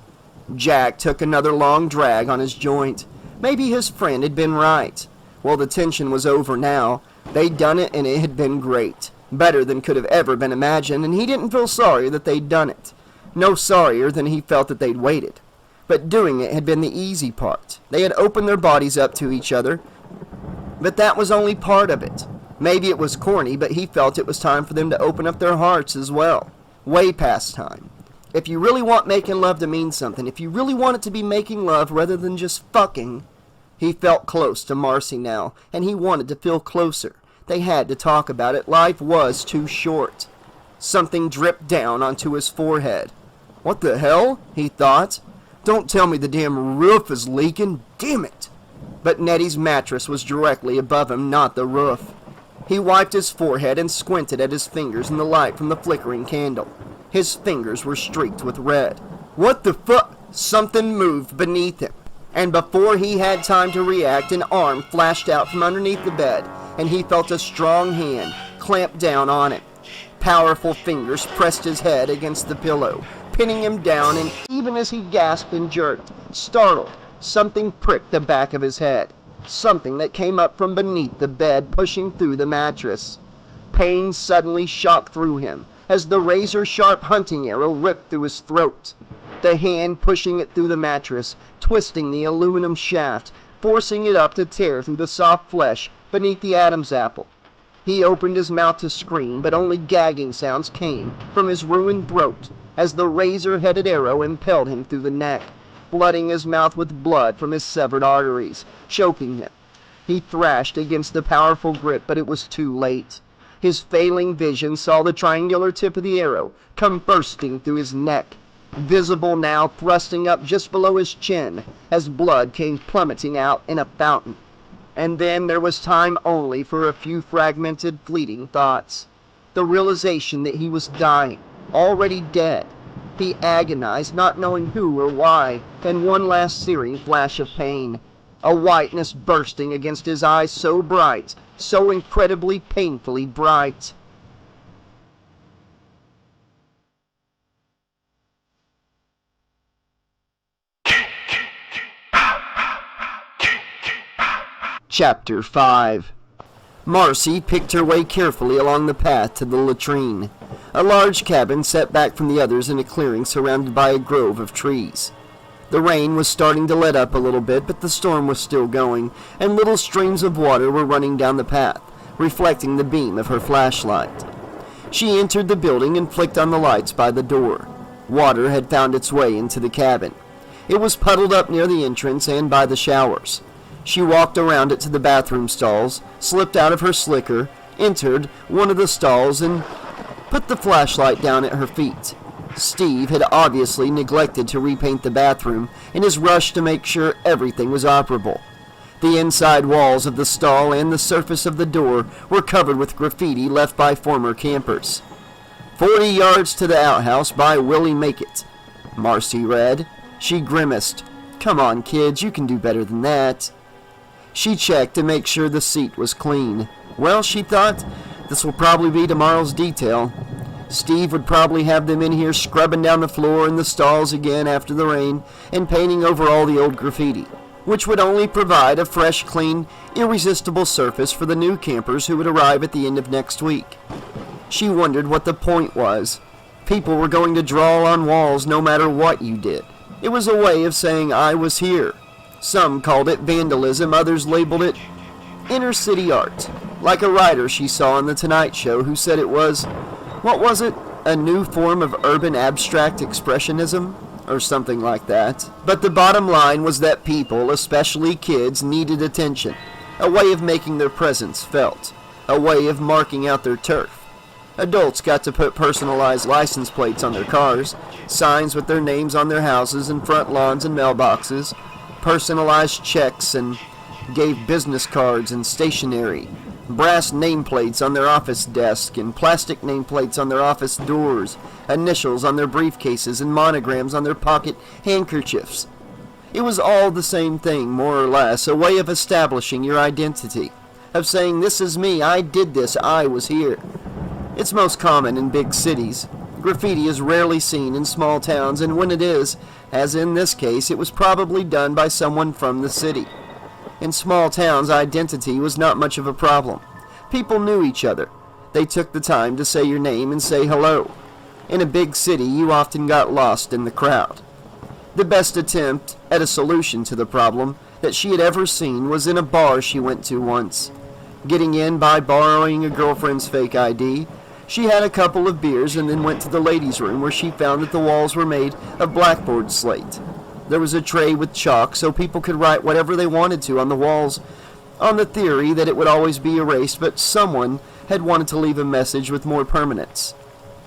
Jack took another long drag on his joint. Maybe his friend had been right. Well, the tension was over now. They'd done it, and it had been great. Better than could have ever been imagined, and he didn't feel sorry that they'd done it. No sorrier than he felt that they'd waited. But doing it had been the easy part. They had opened their bodies up to each other, but that was only part of it. Maybe it was corny, but he felt it was time for them to open up their hearts as well. Way past time. If you really want making love to mean something, if you really want it to be making love rather than just fucking, he felt close to Marcy now, and he wanted to feel closer. They had to talk about it. Life was too short. Something dripped down onto his forehead. "What the hell?" he thought. "Don't tell me the damn roof is leaking. Damn it!" But Nettie's mattress was directly above him, not the roof. He wiped his forehead and squinted at his fingers in the light from the flickering candle. His fingers were streaked with red. What the fuck? Something moved beneath him. And before he had time to react, an arm flashed out from underneath the bed, and he felt a strong hand clamp down on him. Powerful fingers pressed his head against the pillow. pinning him down, and even as he gasped and jerked, startled, something pricked the back of his head. Something that came up from beneath the bed, pushing through the mattress. Pain suddenly shot through him as the razor-sharp hunting arrow ripped through his throat. The hand pushing it through the mattress, twisting the aluminum shaft, forcing it up to tear through the soft flesh beneath the Adam's apple. He opened his mouth to scream, but only gagging sounds came from his ruined throat as the razor-headed arrow impelled him through the neck, flooding his mouth with blood from his severed arteries, choking him. He thrashed against the powerful grip, but it was too late. His failing vision saw the triangular tip of the arrow come bursting through his neck, visible now thrusting up just below his chin as blood came plummeting out in a fountain. And then there was time only for a few fragmented, fleeting thoughts. The realization that he was dying, already dead. He agonized, not knowing who or why, and one last searing flash of pain. A whiteness bursting against his eyes so bright, so incredibly painfully bright. Chapter 5. Marcy picked her way carefully along the path to the latrine, a large cabin set back from the others in a clearing surrounded by a grove of trees. The rain was starting to let up a little bit, but the storm was still going, and little streams of water were running down the path, reflecting the beam of her flashlight. She entered the building and flicked on the lights by the door. Water had found its way into the cabin. It was puddled up near the entrance and by the showers. She walked around it to the bathroom stalls, slipped out of her slicker, entered one of the stalls, and put the flashlight down at her feet. Steve had obviously neglected to repaint the bathroom in his rush to make sure everything was operable. The inside walls of the stall and the surface of the door were covered with graffiti left by former campers. 40 yards to the outhouse by Willie Make-It, Marcy read. She grimaced. Come on, kids, you can do better than that. She checked to make sure the seat was clean. Well, she thought, this will probably be tomorrow's detail. Steve would probably have them in here scrubbing down the floor in the stalls again after the rain and painting over all the old graffiti, which would only provide a fresh, clean, irresistible surface for the new campers who would arrive at the end of next week. She wondered what the point was. People were going to draw on walls no matter what you did. It was a way of saying I was here. Some called it vandalism, others labeled it inner city art, like a writer she saw on The Tonight Show who said it was, what was it, a new form of urban abstract expressionism, or something like that. But the bottom line was that people, especially kids, needed attention, a way of making their presence felt, a way of marking out their turf. Adults got to put personalized license plates on their cars, signs with their names on their houses and front lawns and mailboxes, personalized checks, and gave business cards and stationery, brass nameplates on their office desk and plastic nameplates on their office doors, initials on their briefcases and monograms on their pocket handkerchiefs. It was all the same thing, more or less, a way of establishing your identity, of saying, this is me, I did this, I was here. It's most common in big cities. Graffiti is rarely seen in small towns, and when it is, as in this case, it was probably done by someone from the city. In small towns, identity was not much of a problem. People knew each other. They took the time to say your name and say hello. In a big city, you often got lost in the crowd. The best attempt at a solution to the problem that she had ever seen was in a bar she went to once. Getting in by borrowing a girlfriend's fake ID, she had a couple of beers and then went to the ladies' room where she found that the walls were made of blackboard slate. There was a tray with chalk so people could write whatever they wanted to on the walls, on the theory that it would always be erased, but someone had wanted to leave a message with more permanence.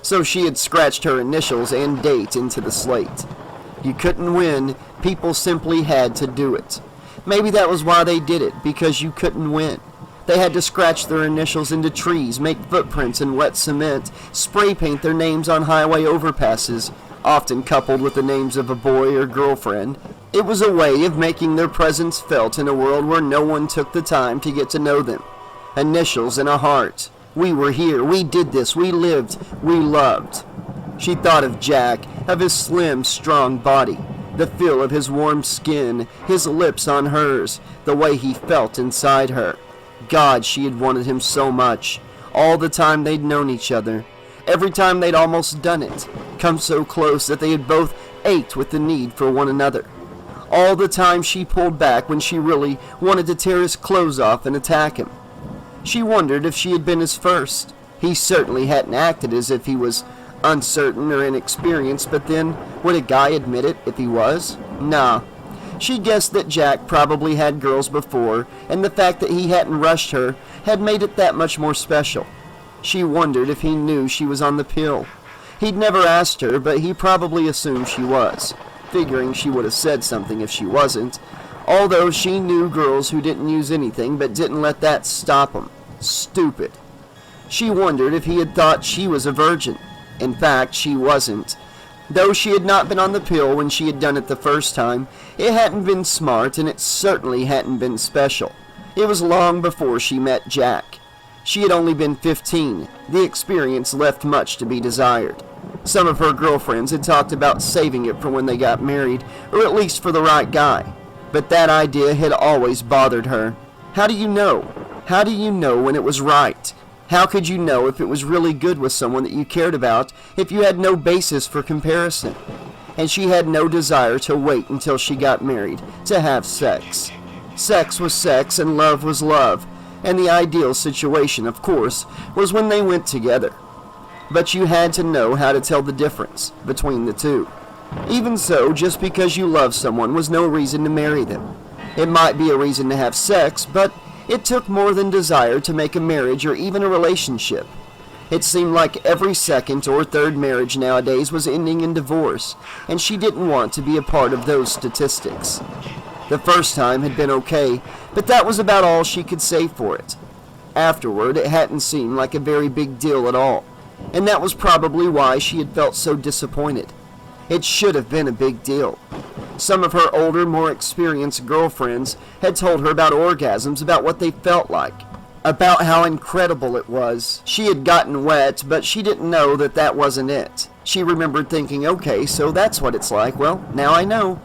So she had scratched her initials and date into the slate. You couldn't win, people simply had to do it. Maybe that was why they did it, because you couldn't win. They had to scratch their initials into trees, make footprints in wet cement, spray paint their names on highway overpasses, often coupled with the names of a boy or girlfriend. It was a way of making their presence felt in a world where no one took the time to get to know them. Initials in a heart. We were here, we did this, we lived, we loved. She thought of Jack, of his slim, strong body, the feel of his warm skin, his lips on hers, the way he felt inside her. God, she had wanted him so much. All the time they'd known each other. Every time they'd almost done it. Come so close that they had both ached with the need for one another. All the time she pulled back when she really wanted to tear his clothes off and attack him. She wondered if she had been his first. He certainly hadn't acted as if he was uncertain or inexperienced, but then, would a guy admit it if he was? Nah. She guessed that Jack probably had girls before, and the fact that he hadn't rushed her had made it that much more special. She wondered if he knew she was on the pill. He'd never asked her, but he probably assumed she was, figuring she would have said something if she wasn't, although she knew girls who didn't use anything but didn't let that stop them. Stupid. She wondered if he had thought she was a virgin. In fact, she wasn't. Though she had not been on the pill when she had done it the first time, it hadn't been smart, and it certainly hadn't been special. It was long before she met Jack. She had only been 15. The experience left much to be desired. Some of her girlfriends had talked about saving it for when they got married, or at least for the right guy. But that idea had always bothered her. How do you know? How do you know when it was right? How could you know if it was really good with someone that you cared about if you had no basis for comparison? And she had no desire to wait until she got married to have sex. Sex was sex and love was love, and the ideal situation, of course, was when they went together. But you had to know how to tell the difference between the two. Even so, just because you love someone was no reason to marry them. It might be a reason to have sex, but it took more than desire to make a marriage or even a relationship. It seemed like every second or third marriage nowadays was ending in divorce, and she didn't want to be a part of those statistics. The first time had been okay, but that was about all she could say for it. Afterward, it hadn't seemed like a very big deal at all, and that was probably why she had felt so disappointed. It should have been a big deal. Some of her older, more experienced girlfriends had told her about orgasms, about what they felt like, about how incredible it was. She had gotten wet, but she didn't know that that wasn't it. She remembered thinking, okay, so that's what it's like. Well, now I know.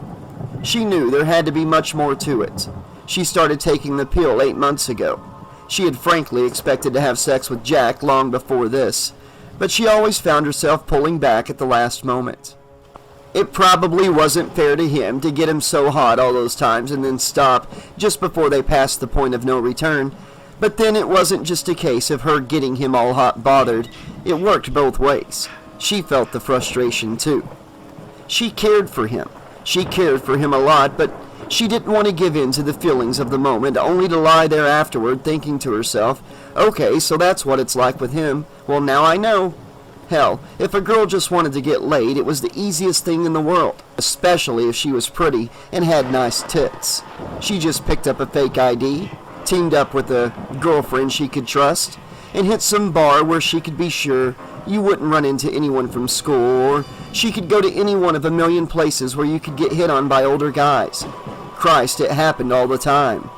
She knew there had to be much more to it. She started taking the pill 8 months ago. She had frankly expected to have sex with Jack long before this, but she always found herself pulling back at the last moment. It probably wasn't fair to him to get him so hot all those times and then stop just before they passed the point of no return, but then it wasn't just a case of her getting him all hot bothered. It worked both ways. She felt the frustration too. She cared for him. She cared for him a lot, but she didn't want to give in to the feelings of the moment, only to lie there afterward thinking to herself, okay, so that's what it's like with him. Well, now I know. Hell, if a girl just wanted to get laid, it was the easiest thing in the world, especially if she was pretty and had nice tits. She just picked up a fake ID, teamed up with a girlfriend she could trust, and hit some bar where she could be sure you wouldn't run into anyone from school, or she could go to any one of a million places where you could get hit on by older guys. Christ, it happened all the time.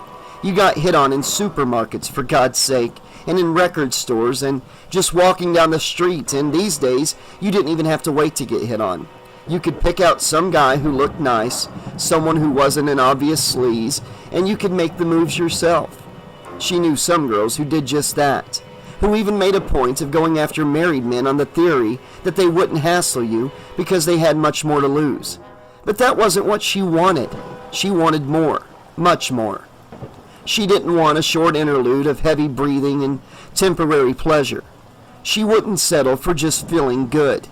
You got hit on in supermarkets, for God's sake, and in record stores, and just walking down the street, and these days, you didn't even have to wait to get hit on. You could pick out some guy who looked nice, someone who wasn't an obvious sleaze, and you could make the moves yourself. She knew some girls who did just that, who even made a point of going after married men on the theory that they wouldn't hassle you because they had much more to lose. But that wasn't what she wanted. She wanted more, much more. She didn't want a short interlude of heavy breathing and temporary pleasure. She wouldn't settle for just feeling good.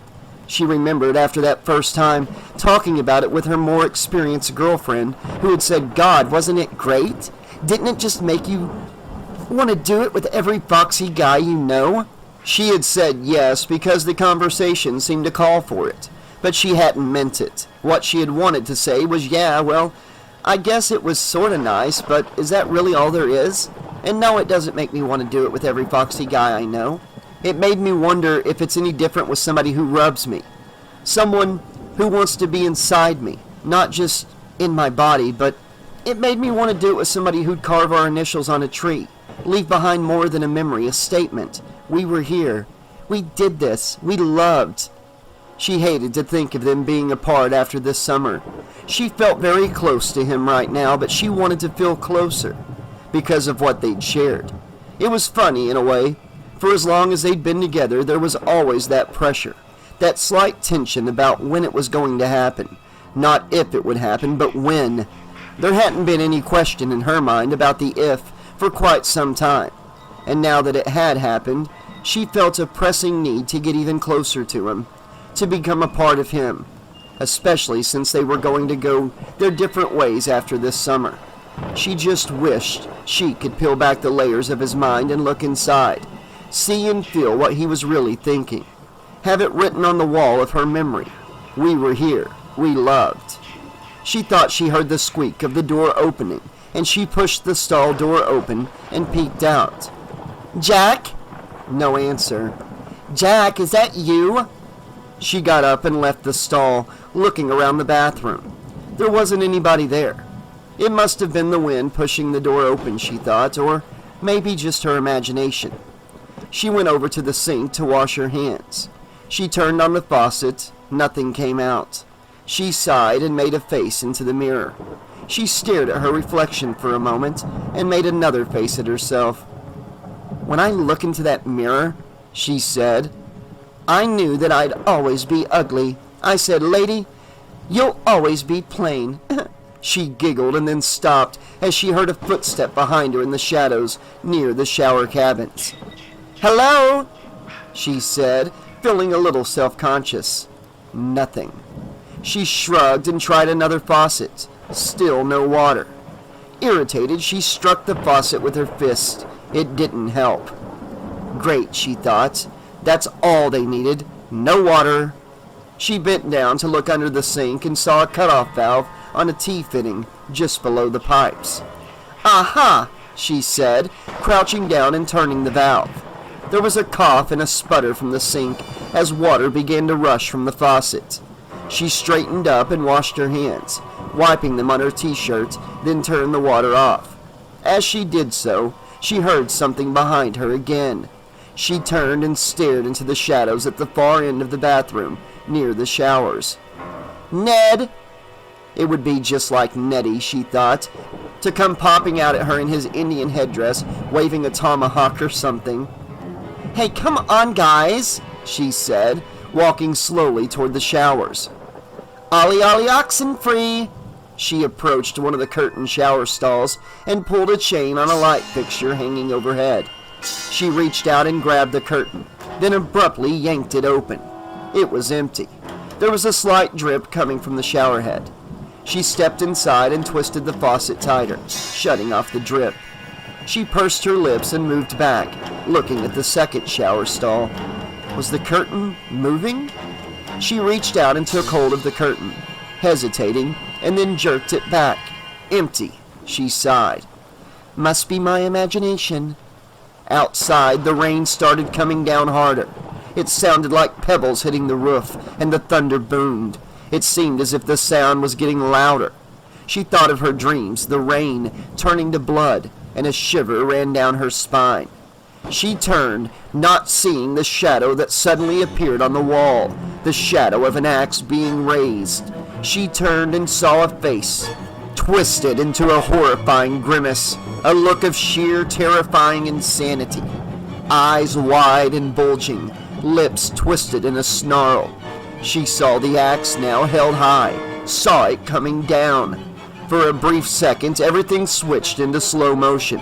She remembered after that first time talking about it with her more experienced girlfriend who had said, God, wasn't it great? Didn't it just make you want to do it with every foxy guy you know? She had said yes because the conversation seemed to call for it, but she hadn't meant it. What she had wanted to say was, yeah, well, I guess it was sort of nice, but is that really all there is? And no, it doesn't make me want to do it with every foxy guy I know. It made me wonder if it's any different with somebody who rubs me. Someone who wants to be inside me, not just in my body, but it made me want to do it with somebody who'd carve our initials on a tree, leave behind more than a memory, a statement. We were here. We did this. We loved. She hated to think of them being apart after this summer. She felt very close to him right now, but she wanted to feel closer because of what they'd shared. It was funny in a way. For as long as they'd been together, there was always that pressure, that slight tension about when it was going to happen. Not if it would happen, but when. There hadn't been any question in her mind about the if for quite some time. And now that it had happened, she felt a pressing need to get even closer to him, to become a part of him, especially since they were going to go their different ways after this summer. She just wished she could peel back the layers of his mind and look inside, see and feel what he was really thinking. Have it written on the wall of her memory. We were here. We loved. She thought she heard the squeak of the door opening, and she pushed the stall door open and peeked out. "Jack?" No answer. "Jack, is that you?" She got up and left the stall, looking around the bathroom. There wasn't anybody there. It must have been the wind pushing the door open, she thought, or maybe just her imagination. She went over to the sink to wash her hands. She turned on the faucet. Nothing came out. She sighed and made a face into the mirror. She stared at her reflection for a moment and made another face at herself. "When I look into that mirror," she said, "I knew that I'd always be ugly. I said, 'Lady, you'll always be plain.'" She giggled and then stopped as she heard a footstep behind her in the shadows near the shower cabins. "Hello?" she said, feeling a little self-conscious. Nothing. She shrugged and tried another faucet. Still no water. Irritated, she struck the faucet with her fist. It didn't help. Great, she thought. That's all they needed. No water. She bent down to look under the sink and saw a cutoff valve on a T-fitting just below the pipes. "Aha!" she said, crouching down and turning the valve. There was a cough and a sputter from the sink as water began to rush from the faucet. She straightened up and washed her hands, wiping them on her t-shirt, then turned the water off. As she did so, she heard something behind her again. She turned and stared into the shadows at the far end of the bathroom, near the showers. "Ned!" It would be just like Neddy, she thought, to come popping out at her in his Indian headdress, waving a tomahawk or something. "Hey, come on, guys," she said, walking slowly toward the showers. "Ollie, ollie, oxen free!" She approached one of the curtained shower stalls and pulled a chain on a light fixture hanging overhead. She reached out and grabbed the curtain, then abruptly yanked it open. It was empty. There was a slight drip coming from the shower head. She stepped inside and twisted the faucet tighter, shutting off the drip. She pursed her lips and moved back, looking at the second shower stall. Was the curtain moving? She reached out and took hold of the curtain, hesitating, and then jerked it back. Empty, she sighed. Must be my imagination. Outside, the rain started coming down harder. It sounded like pebbles hitting the roof, and the thunder boomed. It seemed as if the sound was getting louder. She thought of her dreams, the rain turning to blood, and a shiver ran down her spine. She turned, not seeing the shadow that suddenly appeared on the wall, the shadow of an axe being raised. She turned and saw a face, twisted into a horrifying grimace, a look of sheer, terrifying insanity. Eyes wide and bulging, lips twisted in a snarl. She saw the axe now held high, saw it coming down. For a brief second, everything switched into slow motion.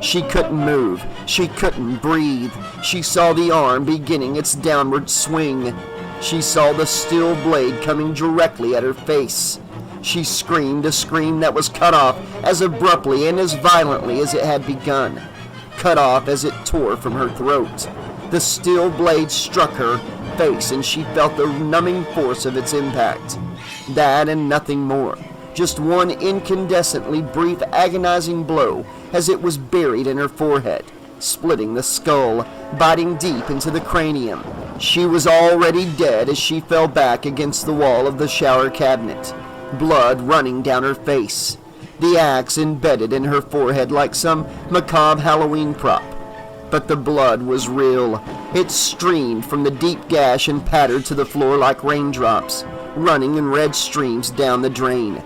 She couldn't move. She couldn't breathe. She saw the arm beginning its downward swing. She saw the steel blade coming directly at her face. She screamed a scream that was cut off as abruptly and as violently as it had begun. Cut off as it tore from her throat. The steel blade struck her face and she felt the numbing force of its impact. That and nothing more. Just one incandescently brief, agonizing blow as it was buried in her forehead, splitting the skull, biting deep into the cranium. She was already dead as she fell back against the wall of the shower cabinet, blood running down her face, the axe embedded in her forehead like some macabre Halloween prop. But the blood was real. It streamed from the deep gash and pattered to the floor like raindrops, running in red streams down the drain.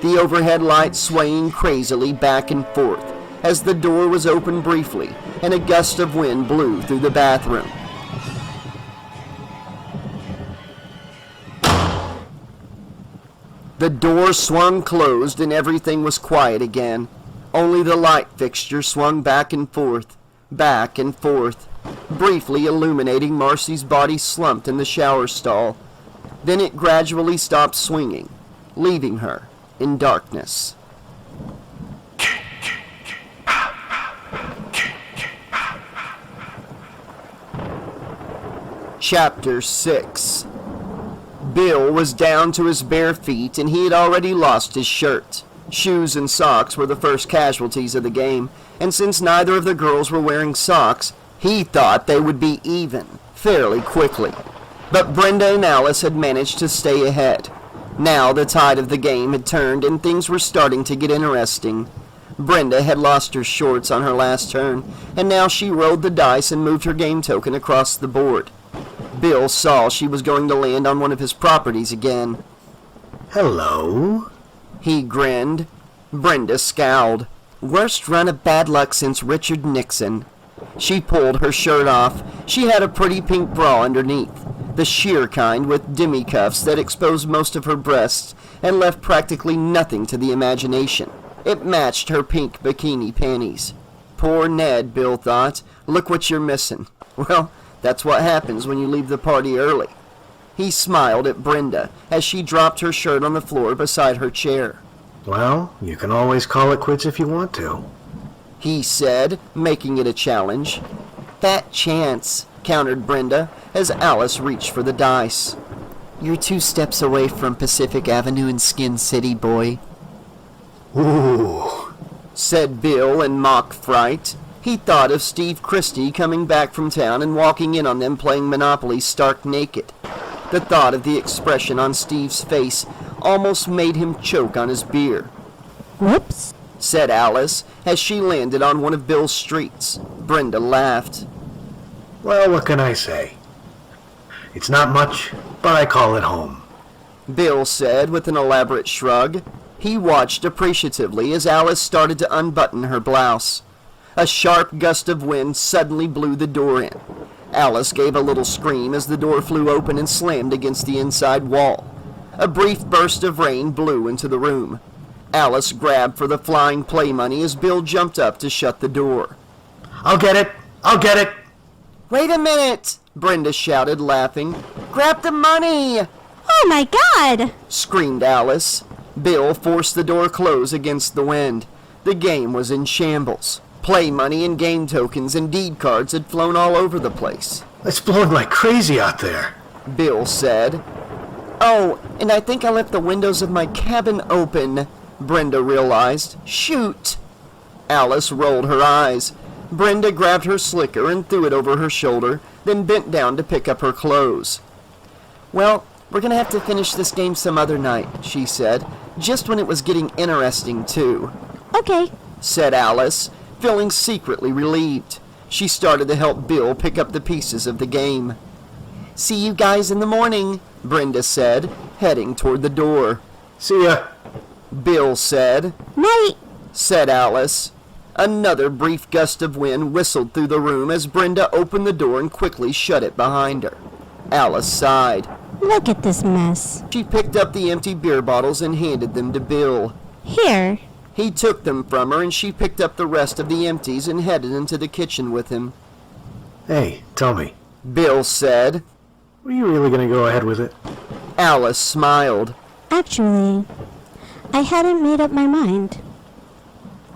The overhead light swaying crazily back and forth as the door was opened briefly and a gust of wind blew through the bathroom. The door swung closed and everything was quiet again. Only the light fixture swung back and forth, briefly illuminating Marcy's body slumped in the shower stall. Then it gradually stopped swinging, leaving her in darkness. Chapter 6. Bill was down to his bare feet and he had already lost his shirt. Shoes and socks were the first casualties of the game, and since neither of the girls were wearing socks, he thought they would be even fairly quickly. But Brenda and Alice had managed to stay ahead. Now the tide of the game had turned and things were starting to get interesting. Brenda had lost her shorts on her last turn, and now she rolled the dice and moved her game token across the board. Bill saw she was going to land on one of his properties again. Hello? He grinned. Brenda scowled. Worst run of bad luck since Richard Nixon. She pulled her shirt off. She had a pretty pink bra underneath, the sheer kind with demi-cuffs that exposed most of her breasts and left practically nothing to the imagination. It matched her pink bikini panties. Poor Ned, Bill thought. Look what you're missing. Well, that's what happens when you leave the party early. He smiled at Brenda as she dropped her shirt on the floor beside her chair. Well, you can always call it quits if you want to, he said, making it a challenge. Fat chance, countered Brenda as Alice reached for the dice. You're 2 steps away from Pacific Avenue and Skin City, boy. Ooh, said Bill in mock fright. He thought of Steve Christy coming back from town and walking in on them playing Monopoly stark naked. The thought of the expression on Steve's face almost made him choke on his beer. Whoops, said Alice as she landed on one of Bill's streets. Brenda laughed. well, what can I say? It's not much, but I call it home. Bill said with an elaborate shrug. He watched appreciatively as Alice started to unbutton her blouse. A sharp gust of wind suddenly blew the door in. Alice gave a little scream as the door flew open and slammed against the inside wall. A brief burst of rain blew into the room. Alice grabbed for the flying play money as Bill jumped up to shut the door. I'll get it! I'll get it! Wait a minute! Brenda shouted, laughing. Grab the money! oh my God! Screamed Alice. Bill forced the door close against the wind. The game was in shambles. Play money and game tokens and deed cards had flown all over the place. It's blowing like crazy out there. Bill said. Oh, and I think I left the windows of my cabin open, Brenda realized. Shoot! Alice rolled her eyes. Brenda grabbed her slicker and threw it over her shoulder, then bent down to pick up her clothes. Well, we're going to have to finish this game some other night, she said, just when it was getting interesting, too. Okay, Said Alice, feeling secretly relieved. She started to help Bill pick up the pieces of the game. See you guys in the morning, Brenda said, heading toward the door. See ya. Bill said. night. Said Alice. Another brief gust of wind whistled through the room as Brenda opened the door and quickly shut it behind her. Alice sighed. Look at this mess. She picked up the empty beer bottles and handed them to Bill. Here, He took them from her and she picked up the rest of the empties and headed into the kitchen with him. Hey, tell me, Bill said. were you really going to go ahead with it? Alice smiled. actually, I hadn't made up my mind.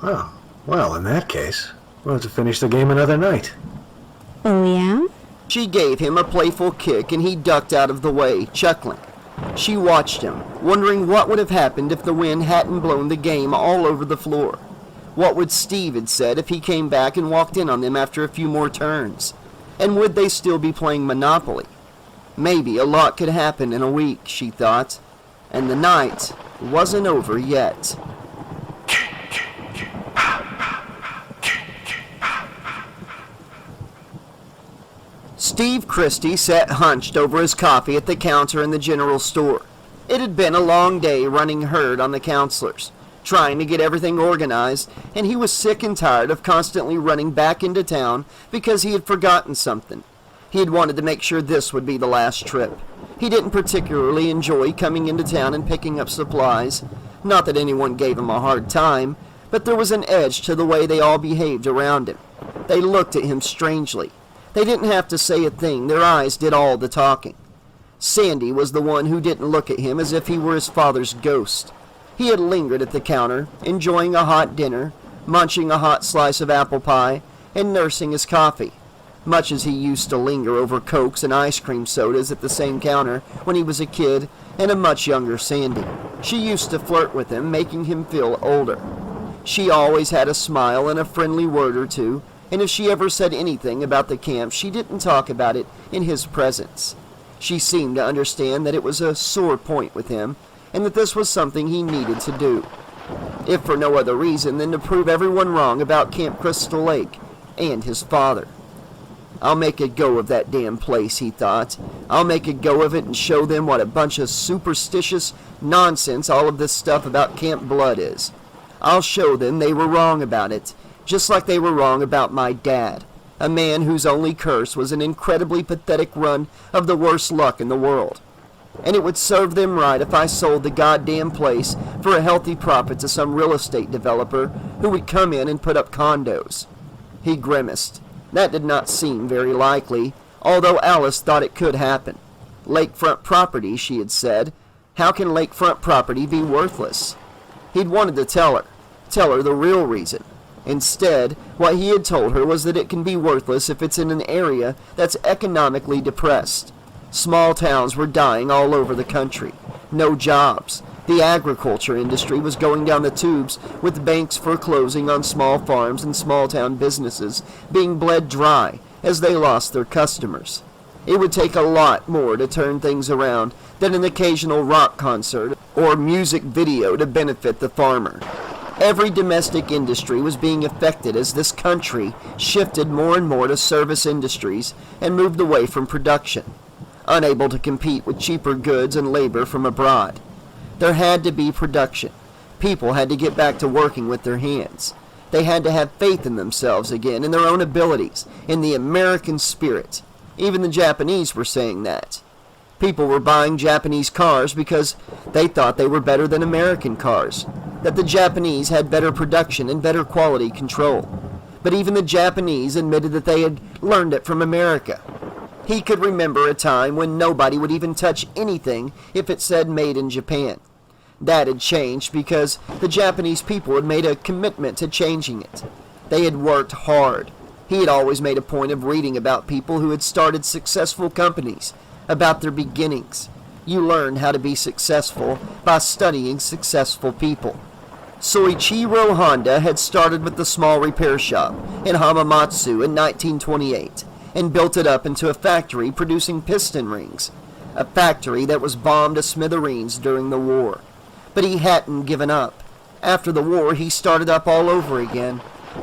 Oh, well, in that case, we'll have to finish the game another night. Oh yeah? She gave him a playful kick and he ducked out of the way, chuckling. She watched him, wondering what would have happened if the wind hadn't blown the game all over the floor. What would Steve have said if he came back and walked in on them after a few more turns? And would they still be playing Monopoly? Maybe a lot could happen in a week, she thought. And the night wasn't over yet. Steve Christy sat hunched over his coffee at the counter in the general store. It had been a long day running herd on the counselors, trying to get everything organized, and he was sick and tired of constantly running back into town because he had forgotten something. He had wanted to make sure this would be the last trip. He didn't particularly enjoy coming into town and picking up supplies. Not that anyone gave him a hard time, but there was an edge to the way they all behaved around him. They looked at him strangely. They didn't have to say a thing. Their eyes did all the talking. Sandy was the one who didn't look at him as if he were his father's ghost. He had lingered at the counter, enjoying a hot dinner, munching a hot slice of apple pie, and nursing his coffee, much as he used to linger over Cokes and ice cream sodas at the same counter when he was a kid and a much younger Sandy. She used to flirt with him, making him feel older. She always had a smile and a friendly word or two, and if she ever said anything about the camp, she didn't talk about it in his presence. She seemed to understand that it was a sore point with him, and that this was something he needed to do, if for no other reason than to prove everyone wrong about Camp Crystal Lake and his father. I'll make a go of that damn place, he thought. I'll make a go of it and show them what a bunch of superstitious nonsense all of this stuff about Camp Blood is. I'll show them they were wrong about it, just like they were wrong about my dad, a man whose only curse was an incredibly pathetic run of the worst luck in the world. And it would serve them right if I sold the goddamn place for a healthy profit to some real estate developer who would come in and put up condos. He grimaced. That did not seem very likely, although Alice thought it could happen. Lakefront property, she had said. How can lakefront property be worthless? He'd wanted to tell her the real reason. Instead, what he had told her was that it can be worthless if it's in an area that's economically depressed. Small towns were dying all over the country. No jobs. The agriculture industry was going down the tubes, with banks foreclosing on small farms and small-town businesses being bled dry as they lost their customers. It would take a lot more to turn things around than an occasional rock concert or music video to benefit the farmer. Every domestic industry was being affected as this country shifted more and more to service industries and moved away from production, unable to compete with cheaper goods and labor from abroad. There had to be production. People had to get back to working with their hands. They had to have faith in themselves again, in their own abilities, in the American spirit. Even the Japanese were saying that. People were buying Japanese cars because they thought they were better than American cars, that the Japanese had better production and better quality control. But even the Japanese admitted that they had learned it from America. He could remember a time when nobody would even touch anything if it said made in Japan. That had changed because the Japanese people had made a commitment to changing it. They had worked hard. He had always made a point of reading about people who had started successful companies, about their beginnings. You learn how to be successful by studying successful people. Soichiro Honda had started with the small repair shop in Hamamatsu in 1928 and built it up into a factory producing piston rings, a factory that was bombed to smithereens during the war. But he hadn't given up. After the war, he started up all over again,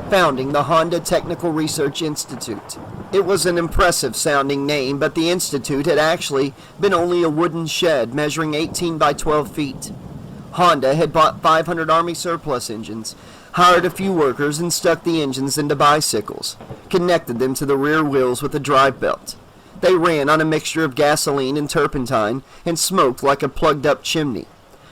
founding the Honda Technical Research Institute. It was an impressive sounding name, but the institute had actually been only a wooden shed measuring 18 by 12 feet. Honda had bought 500 Army surplus engines, hired a few workers, and stuck the engines into bicycles, connected them to the rear wheels with a drive belt. They ran on a mixture of gasoline and turpentine and smoked like a plugged-up chimney.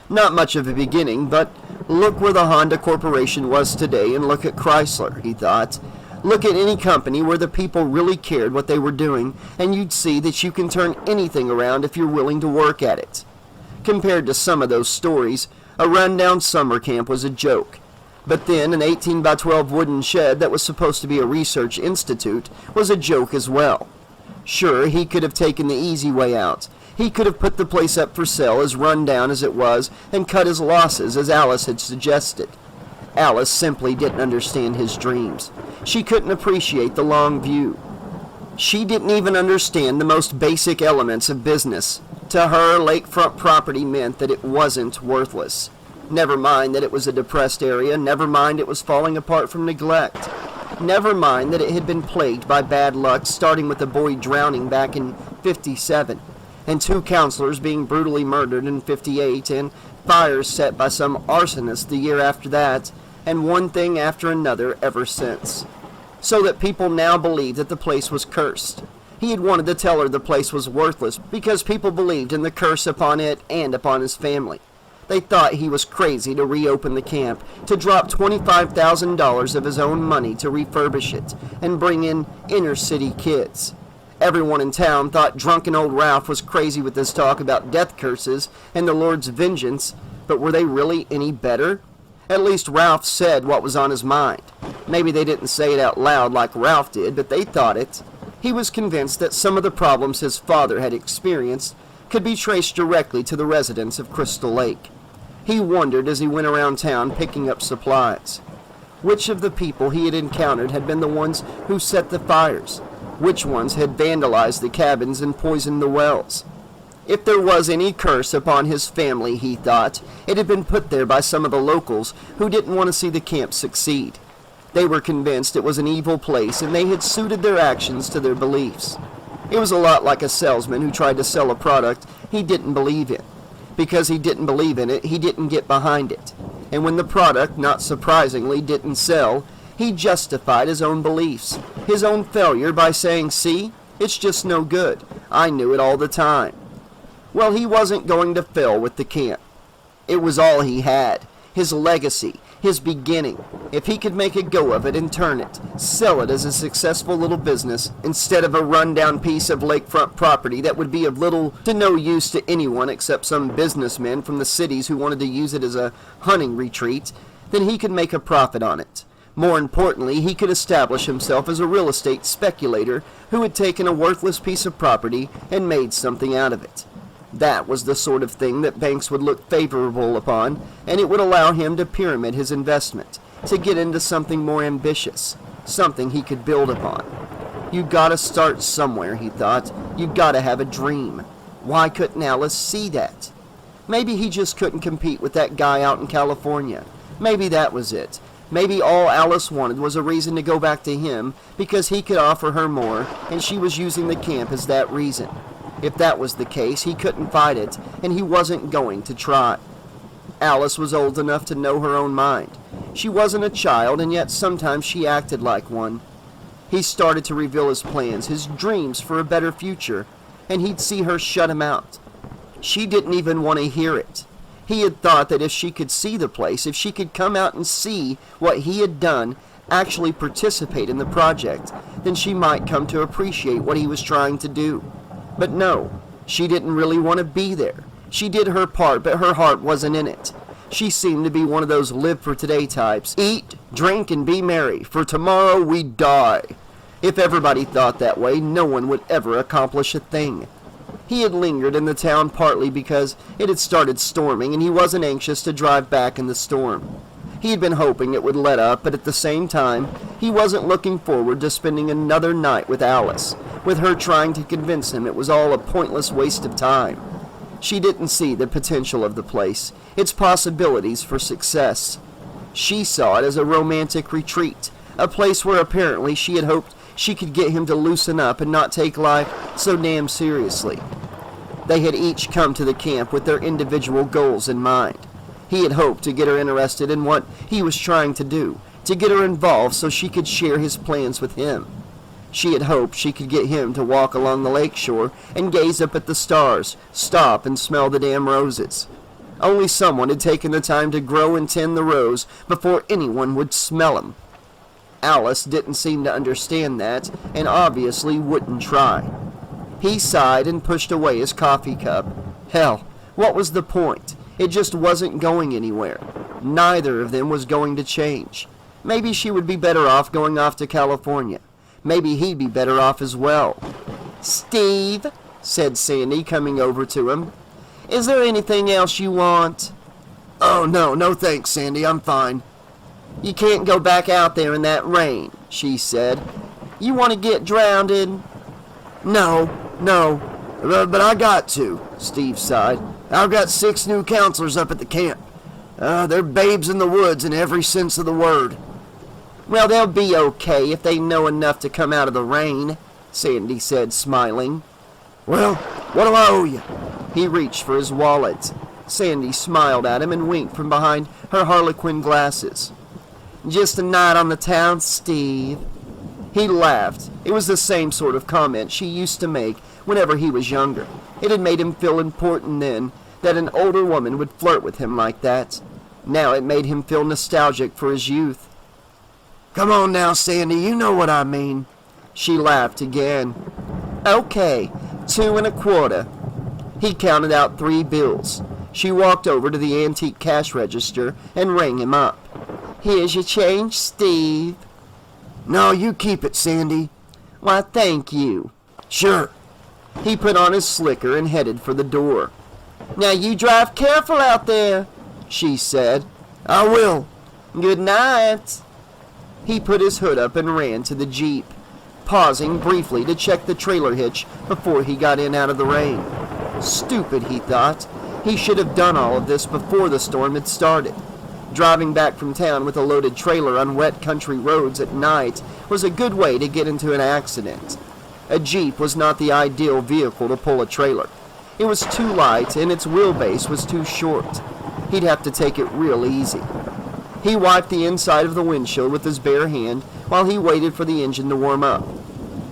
Not much of a beginning, but look where the Honda Corporation was today and look at Chrysler, he thought. Look at any company where the people really cared what they were doing, and you'd see that you can turn anything around if you're willing to work at it. Compared to some of those stories, a rundown summer camp was a joke. But then an 18 by 12 wooden shed that was supposed to be a research institute was a joke as well. Sure, he could have taken the easy way out. He could have put the place up for sale as run down as it was and cut his losses as Alice had suggested. Alice simply didn't understand his dreams. She couldn't appreciate the long view. She didn't even understand the most basic elements of business. To her, lakefront property meant that it wasn't worthless. Never mind that it was a depressed area, never mind it was falling apart from neglect. Never mind that it had been plagued by bad luck, starting with a boy drowning back in 57, and 2 counselors being brutally murdered in 58, and fires set by some arsonist the year after that, and one thing after another ever since. So that people now believed that the place was cursed. He had wanted to tell her the place was worthless because people believed in the curse upon it and upon his family. They thought he was crazy to reopen the camp, to drop $25,000 of his own money to refurbish it and bring in inner city kids. Everyone in town thought drunken old Ralph was crazy with his talk about death curses and the Lord's vengeance, but were they really any better? At least Ralph said what was on his mind. Maybe they didn't say it out loud like Ralph did, but they thought it. He was convinced that some of the problems his father had experienced could be traced directly to the residents of Crystal Lake. He wondered as he went around town picking up supplies. Which of the people he had encountered had been the ones who set the fires? Which ones had vandalized the cabins and poisoned the wells? If there was any curse upon his family, he thought, it had been put there by some of the locals who didn't want to see the camp succeed. They were convinced it was an evil place, and they had suited their actions to their beliefs. It was a lot like a salesman who tried to sell a product he didn't believe in. Because he didn't believe in it, he didn't get behind it. And when the product, not surprisingly, didn't sell, he justified his own beliefs, his own failure by saying, "See, it's just no good. I knew it all the time." Well, he wasn't going to fail with the camp. It was all he had, his legacy, his beginning. If he could make a go of it and turn it, sell it as a successful little business, instead of a run-down piece of lakefront property that would be of little to no use to anyone except some businessmen from the cities who wanted to use it as a hunting retreat, then he could make a profit on it. More importantly, he could establish himself as a real estate speculator who had taken a worthless piece of property and made something out of it. That was the sort of thing that banks would look favorable upon, and it would allow him to pyramid his investment, to get into something more ambitious, something he could build upon. You gotta start somewhere, he thought. You gotta have a dream. Why couldn't Alice see that? Maybe he just couldn't compete with that guy out in California. Maybe that was it. Maybe all Alice wanted was a reason to go back to him because he could offer her more, and she was using the camp as that reason. If that was the case, he couldn't fight it, and he wasn't going to try. Alice was old enough to know her own mind. She wasn't a child, and yet sometimes she acted like one. He started to reveal his plans, his dreams for a better future, and he'd see her shut him out. She didn't even want to hear it. He had thought that if she could see the place, if she could come out and see what he had done, actually participate in the project, then she might come to appreciate what he was trying to do. But no, she didn't really want to be there. She did her part, but her heart wasn't in it. She seemed to be one of those live-for-today types. Eat, drink, and be merry, for tomorrow we die. If everybody thought that way, no one would ever accomplish a thing. He had lingered in the town partly because it had started storming, and he wasn't anxious to drive back in the storm. He had been hoping it would let up, but at the same time, he wasn't looking forward to spending another night with Alice, with her trying to convince him it was all a pointless waste of time. She didn't see the potential of the place, its possibilities for success. She saw it as a romantic retreat, a place where apparently she had hoped she could get him to loosen up and not take life so damn seriously. They had each come to the camp with their individual goals in mind. He had hoped to get her interested in what he was trying to do, to get her involved so she could share his plans with him. She had hoped she could get him to walk along the lake shore and gaze up at the stars, stop and smell the damn roses. Only someone had taken the time to grow and tend the rose before anyone would smell them. Alice didn't seem to understand that, and obviously wouldn't try. He sighed and pushed away his coffee cup. Hell, what was the point? It just wasn't going anywhere. Neither of them was going to change. Maybe she would be better off going off to California. Maybe he'd be better off as well. "Steve," said Sandy, coming over to him, "is there anything else you want?" "Oh, no thanks, Sandy, I'm fine." "You can't go back out there in that rain," she said. "You want to get drowned?" No, but I got to," Steve sighed. "I've got 6 new counselors up at the camp. They're babes in the woods in every sense of the word." Well, they'll be okay if they know enough to come out of the rain, Sandy said, smiling. Well, what do I owe you? He reached for his wallet. Sandy smiled at him and winked from behind her harlequin glasses. Just a night on the town, Steve. He laughed. It was the same sort of comment she used to make whenever he was younger. It had made him feel important then, that an older woman would flirt with him like that. Now it made him feel nostalgic for his youth. Come on now, Sandy, you know what I mean. She laughed again. Okay, 2 1/4. He counted out 3 bills. She walked over to the antique cash register and rang him up. Here's your change, Steve. No, you keep it, Sandy. Why, thank you. Sure. He put on his slicker and headed for the door. Now you drive careful out there, she said. I will. Good night. He put his hood up and ran to the Jeep, pausing briefly to check the trailer hitch before he got in out of the rain. Stupid, he thought. He should have done all of this before the storm had started. Driving back from town with a loaded trailer on wet country roads at night was a good way to get into an accident. A Jeep was not the ideal vehicle to pull a trailer. It was too light and its wheelbase was too short. He'd have to take it real easy. He wiped the inside of the windshield with his bare hand while he waited for the engine to warm up.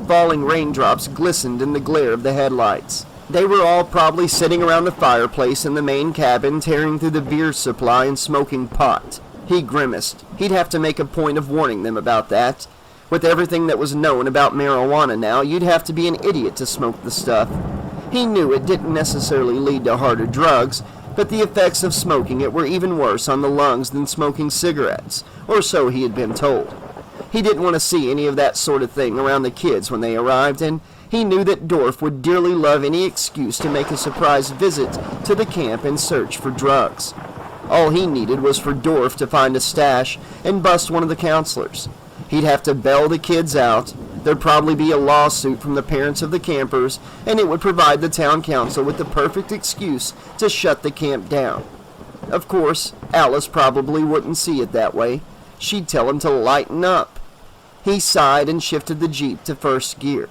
Falling raindrops glistened in the glare of the headlights. They were all probably sitting around the fireplace in the main cabin, tearing through the beer supply and smoking pot. He grimaced. He'd have to make a point of warning them about that. With everything that was known about marijuana now, you'd have to be an idiot to smoke the stuff. He knew it didn't necessarily lead to harder drugs, but the effects of smoking it were even worse on the lungs than smoking cigarettes, or so he had been told. He didn't want to see any of that sort of thing around the kids when they arrived, and he knew that Dorf would dearly love any excuse to make a surprise visit to the camp and search for drugs. All he needed was for Dorf to find a stash and bust one of the counselors. He'd have to bail the kids out. There'd probably be a lawsuit from the parents of the campers, and it would provide the town council with the perfect excuse to shut the camp down. Of course, Alice probably wouldn't see it that way. She'd tell him to lighten up. He sighed and shifted the Jeep to first gear.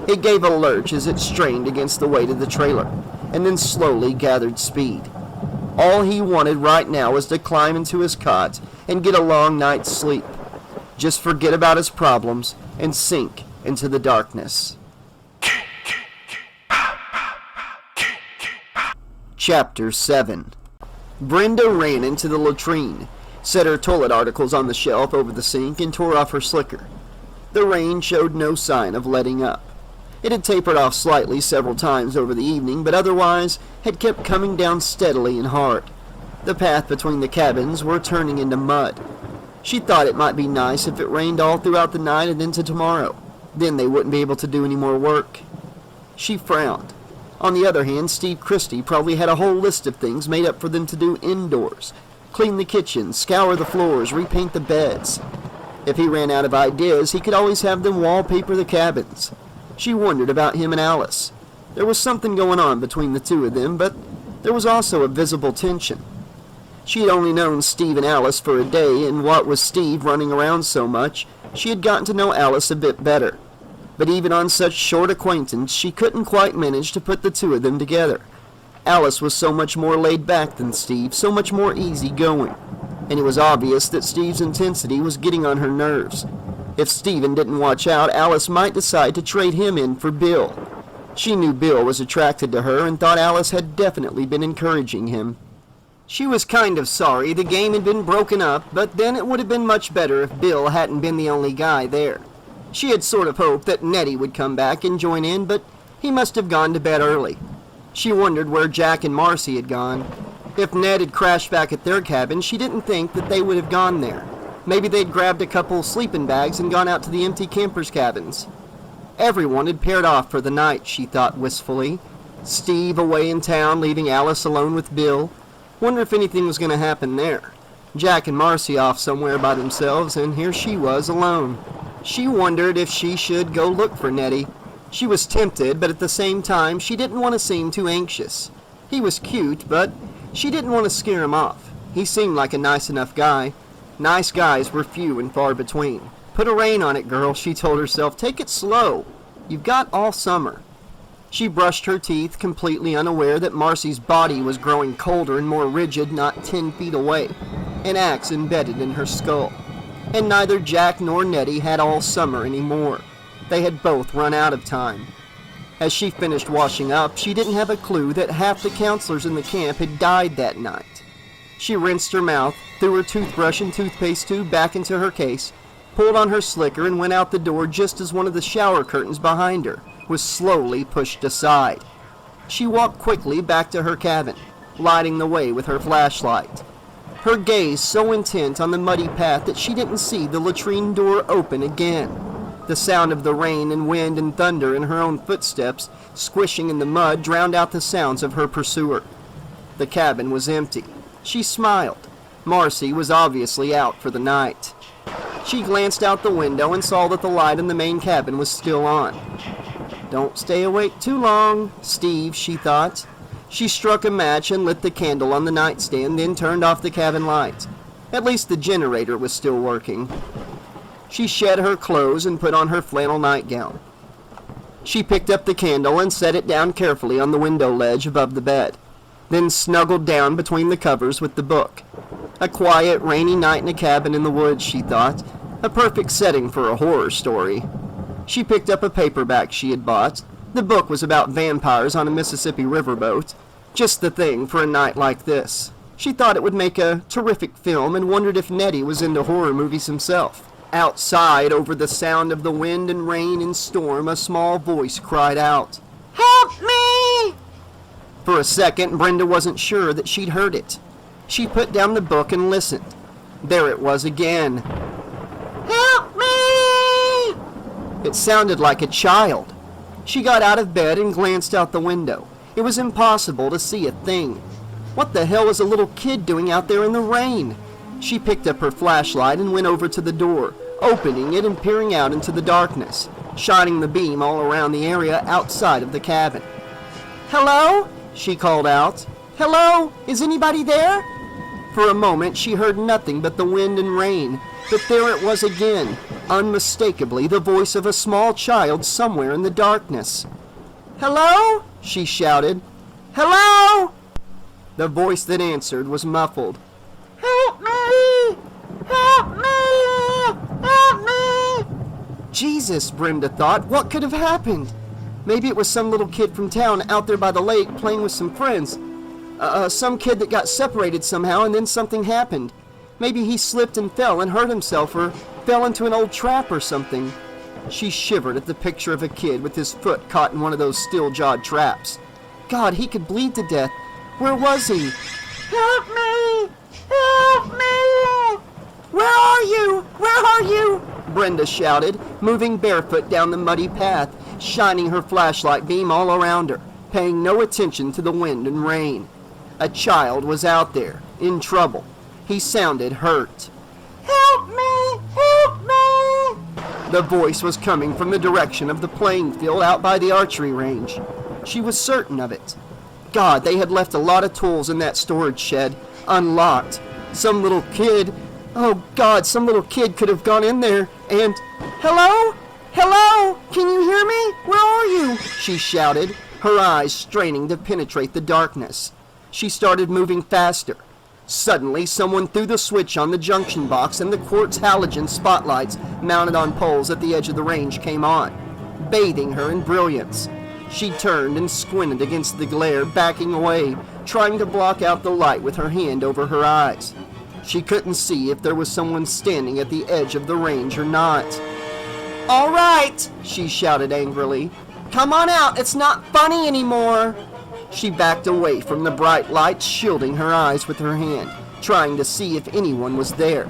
It gave a lurch as it strained against the weight of the trailer, and then slowly gathered speed. All he wanted right now was to climb into his cot and get a long night's sleep. Just forget about his problems and sink into the darkness. Chapter 7. Brenda ran into the latrine, set her toilet articles on the shelf over the sink, and tore off her slicker. The rain showed no sign of letting up. It had tapered off slightly several times over the evening, but otherwise had kept coming down steadily and hard. The path between the cabins were turning into mud. She thought it might be nice if it rained all throughout the night and into tomorrow. Then they wouldn't be able to do any more work. She frowned. On the other hand, Steve Christy probably had a whole list of things made up for them to do indoors. Clean the kitchen, scour the floors, repaint the beds. If he ran out of ideas, he could always have them wallpaper the cabins. She wondered about him and Alice. There was something going on between the two of them, but there was also a visible tension. She had only known Steve and Alice for a day, and what with Steve running around so much, she had gotten to know Alice a bit better. But even on such short acquaintance, she couldn't quite manage to put the two of them together. Alice was so much more laid back than Steve, so much more easygoing, and it was obvious that Steve's intensity was getting on her nerves. If Stephen didn't watch out, Alice might decide to trade him in for Bill. She knew Bill was attracted to her and thought Alice had definitely been encouraging him. She was kind of sorry the game had been broken up, but then it would have been much better if Bill hadn't been the only guy there. She had sort of hoped that Nettie would come back and join in, but he must have gone to bed early. She wondered where Jack and Marcy had gone. If Ned had crashed back at their cabin, she didn't think that they would have gone there. Maybe they'd grabbed a couple sleeping bags and gone out to the empty campers' cabins. Everyone had paired off for the night, she thought wistfully. Steve away in town, leaving Alice alone with Bill. Wonder if anything was going to happen there. Jack and Marcy off somewhere by themselves, and here she was alone. She wondered if she should go look for Nettie. She was tempted, but at the same time, she didn't want to seem too anxious. He was cute, but she didn't want to scare him off. He seemed like a nice enough guy. Nice guys were few and far between. Put a rein on it, girl, she told herself. Take it slow. You've got all summer. She brushed her teeth, completely unaware that Marcy's body was growing colder and more rigid not 10 feet away, an axe embedded in her skull. And neither Jack nor Nettie had all summer anymore. They had both run out of time. As she finished washing up, she didn't have a clue that half the counselors in the camp had died that night. She rinsed her mouth, threw her toothbrush and toothpaste tube back into her case, pulled on her slicker, and went out the door just as one of the shower curtains behind her was slowly pushed aside. She walked quickly back to her cabin, lighting the way with her flashlight. Her gaze so intent on the muddy path that she didn't see the latrine door open again. The sound of the rain and wind and thunder and her own footsteps squishing in the mud drowned out the sounds of her pursuer. The cabin was empty. She smiled. Marcy was obviously out for the night. She glanced out the window and saw that the light in the main cabin was still on. Don't stay awake too long, Steve, she thought. She struck a match and lit the candle on the nightstand, then turned off the cabin light. At least the generator was still working. She shed her clothes and put on her flannel nightgown. She picked up the candle and set it down carefully on the window ledge above the bed, then snuggled down between the covers with the book. A quiet, rainy night in a cabin in the woods, she thought. A perfect setting for a horror story. She picked up a paperback she had bought. The book was about vampires on a Mississippi riverboat. Just the thing for a night like this. She thought it would make a terrific film and wondered if Nettie was into horror movies himself. Outside, over the sound of the wind and rain and storm, a small voice cried out, "Help me!" For a second, Brenda wasn't sure that she'd heard it. She put down the book and listened. There it was again. "Help me!" It sounded like a child. She got out of bed and glanced out the window. It was impossible to see a thing. What the hell was a little kid doing out there in the rain? She picked up her flashlight and went over to the door, opening it and peering out into the darkness, shining the beam all around the area outside of the cabin. "Hello?" she called out. "Hello? Is anybody there?" For a moment she heard nothing but the wind and rain, but there it was again, unmistakably the voice of a small child somewhere in the darkness. "Hello?" she shouted. "Hello?" The voice that answered was muffled. "Help me! Help me! Help me!" Jesus, Brenda thought, what could have happened? Maybe it was some little kid from town out there by the lake playing with some friends. Some kid that got separated somehow and then something happened. Maybe he slipped and fell and hurt himself or fell into an old trap or something. She shivered at the picture of a kid with his foot caught in one of those steel-jawed traps. God, he could bleed to death. Where was he? "Help me! Help me! Where are you? Where are you?" Brenda shouted, moving barefoot down the muddy path, shining her flashlight beam all around her, paying no attention to the wind and rain. A child was out there, in trouble. He sounded hurt. "Help me! Help me!" The voice was coming from the direction of the playing field out by the archery range. She was certain of it. God, they had left a lot of tools in that storage shed, unlocked. Some little kid, oh God, some little kid could have gone in there and... "Hello? Hello? Can you hear me? Where are you?" she shouted, her eyes straining to penetrate the darkness. She started moving faster. Suddenly, someone threw the switch on the junction box and the quartz halogen spotlights mounted on poles at the edge of the range came on, bathing her in brilliance. She turned and squinted against the glare, backing away, trying to block out the light with her hand over her eyes. She couldn't see if there was someone standing at the edge of the range or not. "All right," she shouted angrily. "Come on out, it's not funny anymore." She backed away from the bright lights, shielding her eyes with her hand, trying to see if anyone was there.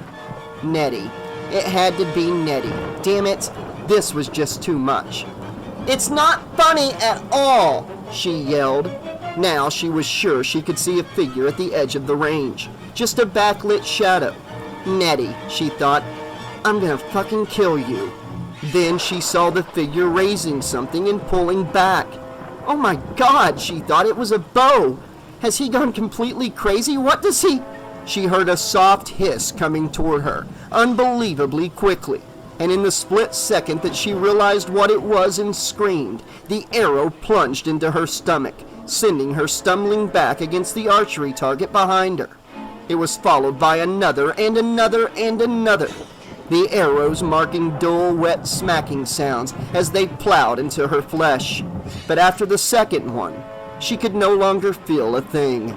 Nettie. It had to be Nettie. Damn it, this was just too much. "It's not funny at all," she yelled. Now she was sure she could see a figure at the edge of the range, just a backlit shadow. Nettie, she thought, "I'm gonna fucking kill you." Then she saw the figure raising something and pulling back. Oh my God, she thought, it was a bow. Has he gone completely crazy? What does he... She heard a soft hiss coming toward her, unbelievably quickly, and in the split second that she realized what it was and screamed, the arrow plunged into her stomach, sending her stumbling back against the archery target behind her. It was followed by another and another and another, the arrows marking dull, wet smacking sounds as they plowed into her flesh. But after the second one, she could no longer feel a thing.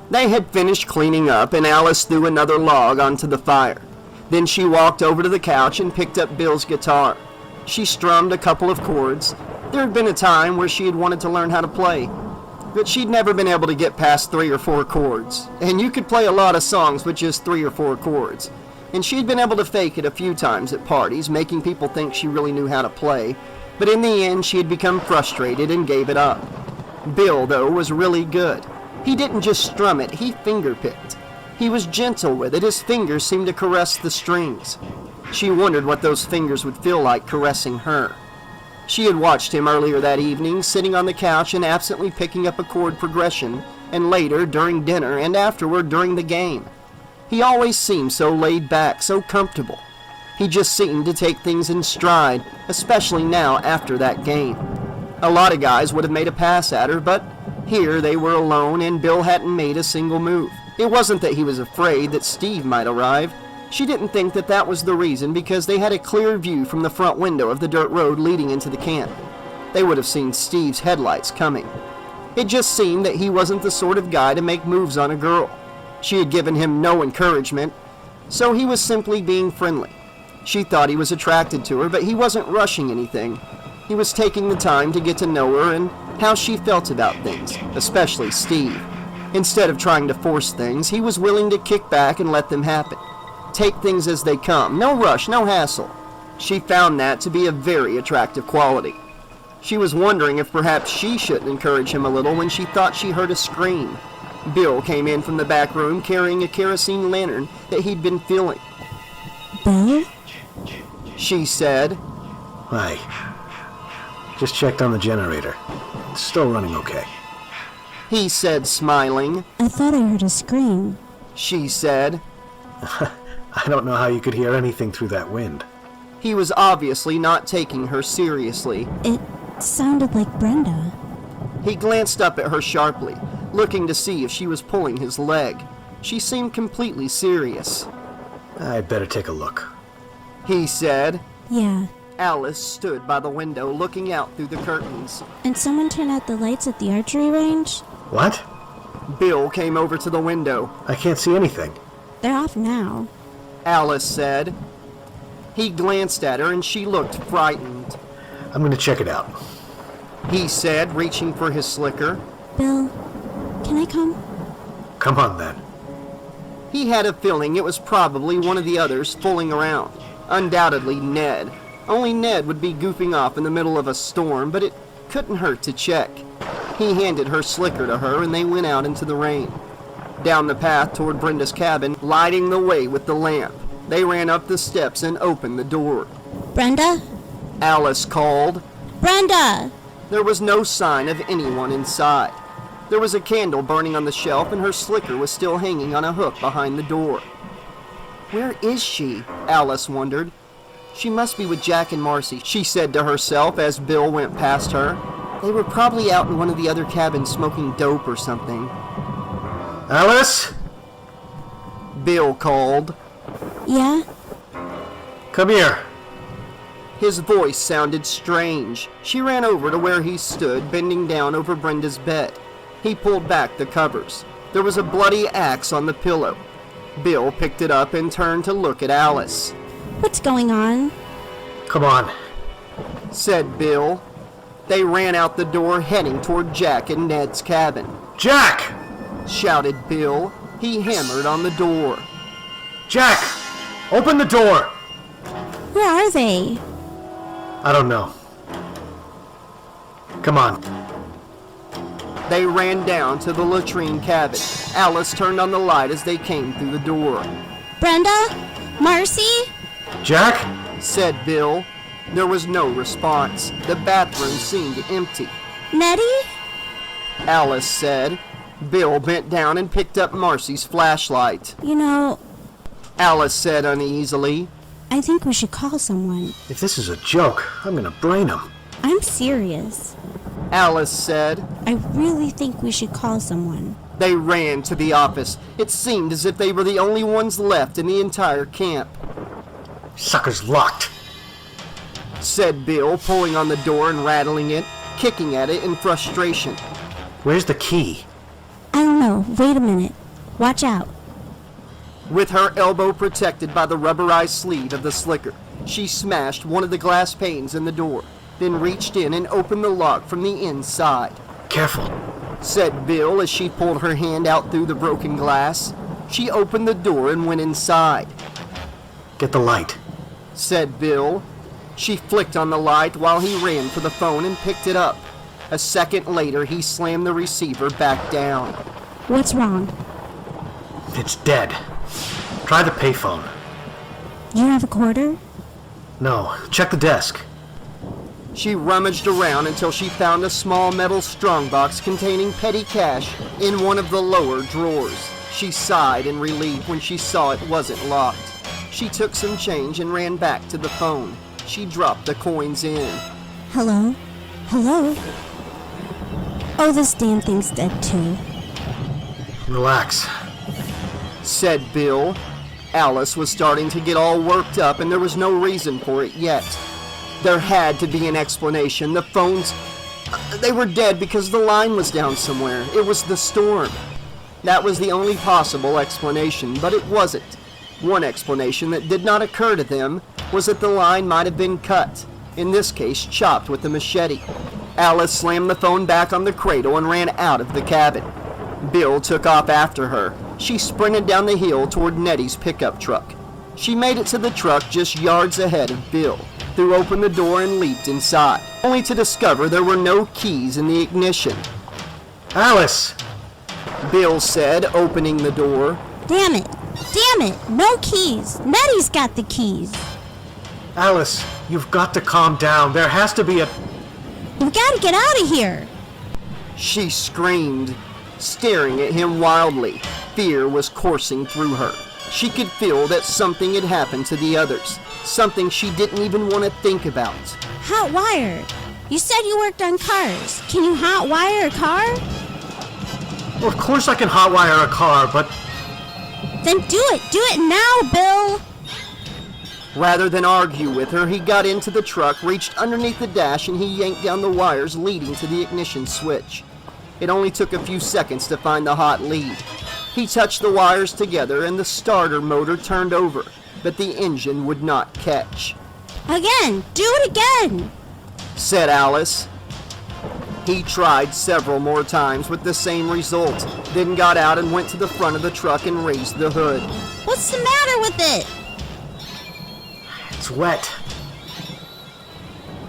They had finished cleaning up, and Alice threw another log onto the fire. Then she walked over to the couch and picked up Bill's guitar. She strummed a couple of chords. There had been a time where she had wanted to learn how to play, but she'd never been able to get past 3 or 4 chords. And you could play a lot of songs with just 3 or 4 chords. And she'd been able to fake it a few times at parties, making people think she really knew how to play. But in the end, she had become frustrated and gave it up. Bill, though, was really good. He didn't just strum it, he finger-picked. He was gentle with it, his fingers seemed to caress the strings. She wondered what those fingers would feel like caressing her. She had watched him earlier that evening, sitting on the couch and absently picking up a chord progression, and later, during dinner, and afterward during the game. He always seemed so laid back, so comfortable. He just seemed to take things in stride, especially now after that game. A lot of guys would have made a pass at her, but here they were alone and Bill hadn't made a single move. It wasn't that he was afraid that Steve might arrive. She didn't think that that was the reason, because they had a clear view from the front window of the dirt road leading into the camp. They would have seen Steve's headlights coming. It just seemed that he wasn't the sort of guy to make moves on a girl. She had given him no encouragement, so he was simply being friendly. She thought he was attracted to her, but he wasn't rushing anything. He was taking the time to get to know her and how she felt about things, especially Steve. Instead of trying to force things, he was willing to kick back and let them happen. Take things as they come, no rush, no hassle. She found that to be a very attractive quality. She was wondering if perhaps she shouldn't encourage him a little when she thought she heard a scream. Bill came in from the back room carrying a kerosene lantern that he'd been filling. Bill? She said. Hi. Just checked on the generator. It's still running okay. He said, smiling. I thought I heard a scream. She said. I don't know how you could hear anything through that wind. He was obviously not taking her seriously. It sounded like Brenda. He glanced up at her sharply, looking to see if she was pulling his leg. She seemed completely serious. I'd better take a look. He said. Yeah. Alice stood by the window looking out through the curtains. And someone turned out the lights at the archery range? What? Bill came over to the window. I can't see anything. They're off now. Alice said. He glanced at her and she looked frightened. I'm going to check it out. He said, reaching for his slicker. Bill, can I come? Come on, then. He had a feeling it was probably one of the others fooling around. Undoubtedly Ned. Only Ned would be goofing off in the middle of a storm, but it couldn't hurt to check. He handed her slicker to her and they went out into the rain. Down the path toward Brenda's cabin, lighting the way with the lamp. They ran up the steps and opened the door. Brenda? Alice called. Brenda! There was no sign of anyone inside. There was a candle burning on the shelf and her slicker was still hanging on a hook behind the door. Where is she? Alice wondered. She must be with Jack and Marcy, she said to herself as Bill went past her. They were probably out in one of the other cabins smoking dope or something. Alice? Bill called. Yeah? Come here. His voice sounded strange. She ran over to where he stood, bending down over Brenda's bed. He pulled back the covers. There was a bloody axe on the pillow. Bill picked it up and turned to look at Alice. What's going on? Come on. Said Bill. They ran out the door, heading toward Jack and Ned's cabin. Jack! Shouted Bill. He hammered on the door. Jack! Open the door! Where are they? I don't know. Come on. They ran down to the latrine cabin. Alice turned on the light as they came through the door. Brenda? Marcy? Jack? said Bill. There was no response. The bathroom seemed empty. Nettie? Alice said. Bill bent down and picked up Marcy's flashlight. You know, Alice said uneasily. I think we should call someone. If this is a joke, I'm gonna brain him. I'm serious. Alice said. I really think we should call someone. They ran to the office. It seemed as if they were the only ones left in the entire camp. Sucker's locked, said Bill, pulling on the door and rattling it, kicking at it in frustration. Where's the key? I don't know. Wait a minute. Watch out. With her elbow protected by the rubberized sleeve of the slicker, she smashed one of the glass panes in the door, then reached in and opened the lock from the inside. Careful, said Bill as she pulled her hand out through the broken glass. She opened the door and went inside. Get the light, said Bill. She flicked on the light while he ran for the phone and picked it up. A second later, he slammed the receiver back down. What's wrong? It's dead. Try the payphone. You have a quarter? No, check the desk. She rummaged around until she found a small metal strongbox containing petty cash in one of the lower drawers. She sighed in relief when she saw it wasn't locked. She took some change and ran back to the phone. She dropped the coins in. Hello? Hello? Oh, this damn thing's dead too. Relax, said Bill. Alice was starting to get all worked up and there was no reason for it yet. There had to be an explanation. The phones, they were dead because the line was down somewhere. It was the storm. That was the only possible explanation, but it wasn't. One explanation that did not occur to them was that the line might have been cut, in this case chopped with a machete. Alice slammed the phone back on the cradle and ran out of the cabin. Bill took off after her. She sprinted down the hill toward Nettie's pickup truck. She made it to the truck just yards ahead of Bill, threw open the door and leaped inside, only to discover there were no keys in the ignition. Alice! Bill said, opening the door. Damn it! Damn it! No keys! Nettie's got the keys! Alice, you've got to calm down. There has to be a... We've got to get out of here! She screamed, staring at him wildly. Fear was coursing through her. She could feel that something had happened to the others, something she didn't even want to think about. Hot wire! You said you worked on cars. Can you hot wire a car? Well, of course I can hotwire a car, but... Then do it! Do it now, Bill! Rather than argue with her, he got into the truck, reached underneath the dash, and he yanked down the wires leading to the ignition switch. It only took a few seconds to find the hot lead. He touched the wires together and the starter motor turned over, but the engine would not catch. Again! Do it again! Said Alice. He tried several more times with the same result, then got out and went to the front of the truck and raised the hood. What's the matter with it? It's wet.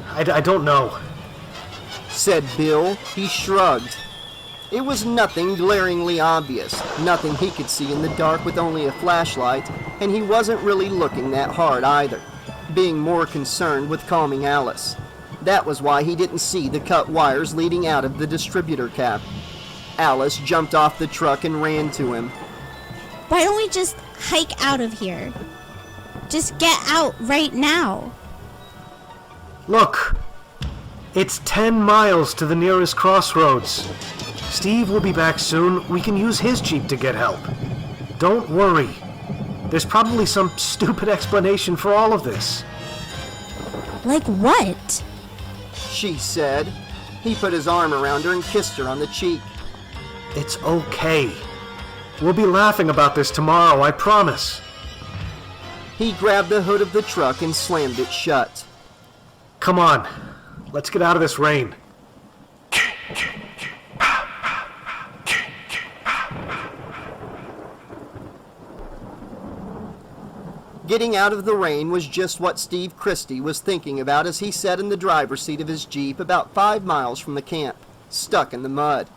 I don't know, said Bill. He shrugged. It was nothing glaringly obvious, nothing he could see in the dark with only a flashlight, and he wasn't really looking that hard either, being more concerned with calming Alice. That was why he didn't see the cut wires leading out of the distributor cap. Alice jumped off the truck and ran to him. Why don't we just hike out of here? Just get out right now. Look, it's 10 miles to the nearest crossroads. Steve will be back soon. We can use his Jeep to get help. Don't worry. There's probably some stupid explanation for all of this. Like what? She said. He put his arm around her and kissed her on the cheek. It's okay. We'll be laughing about this tomorrow, I promise. He grabbed the hood of the truck and slammed it shut. Come on, let's get out of this rain. Getting out of the rain was just what Steve Christy was thinking about as he sat in the driver's seat of his Jeep about 5 miles from the camp, stuck in the mud.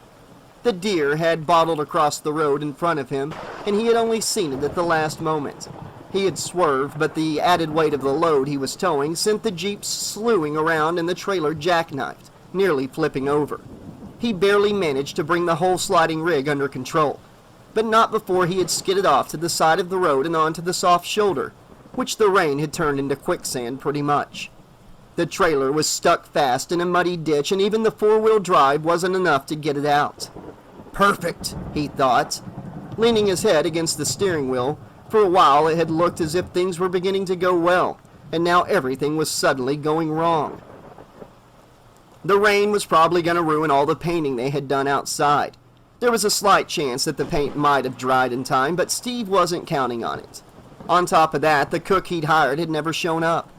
The deer had bottled across the road in front of him, and he had only seen it at the last moment. He had swerved, but the added weight of the load he was towing sent the Jeep slewing around and the trailer jackknifed, nearly flipping over. He barely managed to bring the whole sliding rig under control, but not before he had skidded off to the side of the road and onto the soft shoulder, which the rain had turned into quicksand pretty much. The trailer was stuck fast in a muddy ditch, and even the four-wheel drive wasn't enough to get it out. Perfect, he thought, leaning his head against the steering wheel. For a while it had looked as if things were beginning to go well, and now everything was suddenly going wrong. The rain was probably going to ruin all the painting they had done outside. There was a slight chance that the paint might have dried in time, but Steve wasn't counting on it. On top of that, the cook he'd hired had never shown up.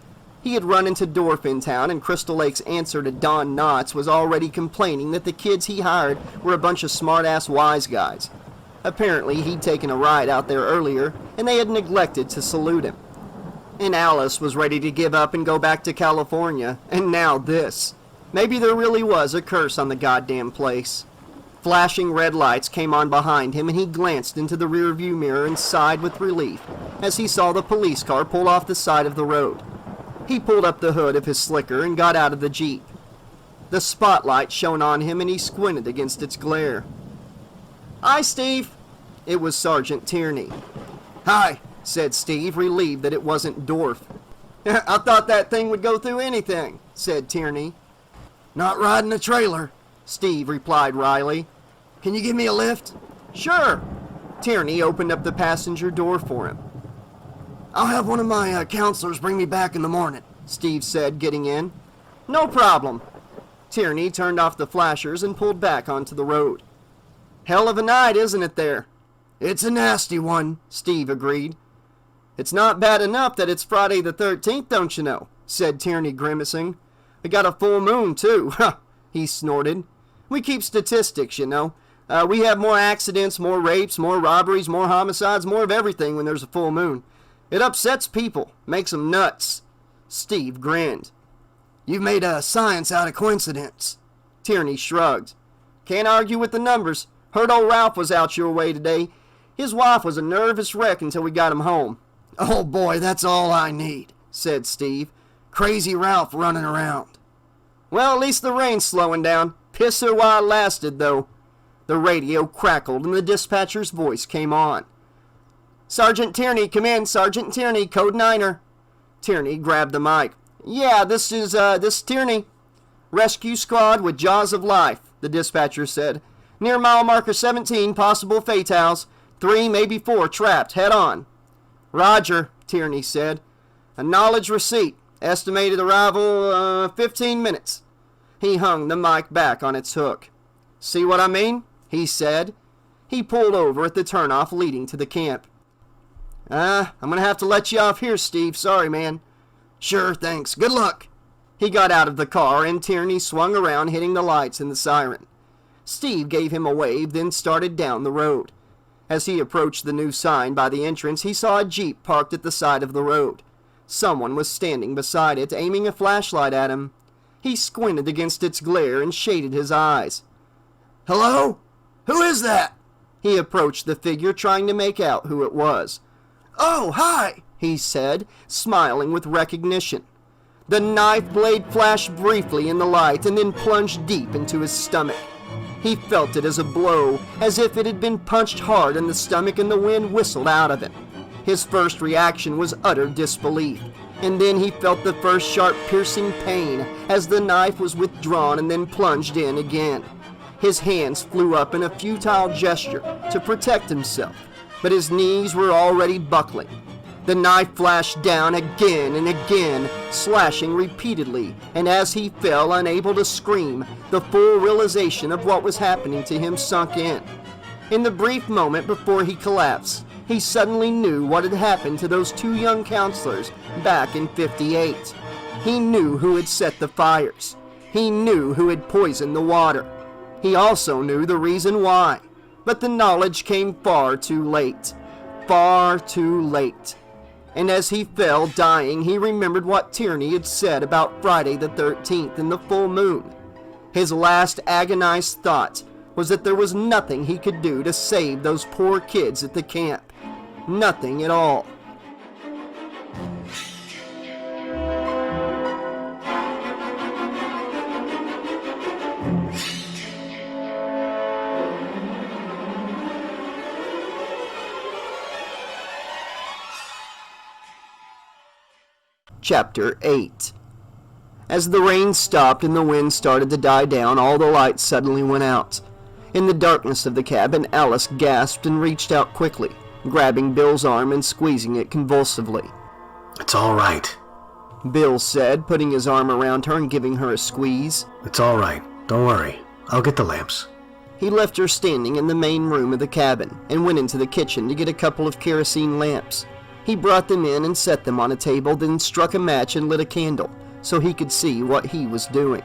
He had run into Dorf in town, and Crystal Lake's answer to Don Knotts was already complaining that the kids he hired were a bunch of smart-ass wise guys. Apparently, he'd taken a ride out there earlier, and they had neglected to salute him. And Alice was ready to give up and go back to California, and now this. Maybe there really was a curse on the goddamn place. Flashing red lights came on behind him, and he glanced into the rearview mirror and sighed with relief as he saw the police car pull off the side of the road. He pulled up the hood of his slicker and got out of the Jeep. The spotlight shone on him, and he squinted against its glare. "Hi, Steve." It was Sergeant Tierney. "Hi," said Steve, relieved that it wasn't Dorf. "I thought that thing would go through anything," said Tierney. "Not riding a trailer," Steve replied wryly. "Can you give me a lift?" "Sure." Tierney opened up the passenger door for him. "I'll have one of my counselors bring me back in the morning," Steve said, getting in. "No problem." Tierney turned off the flashers and pulled back onto the road. "Hell of a night, isn't it there?" "It's a nasty one," Steve agreed. "It's not bad enough that it's Friday the 13th, don't you know?" said Tierney, grimacing. "We got a full moon, too." He snorted. "We keep statistics, you know. We have more accidents, more rapes, more robberies, more homicides, more of everything when there's a full moon. It upsets people, makes them nuts." Steve grinned. "You've made a science out of coincidence." Tierney shrugged. "Can't argue with the numbers. Heard old Ralph was out your way today. His wife was a nervous wreck until we got him home." "Oh boy, that's all I need," said Steve. "Crazy Ralph running around." "Well, at least the rain's slowing down. Piss her while it lasted, though." The radio crackled and the dispatcher's voice came on. "Sergeant Tierney, come in. Sergeant Tierney, code 9er. Tierney grabbed the mic. "Yeah, this is Tierney. Rescue squad with jaws of life," the dispatcher said. "Near mile marker 17, possible fatales. 3, maybe 4 trapped. Head on." "Roger," Tierney said. "Acknowledge receipt. Estimated arrival, 15 minutes. He hung the mic back on its hook. "See what I mean?" he said. He pulled over at the turnoff leading to the camp. I'm gonna have to let you off here, Steve. Sorry, man." "Sure, thanks. Good luck." He got out of the car, and Tierney swung around, hitting the lights and the siren. Steve gave him a wave, then started down the road. As he approached the new sign by the entrance, he saw a Jeep parked at the side of the road. Someone was standing beside it, aiming a flashlight at him. He squinted against its glare and shaded his eyes. "Hello? Who is that?" He approached the figure, trying to make out who it was. "Oh, hi," he said, smiling with recognition. The knife blade flashed briefly in the light and then plunged deep into his stomach. He felt it as a blow, as if it had been punched hard in the stomach and the wind whistled out of it. His first reaction was utter disbelief, and then he felt the first sharp piercing pain as the knife was withdrawn and then plunged in again. His hands flew up in a futile gesture to protect himself, but his knees were already buckling. The knife flashed down again and again, slashing repeatedly, and as he fell, unable to scream, the full realization of what was happening to him sunk in. In the brief moment before he collapsed, he suddenly knew what had happened to those 2 young counselors back in '58. He knew who had set the fires. He knew who had poisoned the water. He also knew the reason why, but the knowledge came far too late. Far too late. And as he fell, dying, he remembered what Tierney had said about Friday the 13th and the full moon. His last agonized thought was that there was nothing he could do to save those poor kids at the camp. Nothing at all. Chapter 8. As the rain stopped and the wind started to die down, all the lights suddenly went out. In the darkness of the cabin, Alice gasped and reached out quickly, grabbing Bill's arm and squeezing it convulsively. It's all right. Bill said, putting his arm around her and giving her a squeeze. It's all right. Don't worry. I'll get the lamps. He left her standing in the main room of the cabin and went into the kitchen to get a couple of kerosene lamps. He brought them in and set them on a table, then struck a match and lit a candle so he could see what he was doing.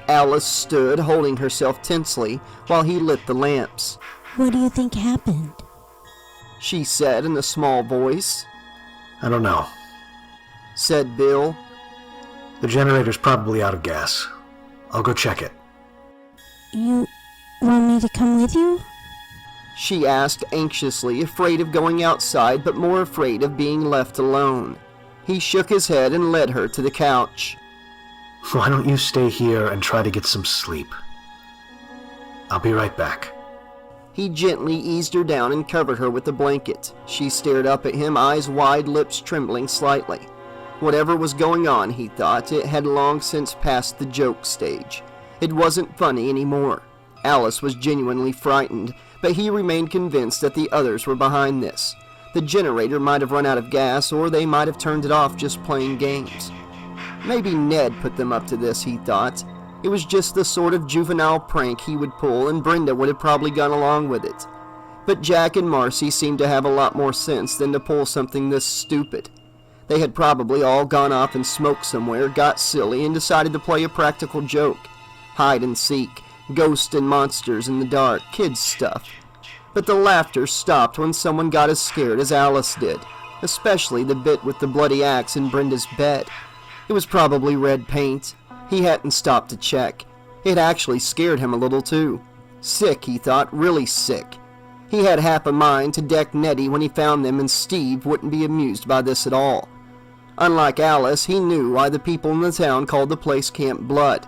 Alice stood, holding herself tensely, while he lit the lamps. What do you think happened? She said in a small voice. I don't know. Said Bill. The generator's probably out of gas. I'll go check it. You want me to come with you? She asked anxiously, afraid of going outside, but more afraid of being left alone. He shook his head and led her to the couch. Why don't you stay here and try to get some sleep? I'll be right back. He gently eased her down and covered her with the blanket. She stared up at him, eyes wide, lips trembling slightly. Whatever was going on, he thought, it had long since passed the joke stage. It wasn't funny anymore. Alice was genuinely frightened, but he remained convinced that the others were behind this. The generator might have run out of gas, or they might have turned it off just playing games. Maybe Ned put them up to this, he thought. It was just the sort of juvenile prank he would pull, and Brenda would have probably gone along with it. But Jack and Marcy seemed to have a lot more sense than to pull something this stupid. They had probably all gone off and smoked somewhere, got silly, and decided to play a practical joke. Hide and seek, ghosts and monsters in the dark, kids stuff. But the laughter stopped when someone got as scared as Alice did, especially the bit with the bloody axe in Brenda's bed. It was probably red paint. He hadn't stopped to check. It actually scared him a little too. Sick, he thought, really sick. He had half a mind to deck Nettie when he found them, and Steve wouldn't be amused by this at all. Unlike Alice, he knew why the people in the town called the place Camp Blood.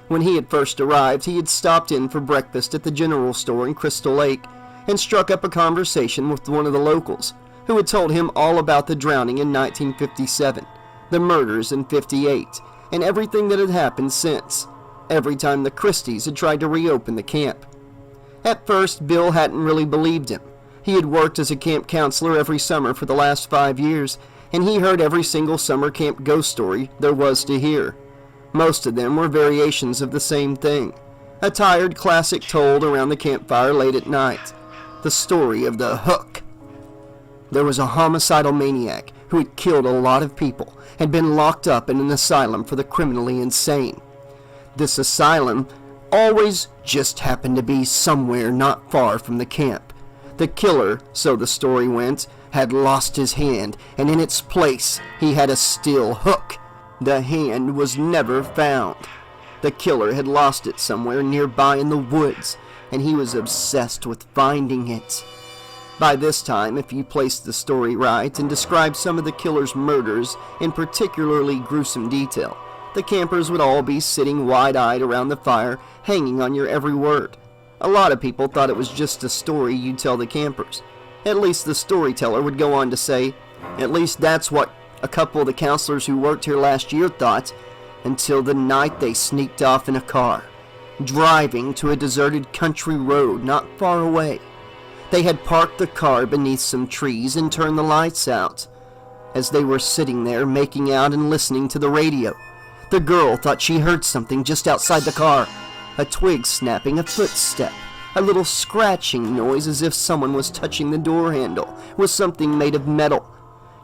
When he had first arrived, he had stopped in for breakfast at the general store in Crystal Lake and struck up a conversation with one of the locals, who had told him all about the drowning in 1957, the murders in '58, and everything that had happened since, every time the Christys had tried to reopen the camp. At first, Bill hadn't really believed him. He had worked as a camp counselor every summer for the last 5 years, and he heard every single summer camp ghost story there was to hear. Most of them were variations of the same thing, a tired classic told around the campfire late at night, the story of the Hook. There was a homicidal maniac who had killed a lot of people and been locked up in an asylum for the criminally insane. This asylum always just happened to be somewhere not far from the camp. The killer, so the story went, had lost his hand, and in its place he had a steel hook. The hand was never found. The killer had lost it somewhere nearby in the woods, and he was obsessed with finding it. By this time, if you placed the story right and described some of the killer's murders in particularly gruesome detail, the campers would all be sitting wide-eyed around the fire, hanging on your every word. A lot of people thought it was just a story you'd tell the campers. At least the storyteller would go on to say, at least that's what a couple of the counselors who worked here last year thought, until the night they sneaked off in a car, driving to a deserted country road not far away. They had parked the car beneath some trees and turned the lights out. As they were sitting there making out and listening to the radio, the girl thought she heard something just outside the car. A twig snapping, a footstep, a little scratching noise as if someone was touching the door handle with something made of metal.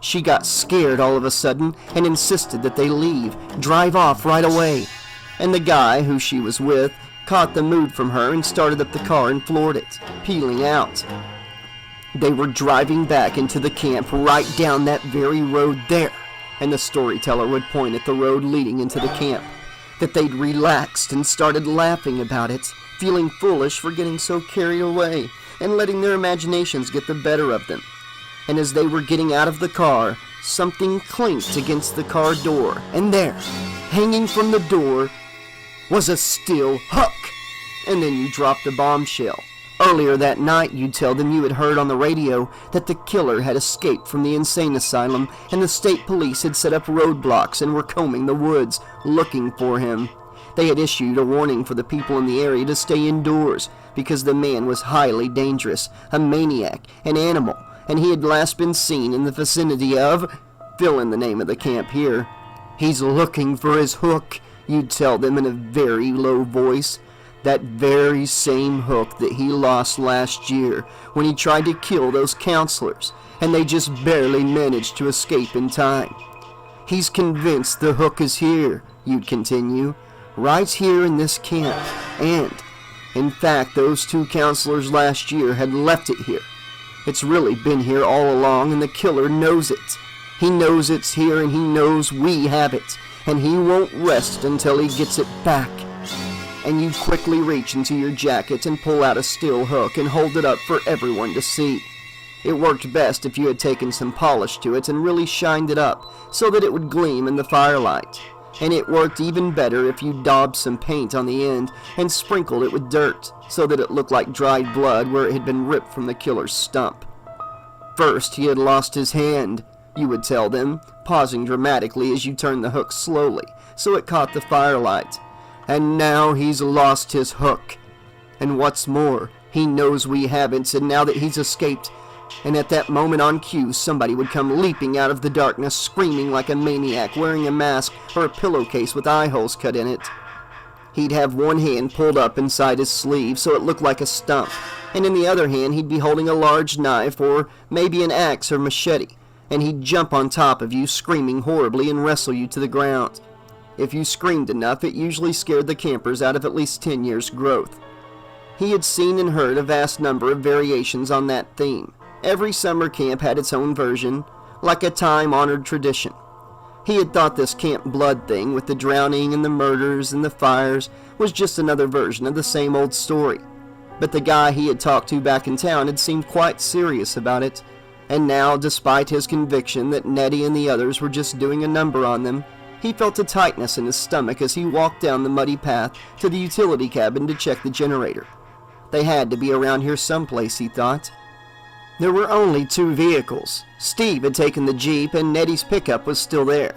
She got scared all of a sudden and insisted that they leave, drive off right away. And the guy who she was with caught the mood from her and started up the car and floored it, peeling out. They were driving back into the camp right down that very road there, and the storyteller would point at the road leading into the camp, that they'd relaxed and started laughing about it, feeling foolish for getting so carried away and letting their imaginations get the better of them. And as they were getting out of the car, something clinked against the car door, and there, hanging from the door, was a steel hook. And then you dropped the bombshell. Earlier that night, you'd tell them you had heard on the radio that the killer had escaped from the insane asylum and the state police had set up roadblocks and were combing the woods looking for him. They had issued a warning for the people in the area to stay indoors because the man was highly dangerous, a maniac, an animal, and he had last been seen in the vicinity of, fill in the name of the camp here. He's looking for his hook, you'd tell them in a very low voice. That very same hook that he lost last year when he tried to kill those counselors, and they just barely managed to escape in time. He's convinced the hook is here, you'd continue, right here in this camp, and, in fact, those two counselors last year had left it here. It's really been here all along, and the killer knows it. He knows it's here, and he knows we have it, and he won't rest until he gets it back. And you quickly reach into your jacket and pull out a steel hook and hold it up for everyone to see. It worked best if you had taken some polish to it and really shined it up so that it would gleam in the firelight. And it worked even better if you daubed some paint on the end and sprinkled it with dirt so that it looked like dried blood where it had been ripped from the killer's stump. First, he had lost his hand, you would tell them, pausing dramatically as you turned the hook slowly so it caught the firelight. And now he's lost his hook. And what's more, he knows we haven't, and now that he's escaped, and at that moment on cue, somebody would come leaping out of the darkness, screaming like a maniac, wearing a mask or a pillowcase with eye holes cut in it. He'd have one hand pulled up inside his sleeve so it looked like a stump, and in the other hand he'd be holding a large knife or maybe an axe or machete, and he'd jump on top of you, screaming horribly, and wrestle you to the ground. If you screamed enough, it usually scared the campers out of at least 10 years' growth. He had seen and heard a vast number of variations on that theme. Every summer camp had its own version, like a time-honored tradition. He had thought this camp blood thing with the drowning and the murders and the fires was just another version of the same old story. But the guy he had talked to back in town had seemed quite serious about it, and now, despite his conviction that Nettie and the others were just doing a number on them, he felt a tightness in his stomach as he walked down the muddy path to the utility cabin to check the generator. They had to be around here someplace, he thought. There were only 2 vehicles. Steve had taken the Jeep and Nettie's pickup was still there.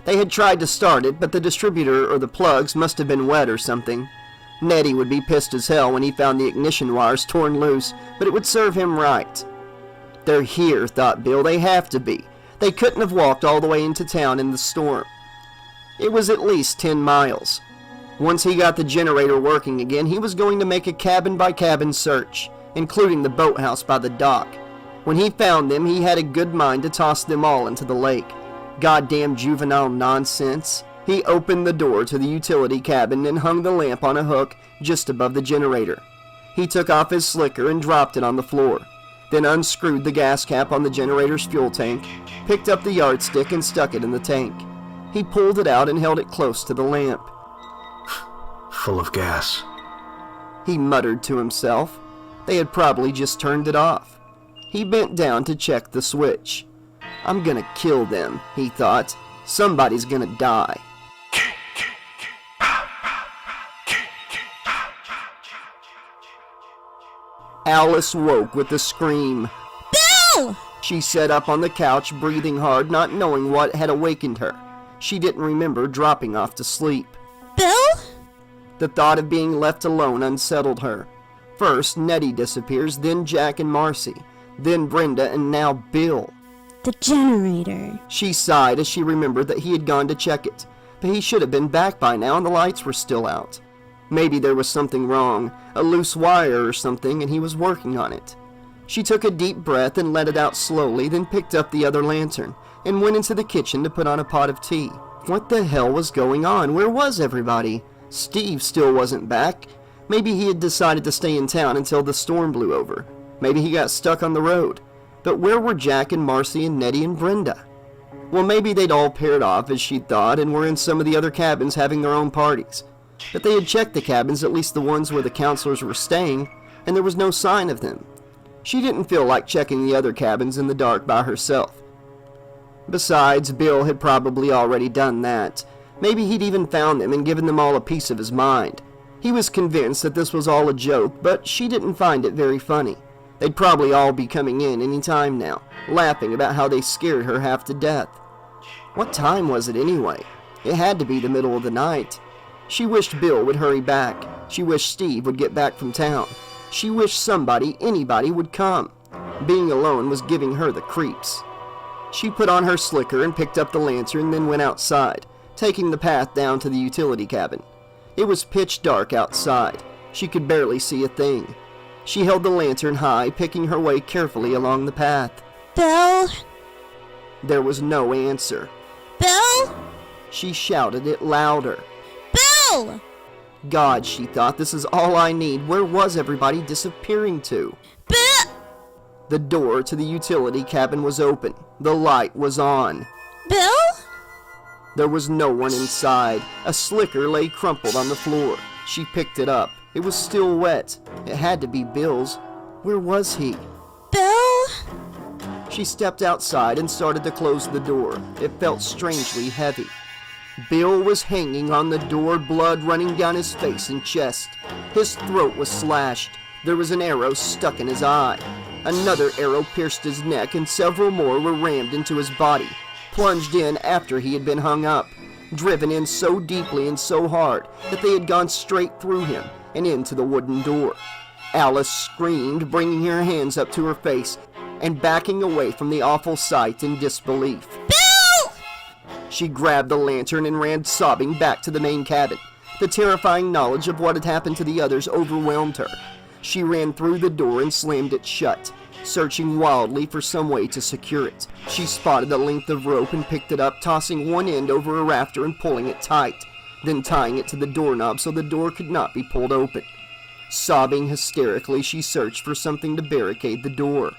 They had tried to start it, but the distributor or the plugs must have been wet or something. Nettie would be pissed as hell when he found the ignition wires torn loose, but it would serve him right. They're here, thought Bill. They have to be. They couldn't have walked all the way into town in the storm. It was at least 10 miles. Once he got the generator working again, he was going to make a cabin-by-cabin search, including the boathouse by the dock. When he found them, he had a good mind to toss them all into the lake. Goddamn juvenile nonsense. He opened the door to the utility cabin and hung the lamp on a hook just above the generator. He took off his slicker and dropped it on the floor, then unscrewed the gas cap on the generator's fuel tank, picked up the yardstick and stuck it in the tank. He pulled it out and held it close to the lamp. Full of gas. He muttered to himself. They had probably just turned it off. He bent down to check the switch. I'm gonna kill them, he thought. Somebody's gonna die. Alice woke with a scream. Bill! She sat up on the couch, breathing hard, not knowing what had awakened her. She didn't remember dropping off to sleep. Bill? The thought of being left alone unsettled her. First, Nettie disappears, then Jack and Marcy, then Brenda, and now Bill. The generator. She sighed as she remembered that he had gone to check it, but he should have been back by now and the lights were still out. Maybe there was something wrong, a loose wire or something, and he was working on it. She took a deep breath and let it out slowly, then picked up the other lantern and went into the kitchen to put on a pot of tea. What the hell was going on? Where was everybody? Steve still wasn't back. Maybe he had decided to stay in town until the storm blew over. Maybe he got stuck on the road. But where were Jack and Marcy and Nettie and Brenda? Well, maybe they'd all paired off, as she thought, and were in some of the other cabins having their own parties. but they had checked the cabins, at least the ones where the counselors were staying, and there was no sign of them. She didn't feel like checking the other cabins in the dark by herself. Besides, Bill had probably already done that. Maybe he'd even found them and given them all a piece of his mind. He was convinced that this was all a joke, but she didn't find it very funny. They'd probably all be coming in any time now, laughing about how they scared her half to death. What time was it anyway? It had to be the middle of the night. She wished Bill would hurry back. She wished Steve would get back from town. She wished somebody, anybody, would come. Being alone was giving her the creeps. She put on her slicker and picked up the lantern, then went outside, taking the path down to the utility cabin. It was pitch dark outside. She could barely see a thing. She held the lantern high, picking her way carefully along the path. Bill? There was no answer. Bill? She shouted it louder. Bill! God, she thought, this is all I need. Where was everybody disappearing to? Bill! The door to the utility cabin was open. The light was on. Bill? There was no one inside. A slicker lay crumpled on the floor. She picked it up. It was still wet. It had to be Bill's. Where was he? Bill? She stepped outside and started to close the door. It felt strangely heavy. Bill was hanging on the door, blood running down his face and chest. His throat was slashed. There was an arrow stuck in his eye. Another arrow pierced his neck, and several more were rammed into his body, plunged in after he had been hung up, driven in so deeply and so hard that they had gone straight through him and into the wooden door. Alice screamed, bringing her hands up to her face and backing away from the awful sight in disbelief. Bill! She grabbed the lantern and ran sobbing back to the main cabin. The terrifying knowledge of what had happened to the others overwhelmed her. She ran through the door and slammed it shut, searching wildly for some way to secure it. She spotted a length of rope and picked it up, tossing one end over a rafter and pulling it tight, then tying it to the doorknob so the door could not be pulled open. Sobbing hysterically, she searched for something to barricade the door.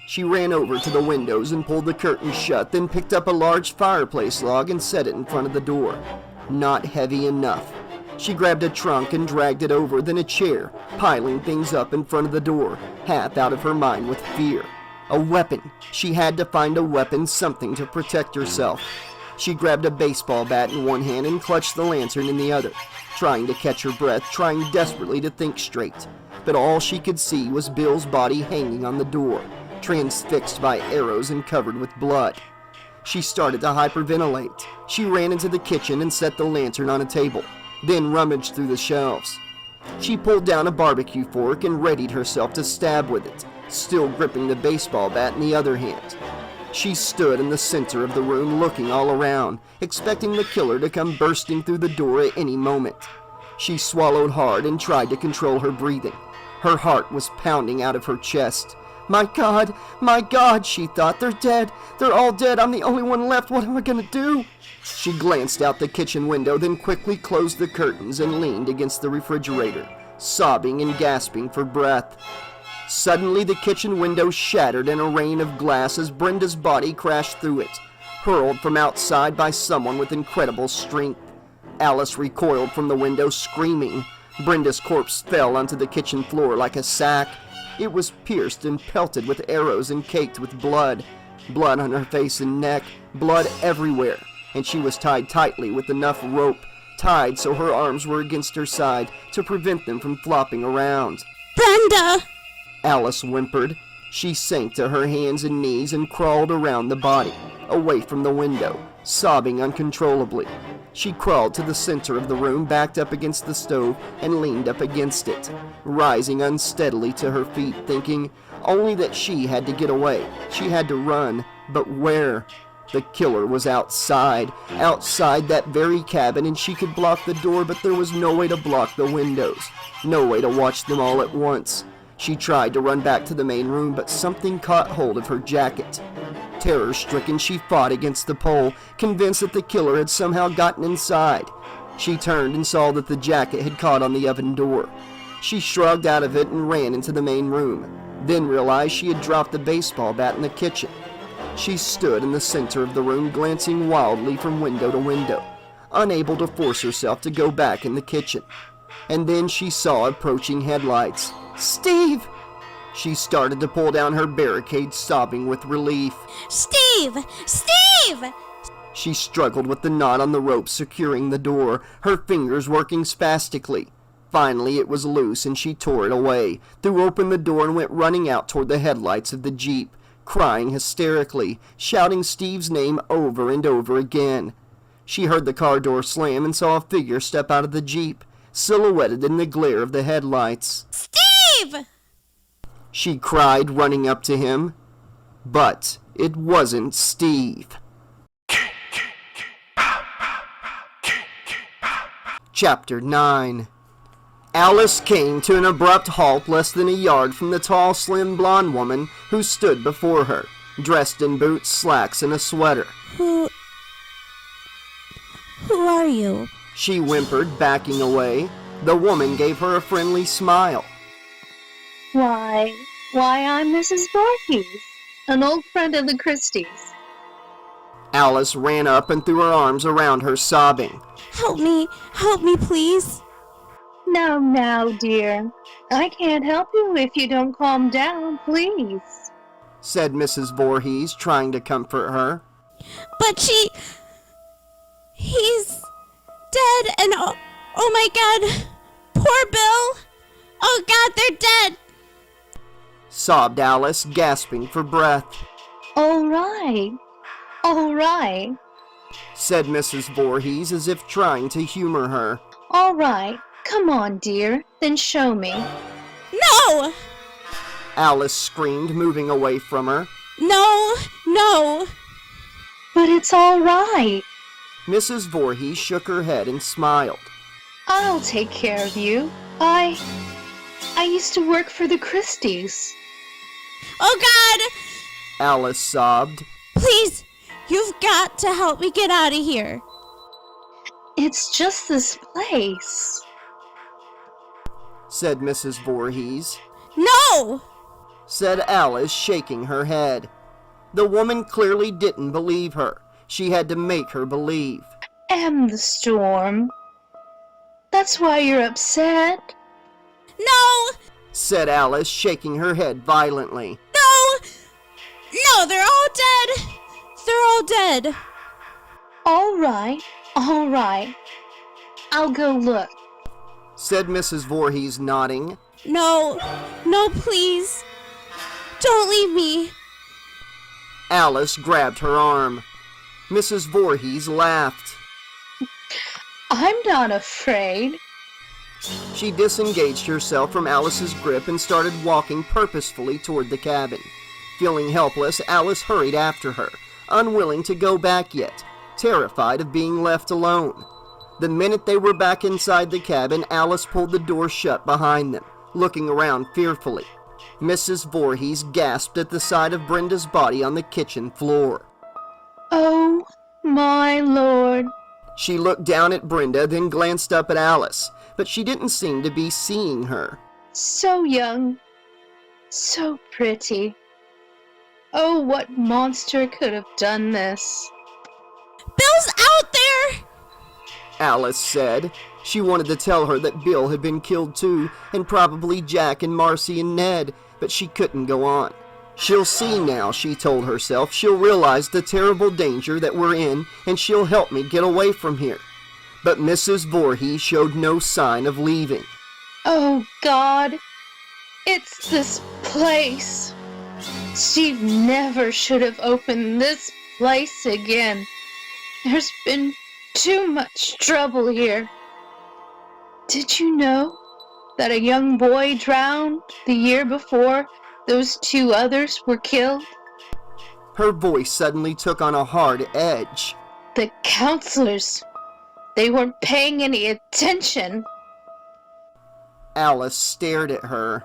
She ran over to the windows and pulled the curtains shut, then picked up a large fireplace log and set it in front of the door. Not heavy enough. She grabbed a trunk and dragged it over, then a chair, piling things up in front of the door, half out of her mind with fear. A weapon. She had to find a weapon, something to protect herself. She grabbed a baseball bat in one hand and clutched the lantern in the other, trying to catch her breath, trying desperately to think straight. But all she could see was Bill's body hanging on the door, transfixed by arrows and covered with blood. She started to hyperventilate. She ran into the kitchen and set the lantern on a table, then rummaged through the shelves. She pulled down a barbecue fork and readied herself to stab with it, still gripping the baseball bat in the other hand. She stood in the center of the room, looking all around, expecting the killer to come bursting through the door at any moment. She swallowed hard and tried to control her breathing. Her heart was pounding out of her chest. My God, she thought, they're dead. They're all dead. I'm the only one left. What am I gonna do? She glanced out the kitchen window, then quickly closed the curtains and leaned against the refrigerator, sobbing and gasping for breath. Suddenly, the kitchen window shattered in a rain of glass as Brenda's body crashed through it, hurled from outside by someone with incredible strength. Alice recoiled from the window, screaming. Brenda's corpse fell onto the kitchen floor like a sack. It was pierced and pelted with arrows and caked with blood. Blood on her face and neck, blood everywhere, and she was tied tightly with enough rope, tied so her arms were against her side to prevent them from flopping around. Brenda! Alice whimpered. She sank to her hands and knees and crawled around the body, away from the window, sobbing uncontrollably. She crawled to the center of the room, backed up against the stove, and leaned up against it, rising unsteadily to her feet, thinking only that she had to get away. She had to run, but where? The killer was outside that very cabin, and she could block the door, but there was no way to block the windows, no way to watch them all at once. She tried to run back to the main room, but something caught hold of her jacket. Terror-stricken, she fought against the pole, convinced that the killer had somehow gotten inside. She turned and saw that the jacket had caught on the oven door. She shrugged out of it and ran into the main room, then realized she had dropped the baseball bat in the kitchen. She stood in the center of the room, glancing wildly from window to window. unable to force herself to go back in the kitchen. And then she saw approaching headlights. "Steve!" She started to pull down her barricade, sobbing with relief. Steve! Steve! She struggled with the knot on the rope securing the door, her fingers working spastically. Finally, it was loose and she tore it away, threw open the door and went running out toward the headlights of the Jeep, crying hysterically, shouting Steve's name over and over again. She heard the car door slam and saw a figure step out of the Jeep, silhouetted in the glare of the headlights. Steve! She cried, running up to him. But it wasn't Steve. Chapter 9. Alice came to an abrupt halt less than a yard from the tall, slim, blonde woman who stood before her, dressed in boots, slacks, and a sweater. Who are you? She whimpered, backing away. The woman gave her a friendly smile. Why, I'm Mrs. Voorhees, an old friend of the Christies. Alice ran up and threw her arms around her, sobbing. Help me, please. Now, dear. I can't help you if you don't calm down, please, said Mrs. Voorhees, trying to comfort her. But he's dead, and oh my God, poor Bill. Oh God, they're dead. Sobbed Alice, gasping for breath. All right, said Mrs. Voorhees, as if trying to humor her. all right. Come on, dear, then show me. No! Alice screamed, moving away from her. No! But it's all right. Mrs. Voorhees shook her head and smiled. I'll take care of you. I used to work for the Christies. Oh God! Alice sobbed. Please, you've got to help me get out of here. It's just this place, said Mrs. Voorhees. No! Said Alice, shaking her head. The woman clearly didn't believe her. She had to make her believe. And the storm. That's why you're upset. No! Said Alice, shaking her head violently. No, they're all dead. They're all dead. All right. I'll go look, said Mrs. Voorhees, nodding. No, please. Don't leave me. Alice grabbed her arm. Mrs. Voorhees laughed. I'm not afraid. She disengaged herself from Alice's grip and started walking purposefully toward the cabin. Feeling helpless, Alice hurried after her, unwilling to go back yet, terrified of being left alone. The minute they were back inside the cabin, Alice pulled the door shut behind them, looking around fearfully. Mrs. Voorhees gasped at the sight of Brenda's body on the kitchen floor. Oh, my Lord. She looked down at Brenda, then glanced up at Alice, but she didn't seem to be seeing her. So young. So pretty. Oh, what monster could have done this? Bill's out there! Alice said. She wanted to tell her that Bill had been killed too, and probably Jack and Marcy and Ned, but she couldn't go on. She'll see now, she told herself. She'll realize the terrible danger that we're in, and she'll help me get away from here. But Mrs. Voorhees showed no sign of leaving. Oh, God. It's this place. Steve never should have opened this place again. There's been too much trouble here. Did you know that a young boy drowned the year before those two others were killed? Her voice suddenly took on a hard edge. The counselors, they weren't paying any attention. Alice stared at her.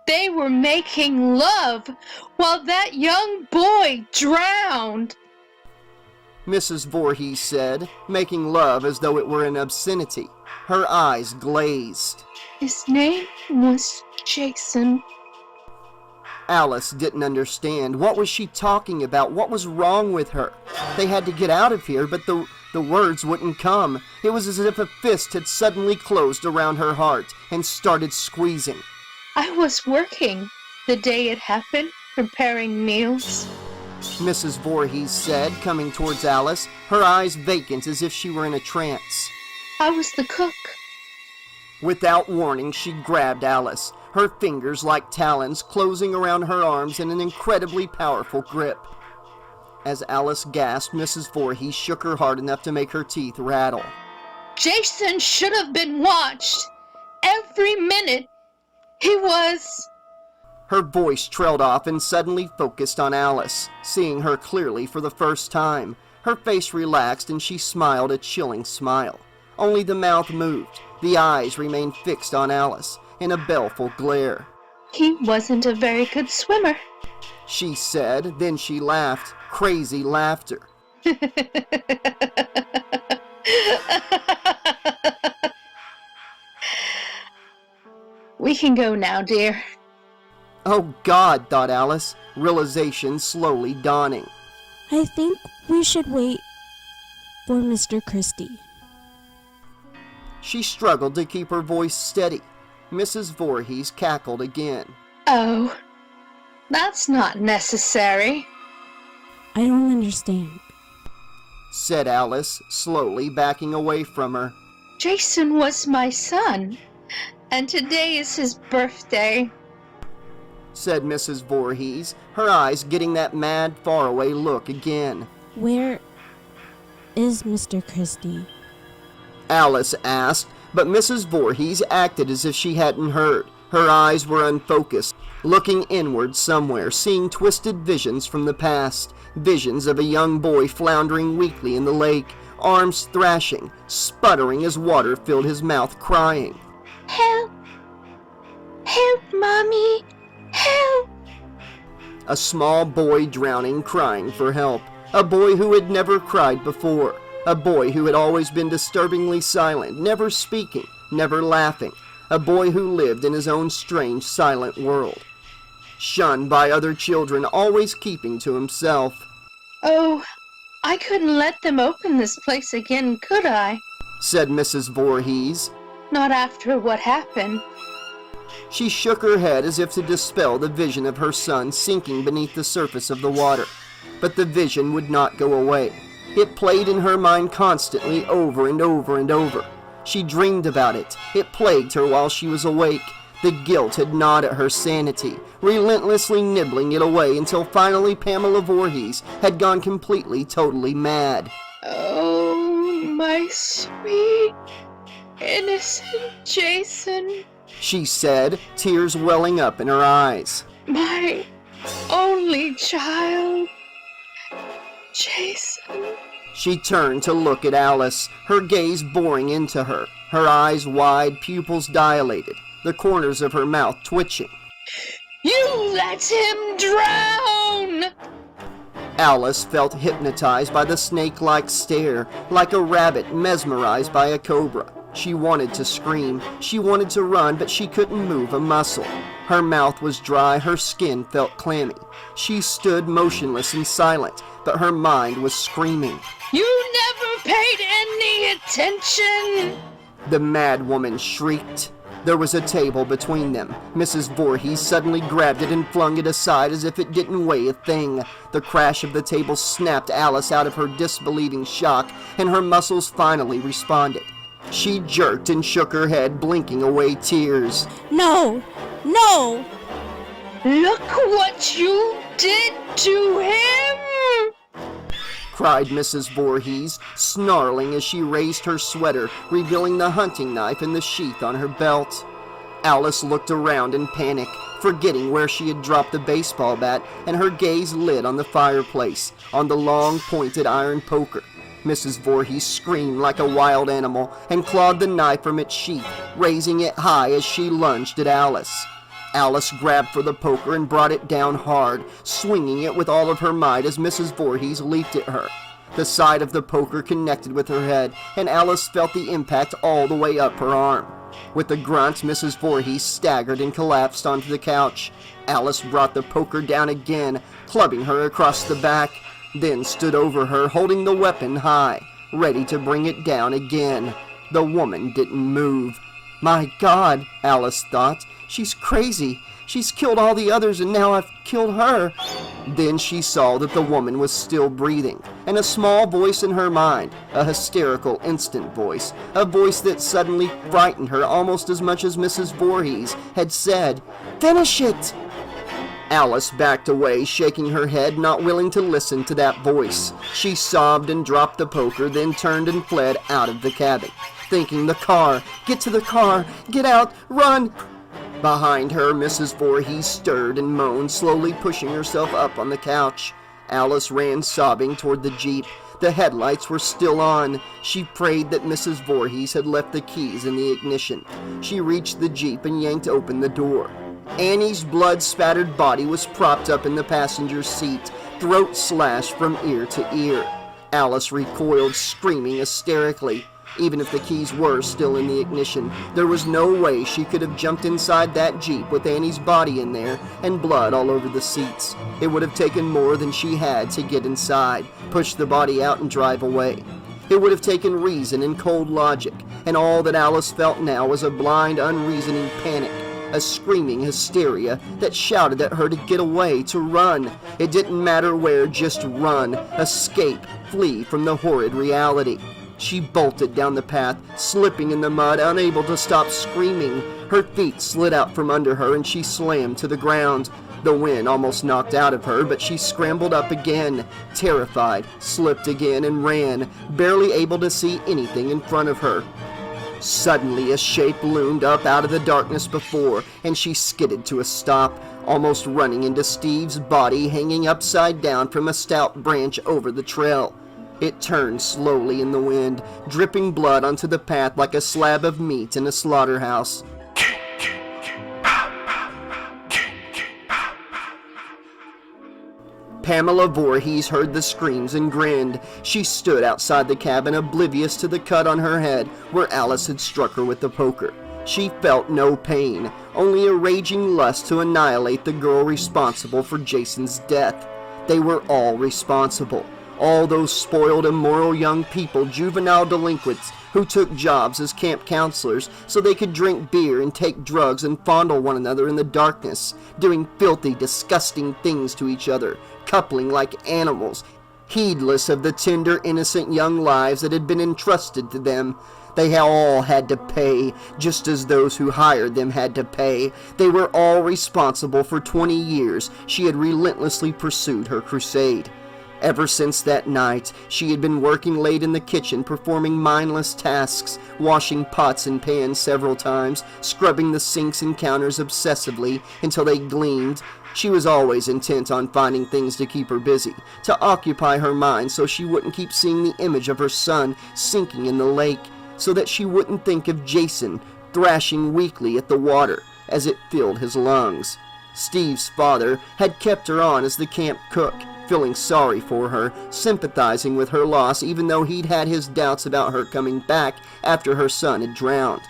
They were making love while that young boy drowned. Mrs. Voorhees said, making love as though it were an obscenity. Her eyes glazed. His name was Jason. Alice didn't understand. What was she talking about? What was wrong with her? They had to get out of here, but the The words wouldn't come. It was as if a fist had suddenly closed around her heart and started squeezing. I was working the day it happened, preparing meals. Mrs. Voorhees said, coming towards Alice, her eyes vacant as if she were in a trance. I was the cook. Without warning, she grabbed Alice, her fingers like talons closing around her arms in an incredibly powerful grip. As Alice gasped, Mrs. Voorhees shook her hard enough to make her teeth rattle. Jason should have been watched. Every minute. He was... Her voice trailed off and suddenly focused on Alice, seeing her clearly for the first time. Her face relaxed and she smiled a chilling smile. Only the mouth moved. The eyes remained fixed on Alice in a baleful glare. He wasn't a very good swimmer. She said, then she laughed. Crazy laughter. We can go now, dear. Oh God, thought Alice, realization slowly dawning. I think we should wait for Mr. Christy. She struggled to keep her voice steady. Mrs. Voorhees cackled again. Oh, that's not necessary. I don't understand. Said Alice, slowly backing away from her. Jason was my son, and today is his birthday. Said Mrs. Voorhees, her eyes getting that mad, faraway look again. Where is Mr. Christy? Alice asked, but Mrs. Voorhees acted as if she hadn't heard. Her eyes were unfocused, looking inward somewhere, seeing twisted visions from the past. Visions of a young boy floundering weakly in the lake, arms thrashing, sputtering as water filled his mouth, crying. Help! Help, Mommy! Help! A small boy drowning, crying for help. A boy who had never cried before. A boy who had always been disturbingly silent, never speaking, never laughing. A boy who lived in his own strange, silent world. Shunned by other children, always keeping to himself. Oh, I couldn't let them open this place again, could I? Said Mrs. Voorhees. Not after what happened. She shook her head as if to dispel the vision of her son sinking beneath the surface of the water. But the vision would not go away. It played in her mind constantly, over and over and over. She dreamed about it. It plagued her while she was awake. The guilt had gnawed at her sanity, relentlessly nibbling it away until finally Pamela Voorhees had gone completely, totally mad. Oh, my sweet, innocent Jason. She said, tears welling up in her eyes. My only child, Jason. She turned to look at Alice, her gaze boring into her, her eyes wide, pupils dilated, the corners of her mouth twitching. You let him drown! Alice felt hypnotized by the snake-like stare, like a rabbit mesmerized by a cobra. She wanted to scream, she wanted to run, but she couldn't move a muscle. Her mouth was dry, her skin felt clammy. She stood motionless and silent, but her mind was screaming. You never paid any attention! The mad woman shrieked. There was a table between them. Mrs. Voorhees suddenly grabbed it and flung it aside as if it didn't weigh a thing. The crash of the table snapped Alice out of her disbelieving shock, and her muscles finally responded. She jerked and shook her head, blinking away tears. No! No! Look what you did to him! Cried Mrs. Voorhees, snarling as she raised her sweater, revealing the hunting knife in the sheath on her belt. Alice looked around in panic, forgetting where she had dropped the baseball bat, and her gaze lit on the fireplace, on the long, pointed iron poker. Mrs. Voorhees screamed like a wild animal and clawed the knife from its sheath, raising it high as she lunged at Alice. Alice grabbed for the poker and brought it down hard, swinging it with all of her might as Mrs. Voorhees leaped at her. The side of the poker connected with her head, and Alice felt the impact all the way up her arm. With a grunt, Mrs. Voorhees staggered and collapsed onto the couch. Alice brought the poker down again, clubbing her across the back, then stood over her, holding the weapon high. ready to bring it down again. The woman didn't move. My God, Alice thought, she's crazy. She's killed all the others and now I've killed her. Then she saw that the woman was still breathing, and a small voice in her mind, a hysterical instant voice, a voice that suddenly frightened her almost as much as Mrs. Voorhees had said, "Finish it!" Alice backed away, shaking her head, not willing to listen to that voice. She sobbed and dropped the poker, then turned and fled out of the cabin, thinking, the car, get to the car, get out, run! Behind her, Mrs. Voorhees stirred and moaned, slowly pushing herself up on the couch. Alice ran sobbing toward the Jeep. The headlights were still on. She prayed that Mrs. Voorhees had left the keys in the ignition. She reached the Jeep and yanked open the door. Annie's blood-spattered body was propped up in the passenger seat, throat slashed from ear to ear. Alice recoiled, screaming hysterically. Even if the keys were still in the ignition, there was no way she could have jumped inside that Jeep with Annie's body in there and blood all over the seats. It would have taken more than she had to get inside, push the body out and drive away. It would have taken reason and cold logic, and all that Alice felt now was a blind, unreasoning panic, a screaming hysteria that shouted at her to get away, to run. It didn't matter where, just run, escape, flee from the horrid reality. She bolted down the path, slipping in the mud, unable to stop screaming. Her feet slid out from under her and she slammed to the ground. The wind almost knocked out of her, but she scrambled up again, terrified, slipped again and ran, barely able to see anything in front of her. Suddenly a shape loomed up out of the darkness before, and she skidded to a stop, almost running into Steve's body hanging upside down from a stout branch over the trail. It turned slowly in the wind, dripping blood onto the path like a slab of meat in a slaughterhouse. Pamela Voorhees heard the screams and grinned. She stood outside the cabin, oblivious to the cut on her head where Alice had struck her with the poker. She felt no pain, only a raging lust to annihilate the girl responsible for Jason's death. They were all responsible. All those spoiled, immoral young people, juvenile delinquents, who took jobs as camp counselors so they could drink beer and take drugs and fondle one another in the darkness, doing filthy, disgusting things to each other, coupling like animals, heedless of the tender, innocent young lives that had been entrusted to them. They all had to pay, just as those who hired them had to pay. They were all responsible for 20 years she had relentlessly pursued her crusade. Ever since that night, she had been working late in the kitchen, performing mindless tasks, washing pots and pans several times, scrubbing the sinks and counters obsessively until they gleamed. She was always intent on finding things to keep her busy, to occupy her mind so she wouldn't keep seeing the image of her son sinking in the lake, so that she wouldn't think of Jason thrashing weakly at the water as it filled his lungs. Steve's father had kept her on as the camp cook, feeling sorry for her, sympathizing with her loss even though he'd had his doubts about her coming back after her son had drowned,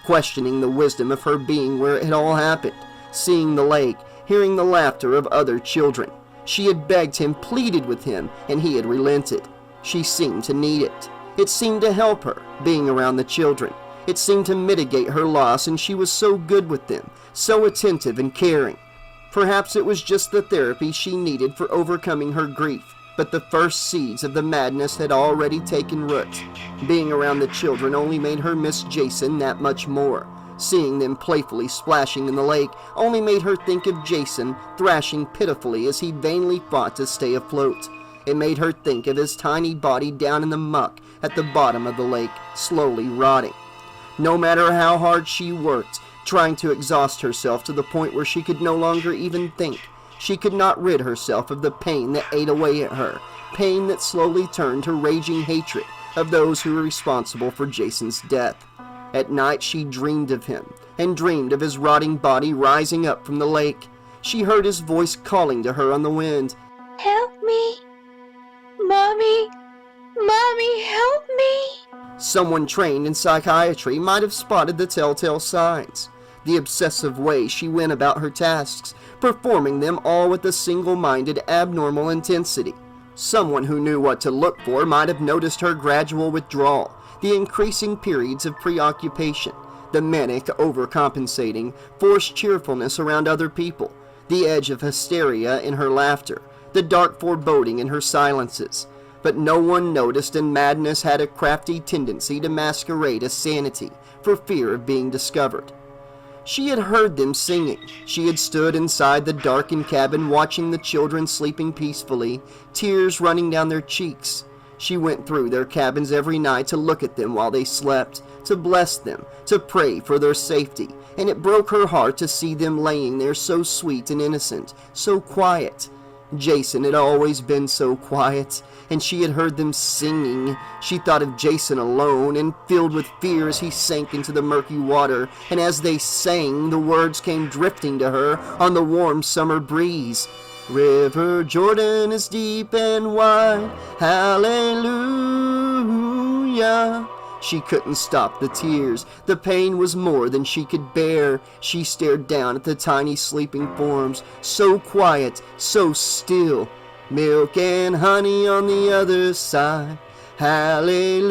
questioning the wisdom of her being where it had all happened, seeing the lake, hearing the laughter of other children. She had begged him, pleaded with him, and he had relented. She seemed to need it. It seemed to help her, being around the children. It seemed to mitigate her loss, and she was so good with them, so attentive and caring. Perhaps it was just the therapy she needed for overcoming her grief, but the first seeds of the madness had already taken root. Being around the children only made her miss Jason that much more. Seeing them playfully splashing in the lake only made her think of Jason thrashing pitifully as he vainly fought to stay afloat. It made her think of his tiny body down in the muck at the bottom of the lake, slowly rotting. No matter how hard she worked, trying to exhaust herself to the point where she could no longer even think, she could not rid herself of the pain that ate away at her, pain that slowly turned to raging hatred of those who were responsible for Jason's death. At night she dreamed of him, and dreamed of his rotting body rising up from the lake. She heard his voice calling to her on the wind. Help me! Mommy! Mommy, help me! Someone trained in psychiatry might have spotted the telltale signs. The obsessive way she went about her tasks, performing them all with a single-minded, abnormal intensity. Someone who knew what to look for might have noticed her gradual withdrawal, the increasing periods of preoccupation, the manic overcompensating, forced cheerfulness around other people, the edge of hysteria in her laughter, the dark foreboding in her silences. But no one noticed, and madness had a crafty tendency to masquerade as sanity for fear of being discovered. She had heard them singing. She had stood inside the darkened cabin watching the children sleeping peacefully, tears running down their cheeks. She went through their cabins every night to look at them while they slept, to bless them, to pray for their safety, and it broke her heart to see them laying there so sweet and innocent, so quiet. Jason had always been so quiet, and she had heard them singing. She thought of Jason alone and filled with fear as he sank into the murky water, and as they sang, the words came drifting to her on the warm summer breeze. River Jordan is deep and wide, hallelujah. She couldn't stop the tears. The pain was more than she could bear. She stared down at the tiny sleeping forms, so quiet, so still. Milk and honey on the other side, hallelujah.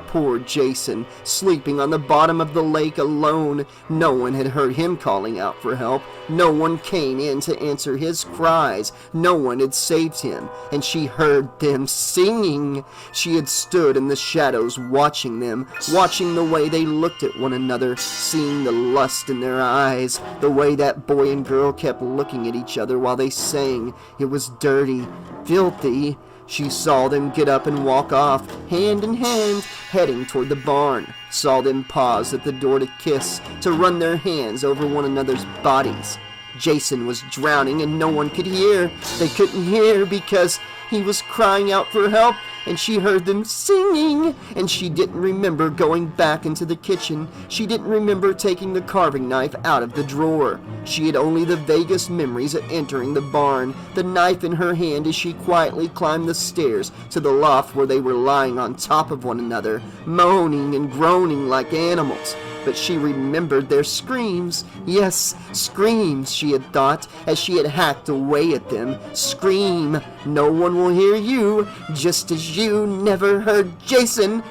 Poor Jason, sleeping on the bottom of the lake alone. No one had heard him calling out for help. No one came in to answer his cries. No one had saved him, and she heard them singing. She had stood in the shadows watching them, watching the way they looked at one another, seeing the lust in their eyes, the way that boy and girl kept looking at each other while they sang. It was dirty, filthy. She saw them get up and walk off, hand in hand, heading toward the barn. Saw them pause at the door to kiss, to run their hands over one another's bodies. Jason was drowning and no one could hear. They couldn't hear because he was crying out for help, and she heard them singing, and she didn't remember going back into the kitchen. She didn't remember taking the carving knife out of the drawer. She had only the vaguest memories of entering the barn, the knife in her hand as she quietly climbed the stairs to the loft where they were lying on top of one another, moaning and groaning like animals. But she remembered their screams. Yes, screams, she had thought, as she had hacked away at them. Scream. No one will hear you, just as you never heard Jason.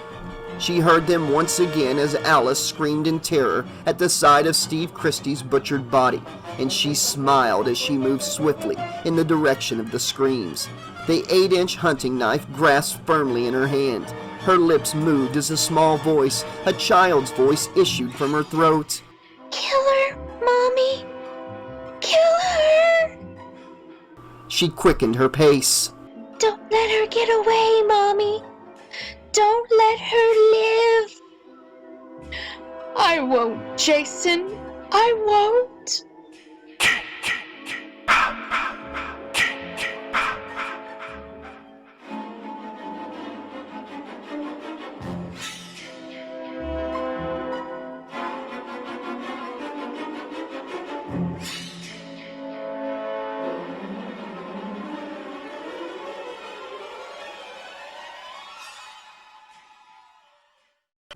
She heard them once again as Alice screamed in terror at the sight of Steve Christy's butchered body, and she smiled as she moved swiftly in the direction of the screams. The 8-inch hunting knife grasped firmly in her hand. Her lips moved as a small voice, a child's voice, issued from her throat. Kill her, Mommy! Kill her! She quickened her pace. Don't let her get away, Mommy! Don't let her live! I won't, Jason. I won't.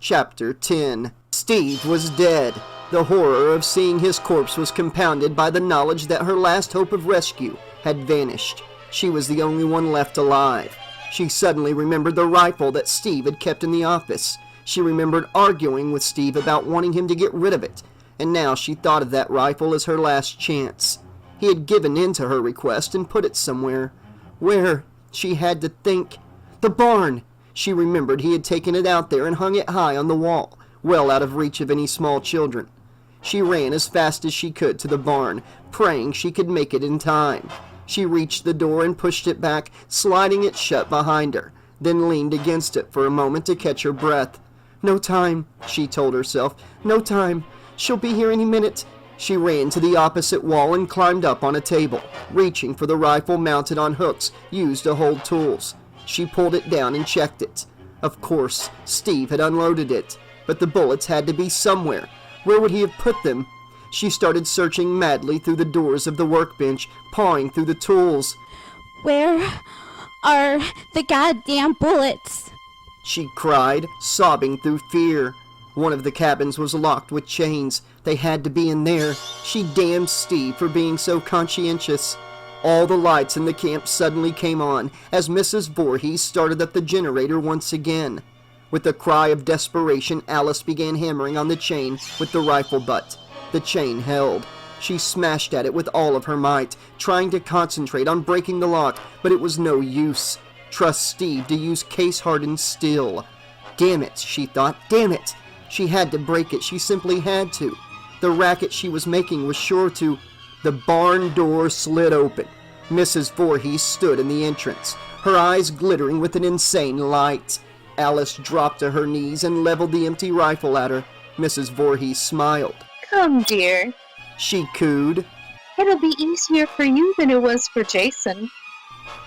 Chapter 10. Steve was dead. The horror of seeing his corpse was compounded by the knowledge that her last hope of rescue had vanished. She was the only one left alive. She suddenly remembered the rifle that Steve had kept in the office. She remembered arguing with Steve about wanting him to get rid of it, and now she thought of that rifle as her last chance. He had given in to her request and put it somewhere. Where? She had to think. The barn! She remembered he had taken it out there and hung it high on the wall, well out of reach of any small children. She ran as fast as she could to the barn, praying she could make it in time. She reached the door and pushed it back, sliding it shut behind her, then leaned against it for a moment to catch her breath. No time, she told herself. No time. She'll be here any minute. She ran to the opposite wall and climbed up on a table, reaching for the rifle mounted on hooks used to hold tools. She pulled it down and checked it. Of course, Steve had unloaded it, but the bullets had to be somewhere. Where would he have put them? She started searching madly through the doors of the workbench, pawing through the tools. Where are the goddamn bullets? She cried, sobbing through fear. One of the cabins was locked with chains. They had to be in there. She damned Steve for being so conscientious. All the lights in the camp suddenly came on as Mrs. Voorhees started up the generator once again. With a cry of desperation, Alice began hammering on the chain with the rifle butt. The chain held. She smashed at it with all of her might, trying to concentrate on breaking the lock, but it was no use. Trust Steve to use case-hardened steel. Damn it, she thought, damn it! She had to break it, she simply had to. The racket she was making was sure to... The barn door slid open. Mrs. Voorhees stood in the entrance, her eyes glittering with an insane light. Alice dropped to her knees and leveled the empty rifle at her. Mrs. Voorhees smiled. Come, dear. She cooed. It'll be easier for you than it was for Jason.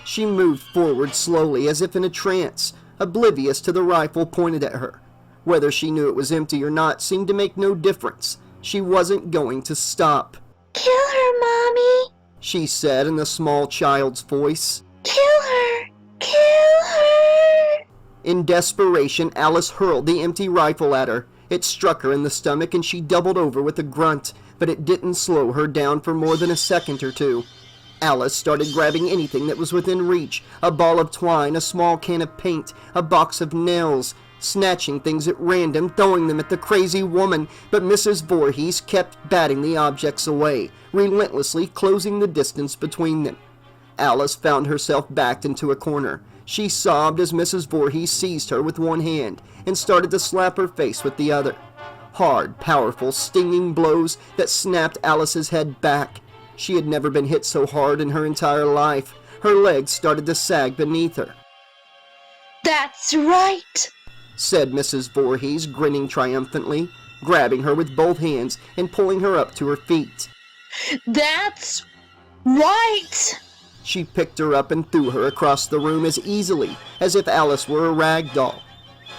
She moved forward slowly as if in a trance, oblivious to the rifle pointed at her. Whether she knew it was empty or not seemed to make no difference. She wasn't going to stop. Kill her, Mommy! She said in a small child's voice. Kill her! Kill her! In desperation, Alice hurled the empty rifle at her. It struck her in the stomach and she doubled over with a grunt, but it didn't slow her down for more than a second or two. Alice started grabbing anything that was within reach, a ball of twine, a small can of paint, a box of nails, snatching things at random, throwing them at the crazy woman, but Mrs. Voorhees kept batting the objects away, relentlessly closing the distance between them. Alice found herself backed into a corner. She sobbed as Mrs. Voorhees seized her with one hand and started to slap her face with the other. Hard, powerful, stinging blows that snapped Alice's head back. She had never been hit so hard in her entire life. Her legs started to sag beneath her. That's right! Said Mrs. Voorhees, grinning triumphantly, grabbing her with both hands and pulling her up to her feet. That's right! She picked her up and threw her across the room as easily as if Alice were a rag doll.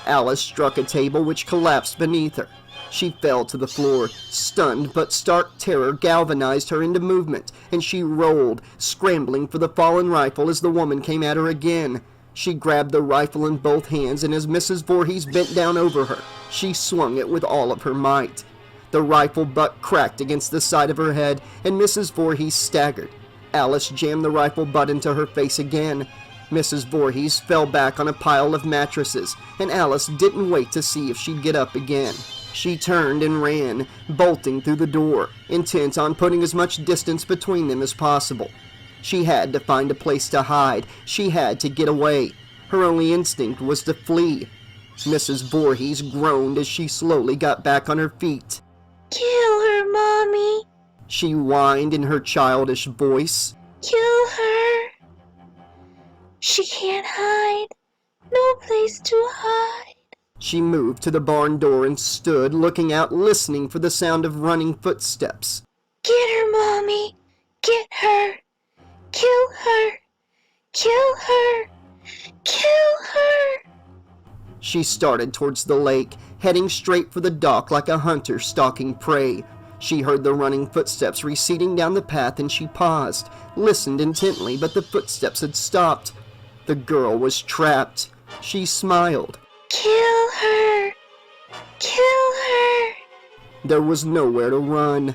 Alice struck a table which collapsed beneath her. She fell to the floor, stunned, but stark terror galvanized her into movement, and she rolled, scrambling for the fallen rifle as the woman came at her again. She grabbed the rifle in both hands, and as Mrs. Voorhees bent down over her, she swung it with all of her might. The rifle butt cracked against the side of her head, and Mrs. Voorhees staggered. Alice jammed the rifle butt into her face again. Mrs. Voorhees fell back on a pile of mattresses, and Alice didn't wait to see if she'd get up again. She turned and ran, bolting through the door, intent on putting as much distance between them as possible. She had to find a place to hide. She had to get away. Her only instinct was to flee. Mrs. Voorhees groaned as she slowly got back on her feet. Kill her, Mommy! She whined in her childish voice. Kill her! She can't hide. No place to hide. She moved to the barn door and stood, looking out, listening for the sound of running footsteps. Get her, Mommy! Get her! Kill her! Kill her! Kill her! She started towards the lake, heading straight for the dock like a hunter stalking prey. She heard the running footsteps receding down the path and she paused, listened intently, but the footsteps had stopped. The girl was trapped. She smiled. Kill her! Kill her! There was nowhere to run.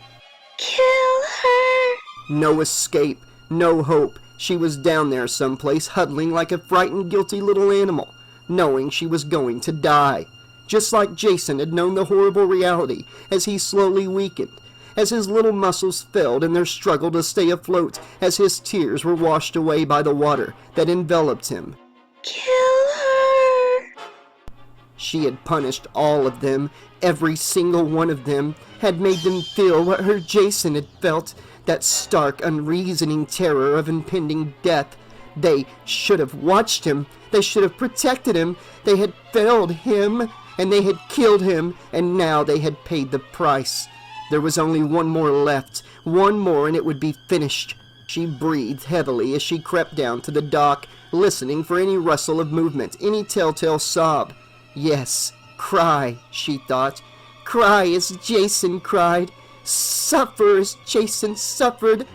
Kill her! No escape, no hope. She was down there someplace, huddling like a frightened, guilty little animal, knowing she was going to die. Just like Jason had known the horrible reality as he slowly weakened, as his little muscles failed in their struggle to stay afloat, as his tears were washed away by the water that enveloped him. Kill her! She had punished all of them, every single one of them, had made them feel what her Jason had felt, that stark, unreasoning terror of impending death. They should have watched him, they should have protected him, they had failed him, and they had killed him, and now they had paid the price. There was only one more left, one more and it would be finished. She breathed heavily as she crept down to the dock, listening for any rustle of movement, any telltale sob. Yes, cry, she thought. Cry as Jason cried. Suffer as Jason suffered.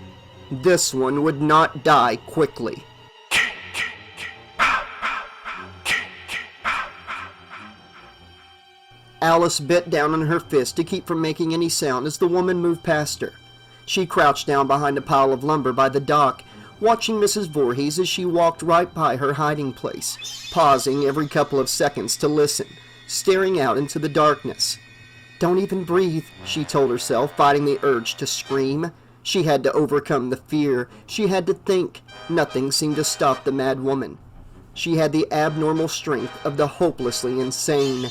This one would not die quickly. Alice bit down on her fist to keep from making any sound as the woman moved past her. She crouched down behind a pile of lumber by the dock, watching Mrs. Voorhees as she walked right by her hiding place, pausing every couple of seconds to listen, staring out into the darkness. "Don't even breathe," she told herself, fighting the urge to scream. She had to overcome the fear. She had to think. Nothing seemed to stop the mad woman. She had the abnormal strength of the hopelessly insane.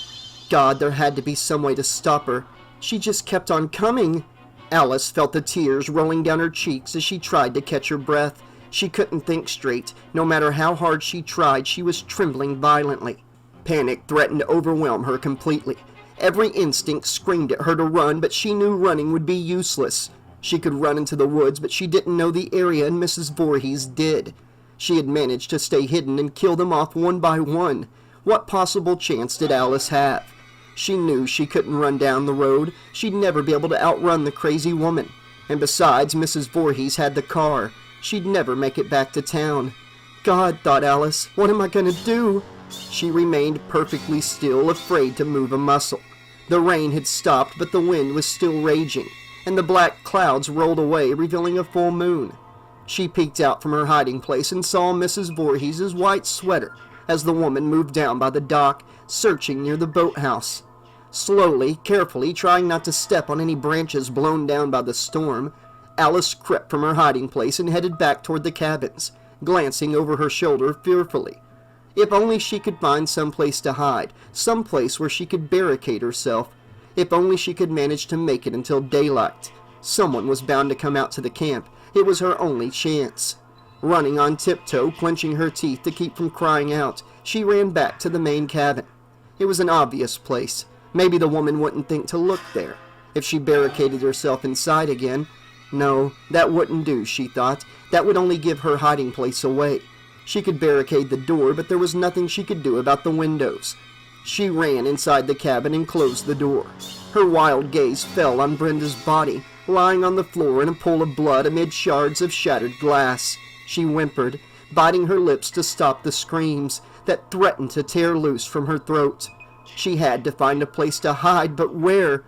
God, there had to be some way to stop her. She just kept on coming. Alice felt the tears rolling down her cheeks as she tried to catch her breath. She couldn't think straight. No matter how hard she tried, she was trembling violently. Panic threatened to overwhelm her completely. Every instinct screamed at her to run, but she knew running would be useless. She could run into the woods, but she didn't know the area, and Mrs. Voorhees did. She had managed to stay hidden and kill them off one by one. What possible chance did Alice have? She knew she couldn't run down the road. She'd never be able to outrun the crazy woman. And besides, Mrs. Voorhees had the car. She'd never make it back to town. God, thought Alice, what am I going to do? She remained perfectly still, afraid to move a muscle. The rain had stopped, but the wind was still raging, and the black clouds rolled away, revealing a full moon. She peeked out from her hiding place and saw Mrs. Voorhees' white sweater as the woman moved down by the dock, searching near the boathouse. Slowly, carefully, trying not to step on any branches blown down by the storm, Alice crept from her hiding place and headed back toward the cabins, glancing over her shoulder fearfully. If only she could find some place to hide, some place where she could barricade herself. If only she could manage to make it until daylight. Someone was bound to come out to the camp. It was her only chance. Running on tiptoe, clenching her teeth to keep from crying out, she ran back to the main cabin. It was an obvious place. Maybe the woman wouldn't think to look there. If she barricaded herself inside again, no, that wouldn't do, she thought. That would only give her hiding place away. She could barricade the door, but there was nothing she could do about the windows. She ran inside the cabin and closed the door. Her wild gaze fell on Brenda's body, lying on the floor in a pool of blood amid shards of shattered glass. She whimpered, biting her lips to stop the screams that threatened to tear loose from her throat. She had to find a place to hide, but where?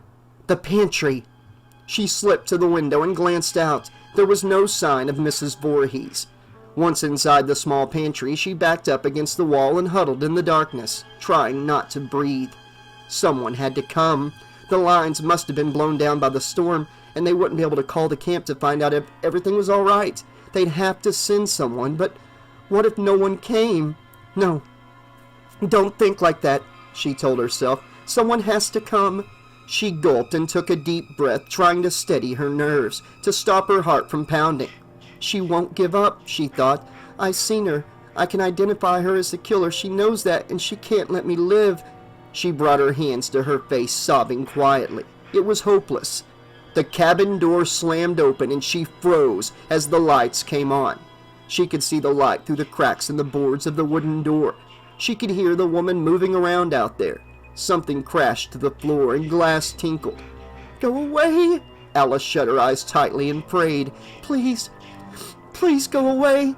The pantry. She slipped to the window and glanced out. There was no sign of Mrs. Voorhees. Once inside the small pantry, she backed up against the wall and huddled in the darkness, trying not to breathe. Someone had to come. The lines must have been blown down by the storm, and they wouldn't be able to call the camp to find out if everything was all right. They'd have to send someone, but what if no one came? No, don't think like that, she told herself. Someone has to come. She gulped and took a deep breath, trying to steady her nerves, to stop her heart from pounding. She won't give up, she thought. I've seen her. I can identify her as the killer. She knows that, and she can't let me live. She brought her hands to her face, sobbing quietly. It was hopeless. The cabin door slammed open, and she froze as the lights came on. She could see the light through the cracks in the boards of the wooden door. She could hear the woman moving around out there. Something crashed to the floor, and glass tinkled. Go away! Alice shut her eyes tightly and prayed. Please, please go away!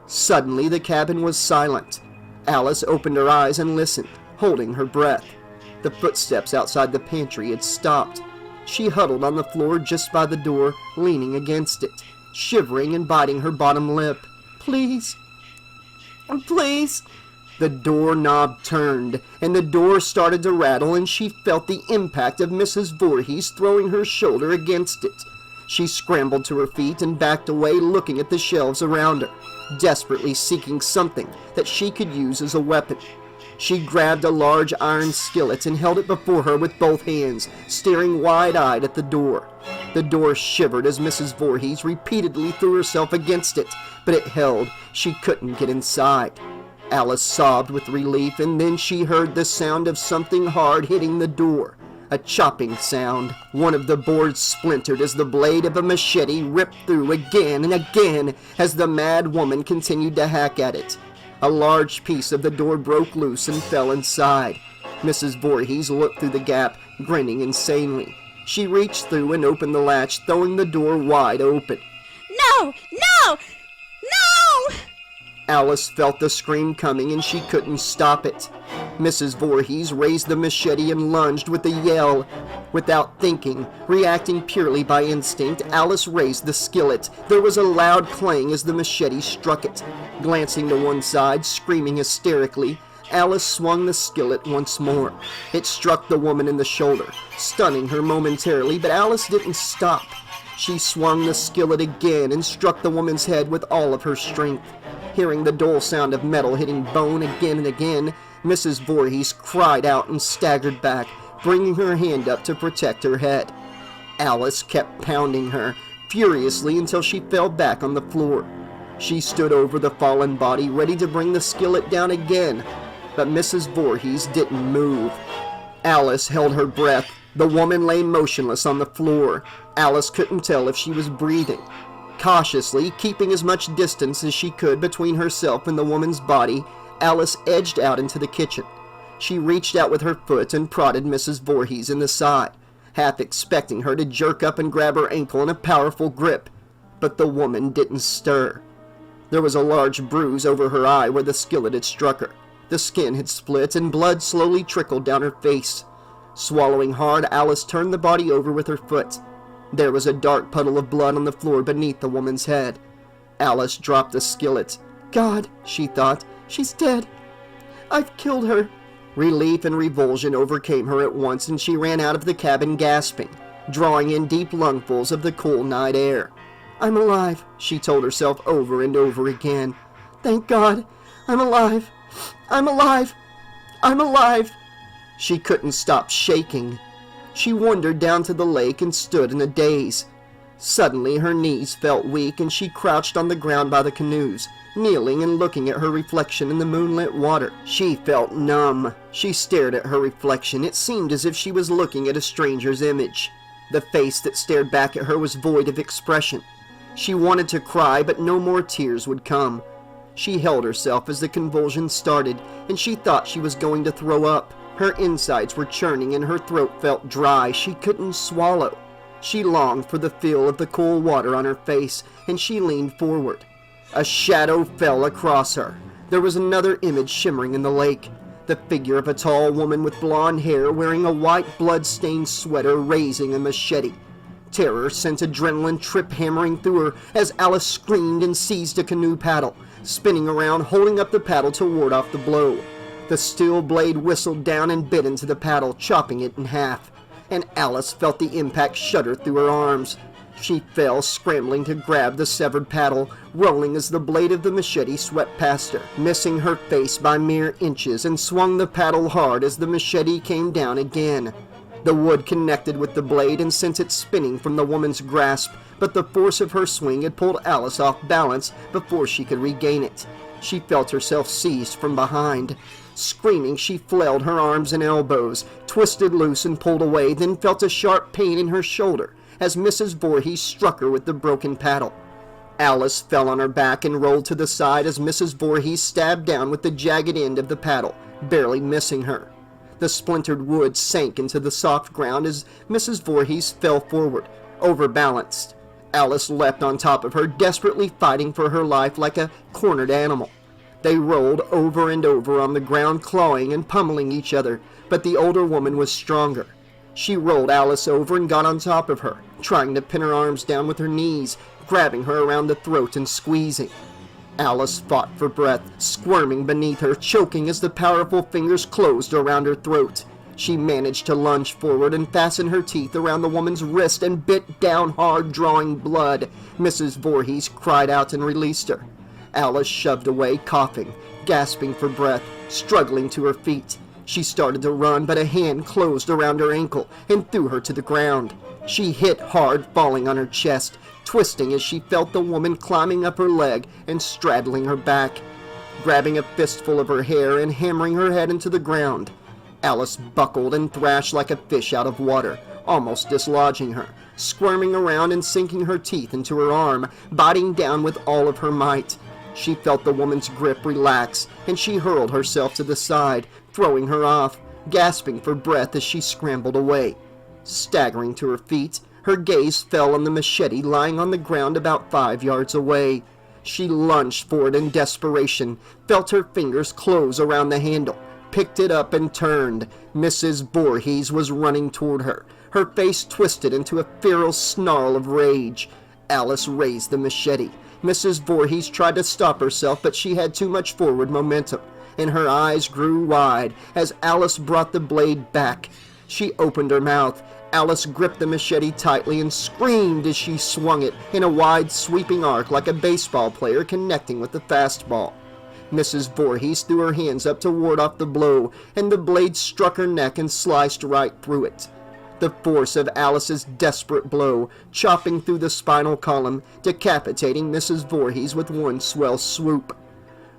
Suddenly, the cabin was silent. Alice opened her eyes and listened, holding her breath. The footsteps outside the pantry had stopped. She huddled on the floor just by the door, leaning against it, shivering and biting her bottom lip. Please, please! The doorknob turned, and the door started to rattle, and she felt the impact of Mrs. Voorhees throwing her shoulder against it. She scrambled to her feet and backed away, looking at the shelves around her, desperately seeking something that she could use as a weapon. She grabbed a large iron skillet and held it before her with both hands, staring wide-eyed at the door. The door shivered as Mrs. Voorhees repeatedly threw herself against it, but it held. She couldn't get inside. Alice sobbed with relief, and then she heard the sound of something hard hitting the door. A chopping sound. One of the boards splintered as the blade of a machete ripped through again and again as the mad woman continued to hack at it. A large piece of the door broke loose and fell inside. Mrs. Voorhees looked through the gap, grinning insanely. She reached through and opened the latch, throwing the door wide open. No! No! No! Alice felt the scream coming, and she couldn't stop it. Mrs. Voorhees raised the machete and lunged with a yell. Without thinking, reacting purely by instinct, Alice raised the skillet. There was a loud clang as the machete struck it. Glancing to one side, screaming hysterically, Alice swung the skillet once more. It struck the woman in the shoulder, stunning her momentarily, but Alice didn't stop. She swung the skillet again and struck the woman's head with all of her strength. Hearing the dull sound of metal hitting bone again and again, Mrs. Voorhees cried out and staggered back, bringing her hand up to protect her head. Alice kept pounding her furiously until she fell back on the floor. She stood over the fallen body, ready to bring the skillet down again, but Mrs. Voorhees didn't move. Alice held her breath. The woman lay motionless on the floor. Alice couldn't tell if she was breathing. Cautiously, keeping as much distance as she could between herself and the woman's body, Alice edged out into the kitchen. She reached out with her foot and prodded Mrs. Voorhees in the side, half expecting her to jerk up and grab her ankle in a powerful grip. But the woman didn't stir. There was a large bruise over her eye where the skillet had struck her. The skin had split and blood slowly trickled down her face. Swallowing hard, Alice turned the body over with her foot. There was a dark puddle of blood on the floor beneath the woman's head. Alice dropped the skillet. God, she thought, she's dead. I've killed her. Relief and revulsion overcame her at once, and she ran out of the cabin gasping, drawing in deep lungfuls of the cool night air. I'm alive, she told herself over and over again. Thank God, I'm alive. I'm alive. I'm alive. She couldn't stop shaking. She wandered down to the lake and stood in a daze. Suddenly her knees felt weak and she crouched on the ground by the canoes, kneeling and looking at her reflection in the moonlit water. She felt numb. She stared at her reflection. It seemed as if she was looking at a stranger's image. The face that stared back at her was void of expression. She wanted to cry, but no more tears would come. She held herself as the convulsion started, and she thought she was going to throw up. Her insides were churning and her throat felt dry. She couldn't swallow. She longed for the feel of the cool water on her face, and she leaned forward. A shadow fell across her. There was another image shimmering in the lake. The figure of a tall woman with blonde hair wearing a white blood-stained sweater raising a machete. Terror sent adrenaline trip-hammering through her as Alice screamed and seized a canoe paddle, spinning around, holding up the paddle to ward off the blow. The steel blade whistled down and bit into the paddle, chopping it in half, and Alice felt the impact shudder through her arms. She fell, scrambling to grab the severed paddle, rolling as the blade of the machete swept past her, missing her face by mere inches, and swung the paddle hard as the machete came down again. The wood connected with the blade and sent it spinning from the woman's grasp, but the force of her swing had pulled Alice off balance before she could regain it. She felt herself seized from behind. Screaming, she flailed her arms and elbows, twisted loose and pulled away, then felt a sharp pain in her shoulder as Mrs. Voorhees struck her with the broken paddle. Alice fell on her back and rolled to the side as Mrs. Voorhees stabbed down with the jagged end of the paddle, barely missing her. The splintered wood sank into the soft ground as Mrs. Voorhees fell forward, overbalanced. Alice leapt on top of her, desperately fighting for her life like a cornered animal. They rolled over and over on the ground, clawing and pummeling each other, but the older woman was stronger. She rolled Alice over and got on top of her, trying to pin her arms down with her knees, grabbing her around the throat and squeezing. Alice fought for breath, squirming beneath her, choking as the powerful fingers closed around her throat. She managed to lunge forward and fasten her teeth around the woman's wrist and bit down hard, drawing blood. Mrs. Voorhees cried out and released her. Alice shoved away, coughing, gasping for breath, struggling to her feet. She started to run, but a hand closed around her ankle and threw her to the ground. She hit hard, falling on her chest, twisting as she felt the woman climbing up her leg and straddling her back, grabbing a fistful of her hair and hammering her head into the ground. Alice buckled and thrashed like a fish out of water, almost dislodging her, squirming around and sinking her teeth into her arm, biting down with all of her might. She felt the woman's grip relax, and she hurled herself to the side, throwing her off, gasping for breath as she scrambled away. Staggering to her feet, her gaze fell on the machete lying on the ground about 5 yards away. She lunged for it in desperation, felt her fingers close around the handle, picked it up and turned. Mrs. Voorhees was running toward her, her face twisted into a feral snarl of rage. Alice raised the machete. Mrs. Voorhees tried to stop herself, but she had too much forward momentum, and her eyes grew wide as Alice brought the blade back. She opened her mouth. Alice gripped the machete tightly and screamed as she swung it in a wide, sweeping arc like a baseball player connecting with the fastball. Mrs. Voorhees threw her hands up to ward off the blow, and the blade struck her neck and sliced right through it. The force of Alice's desperate blow, chopping through the spinal column, decapitating Mrs. Voorhees with one swell swoop.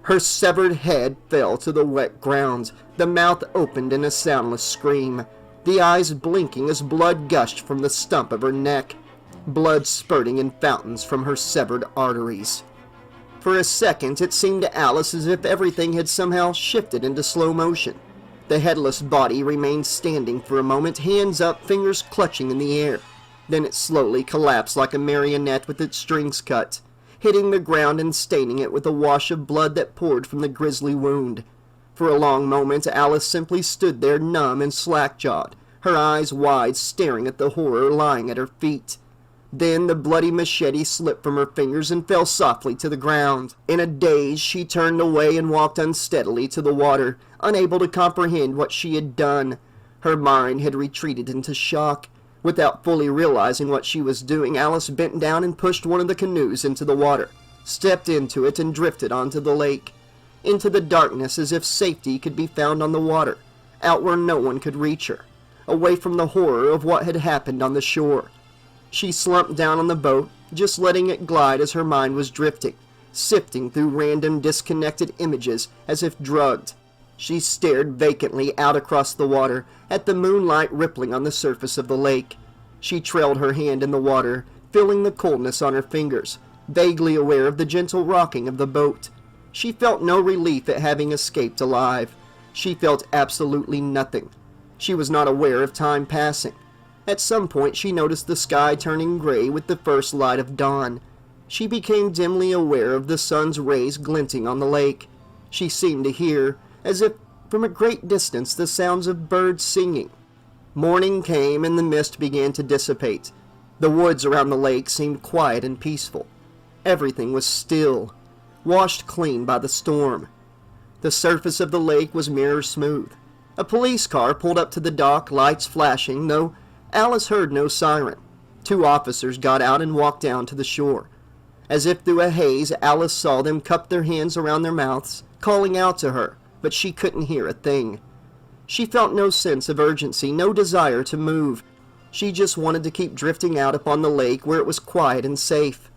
Her severed head fell to the wet ground, the mouth opened in a soundless scream, the eyes blinking as blood gushed from the stump of her neck, blood spurting in fountains from her severed arteries. For a second, it seemed to Alice as if everything had somehow shifted into slow motion. The headless body remained standing for a moment, hands up, fingers clutching in the air. Then it slowly collapsed like a marionette with its strings cut, hitting the ground and staining it with a wash of blood that poured from the grisly wound. For a long moment, Alice simply stood there numb and slack-jawed, her eyes wide, staring at the horror lying at her feet. Then the bloody machete slipped from her fingers and fell softly to the ground. In a daze, she turned away and walked unsteadily to the water, unable to comprehend what she had done. Her mind had retreated into shock. Without fully realizing what she was doing, Alice bent down and pushed one of the canoes into the water, stepped into it, and drifted onto the lake, into the darkness as if safety could be found on the water, out where no one could reach her, away from the horror of what had happened on the shore. She slumped down on the boat, just letting it glide as her mind was drifting, sifting through random disconnected images as if drugged. She stared vacantly out across the water, at the moonlight rippling on the surface of the lake. She trailed her hand in the water, feeling the coldness on her fingers, vaguely aware of the gentle rocking of the boat. She felt no relief at having escaped alive. She felt absolutely nothing. She was not aware of time passing. At some point she noticed the sky turning gray with the first light of dawn. She became dimly aware of the sun's rays glinting on the lake. She seemed to hear, as if from a great distance, the sounds of birds singing. Morning came and the mist began to dissipate. The woods around the lake seemed quiet and peaceful. Everything was still, washed clean by the storm. The surface of the lake was mirror smooth. A police car pulled up to the dock, lights flashing, though Alice heard no siren. 2 officers got out and walked down to the shore. As if through a haze, Alice saw them cup their hands around their mouths, calling out to her, but she couldn't hear a thing. She felt no sense of urgency, no desire to move. She just wanted to keep drifting out upon the lake where it was quiet and safe.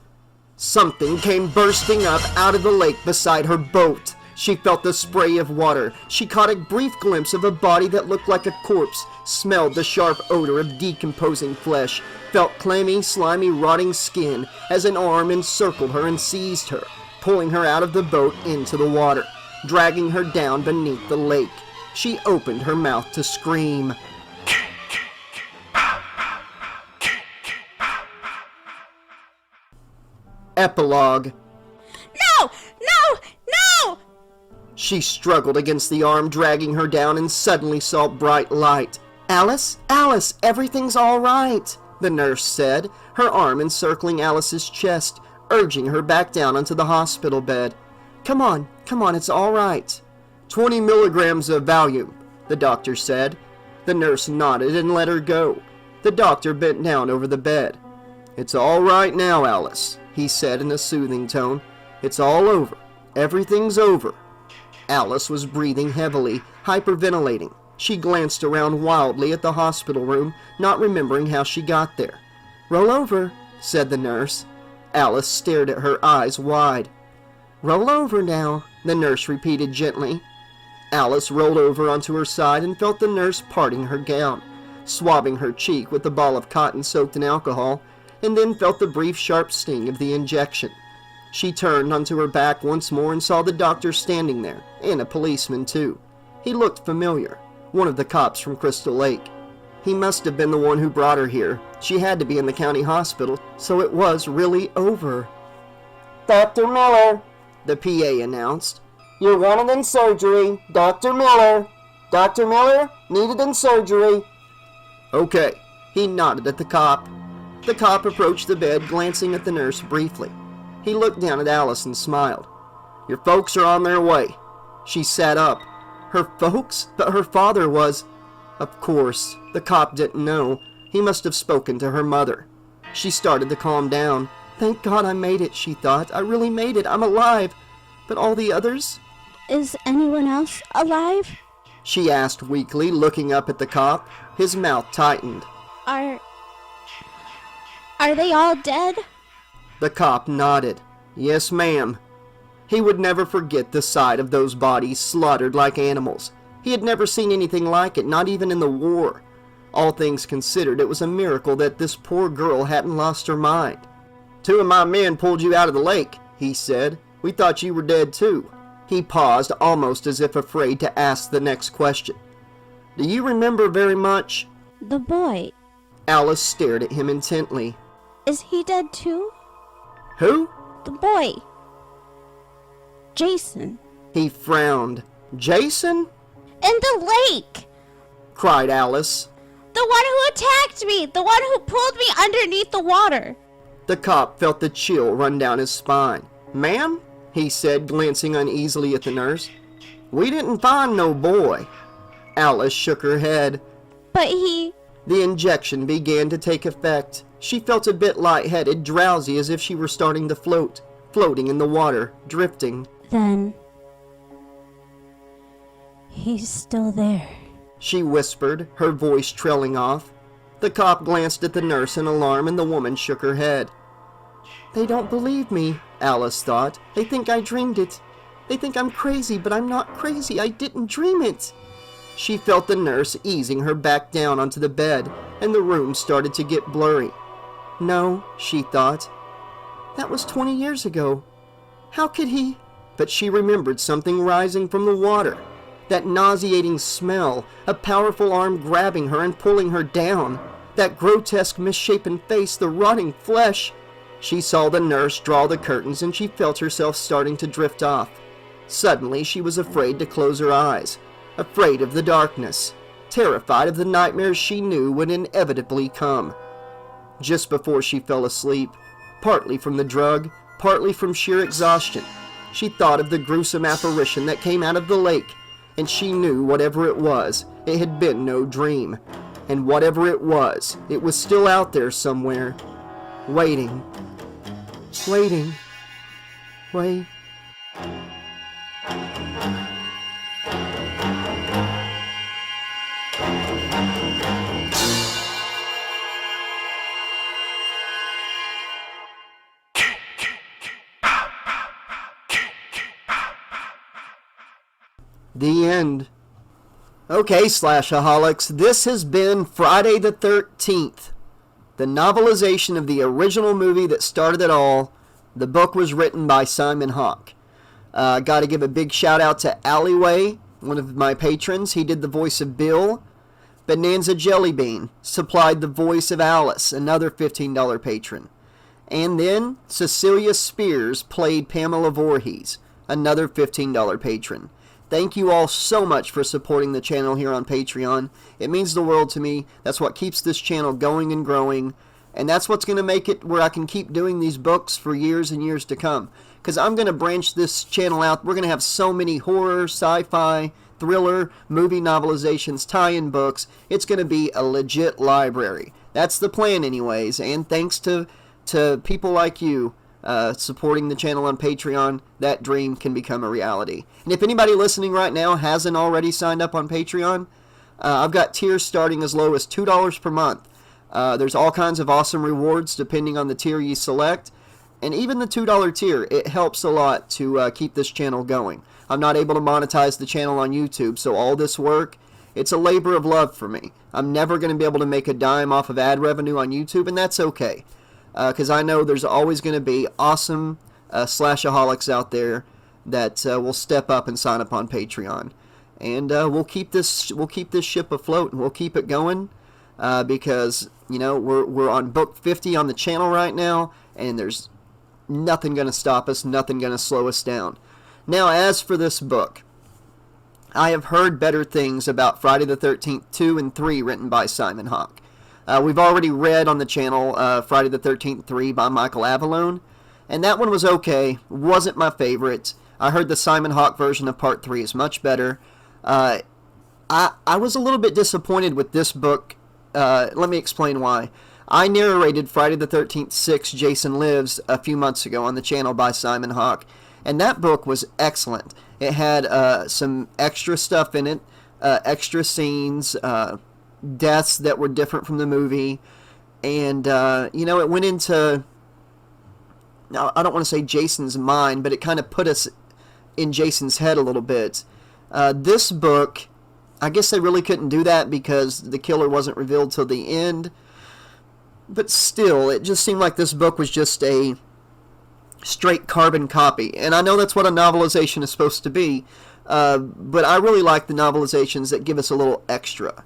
Something came bursting up out of the lake beside her boat. She felt the spray of water. She caught a brief glimpse of a body that looked like a corpse, smelled the sharp odor of decomposing flesh, felt clammy, slimy, rotting skin as an arm encircled her and seized her, pulling her out of the boat into the water, dragging her down beneath the lake. She opened her mouth to scream. Epilogue. No! No! No! She struggled against the arm dragging her down and suddenly saw bright light. Alice? Alice, everything's all right, the nurse said, her arm encircling Alice's chest, urging her back down onto the hospital bed. Come on, it's all right. 20 milligrams of Valium, the doctor said. The nurse nodded and let her go. The doctor bent down over the bed. It's all right now, Alice, he said in a soothing tone. It's all over. Everything's over. Alice was breathing heavily, hyperventilating. She glanced around wildly at the hospital room, not remembering how she got there. Roll over, said the nurse. Alice stared at her, eyes wide. Roll over now, the nurse repeated gently. Alice rolled over onto her side and felt the nurse parting her gown, swabbing her cheek with a ball of cotton soaked in alcohol, and then felt the brief sharp sting of the injection. She turned onto her back once more and saw the doctor standing there, and a policeman too. He looked familiar, one of the cops from Crystal Lake. He must have been the one who brought her here. She had to be in the county hospital, so it was really over. Dr. Miller, the PA announced. You're wanted in surgery, Dr. Miller. Dr. Miller, needed in surgery. Okay. He nodded at the cop. The cop approached the bed, glancing at the nurse briefly. He looked down at Alice and smiled. Your folks are on their way. She sat up. Her folks? But her father was... Of course, the cop didn't know. He must have spoken to her mother. She started to calm down. Thank God I made it, she thought. I really made it. I'm alive. But all the others? Is anyone else alive? She asked weakly, looking up at the cop. His mouth tightened. Are they all dead? The cop nodded. Yes, ma'am. He would never forget the sight of those bodies slaughtered like animals. He had never seen anything like it, not even in the war. All things considered, it was a miracle that this poor girl hadn't lost her mind. 2 of my men pulled you out of the lake, he said. We thought you were dead too. He paused, almost as if afraid to ask the next question. Do you remember very much? The boy. Alice stared at him intently. Is he dead too? Who? The boy. Jason. He frowned. Jason? In the lake! Cried Alice. The one who attacked me! The one who pulled me underneath the water! The cop felt the chill run down his spine. Ma'am? He said, glancing uneasily at the nurse. We didn't find no boy. Alice shook her head. But he... The injection began to take effect. She felt a bit lightheaded, drowsy, as if she were starting to float. Floating in the water, drifting. Then... he's still there. She whispered, her voice trailing off. The cop glanced at the nurse in alarm, and the woman shook her head. They don't believe me, Alice thought. They think I dreamed it. They think I'm crazy, but I'm not crazy. I didn't dream it. She felt the nurse easing her back down onto the bed, and the room started to get blurry. No, she thought. That was 20 years ago. How could he... But she remembered something rising from the water. That nauseating smell, a powerful arm grabbing her and pulling her down. That grotesque misshapen face, the rotting flesh. She saw the nurse draw the curtains, and she felt herself starting to drift off. Suddenly she was afraid to close her eyes. Afraid of the darkness. Terrified of the nightmares she knew would inevitably come. Just before she fell asleep, partly from the drug, partly from sheer exhaustion, she thought of the gruesome apparition that came out of the lake, and she knew whatever it was, it had been no dream. And whatever it was still out there somewhere, waiting, waiting, wait. The end. Okay, Slashaholics, this has been Friday the 13th, the novelization of the original movie that started it all. The book was written by Simon Hawke. Got to give a big shout out to Alleyway, one of my patrons. He did the voice of Bill. Bonanza Jellybean supplied the voice of Alice, another $15 patron. And then Cecilia Spears played Pamela Voorhees, another $15 patron. Thank you all so much for supporting the channel here on Patreon. It means the world to me. That's what keeps this channel going and growing. And that's what's going to make it where I can keep doing these books for years and years to come. Because I'm going to branch this channel out. We're going to have so many horror, sci-fi, thriller, movie novelizations, tie-in books. It's going to be a legit library. That's the plan anyways. And thanks to people like you supporting the channel on Patreon, that dream can become a reality. And if anybody listening right now hasn't already signed up on Patreon, I've got tiers starting as low as $2 per month. There's all kinds of awesome rewards depending on the tier you select. And even the $2 tier, it helps a lot to keep this channel going. I'm not able to monetize the channel on YouTube, so all this work, it's a labor of love for me. I'm never going to be able to make a dime off of ad revenue on YouTube, and that's okay. Because I know there's always going to be awesome slashaholics out there that will step up and sign up on Patreon, and we'll keep this ship afloat, and we'll keep it going because we're on book 50 on the channel right now, and there's nothing going to stop us, nothing going to slow us down. Now, as for this book, I have heard better things about Friday the 13th 2 and 3 written by Simon Hawke. We've already read on the channel Friday the 13th 3 by Michael Avallone, and that one was okay. Wasn't my favorite. I heard the Simon Hawke version of Part 3 is much better. I was a little bit disappointed with this book. Let me explain why. I narrated Friday the 13th 6 Jason Lives a few months ago on the channel by Simon Hawke, and that book was excellent. It had some extra stuff in it, extra scenes, deaths that were different from the movie, and, it went into, I don't want to say Jason's mind, but it kind of put us in Jason's head a little bit. This book, I guess they really couldn't do that because the killer wasn't revealed till the end. But still, it just seemed like this book was just a straight carbon copy. And I know that's what a novelization is supposed to be, but I really like the novelizations that give us a little extra,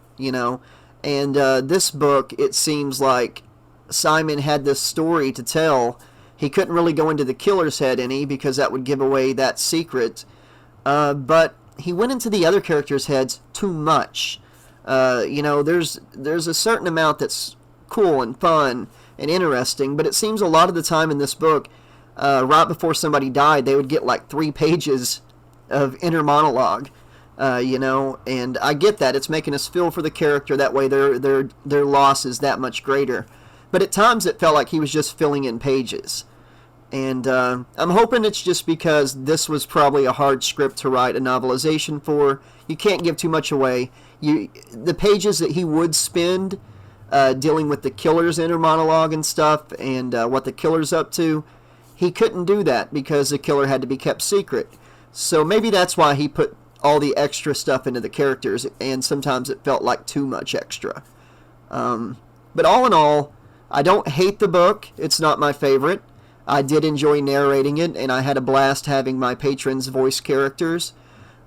And this book, it seems like Simon had this story to tell. He couldn't really go into the killer's head any because that would give away that secret. But he went into the other characters' heads too much. There's a certain amount that's cool and fun and interesting, but it seems a lot of the time in this book, right before somebody died, they would get like 3 pages of inner monologue, and I get that. It's making us feel for the character. That way their loss is that much greater. But at times it felt like he was just filling in pages. And I'm hoping it's just because this was probably a hard script to write a novelization for. You can't give too much away. The pages that he would spend dealing with the killer's inner monologue and stuff, and what the killer's up to, he couldn't do that because the killer had to be kept secret. So maybe that's why he put all the extra stuff into the characters, and sometimes it felt like too much extra. But all in all, I don't hate the book. It's not my favorite. I did enjoy narrating it, and I had a blast having my patrons voice characters.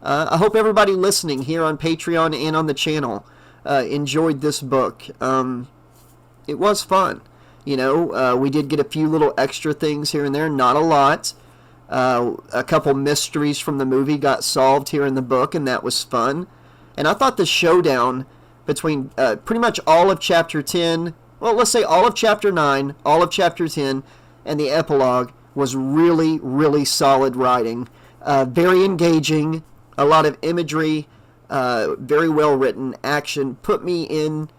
I hope everybody listening here on Patreon and on the channel enjoyed this book. It was fun. We did get a few little extra things here and there, not a lot. A couple mysteries from the movie got solved here in the book, and that was fun. And I thought the showdown between pretty much all of Chapter 10, well, let's say all of Chapter 9, all of Chapter 10, and the epilogue was really, really solid writing. Very engaging, a lot of imagery, very well written, action, put me in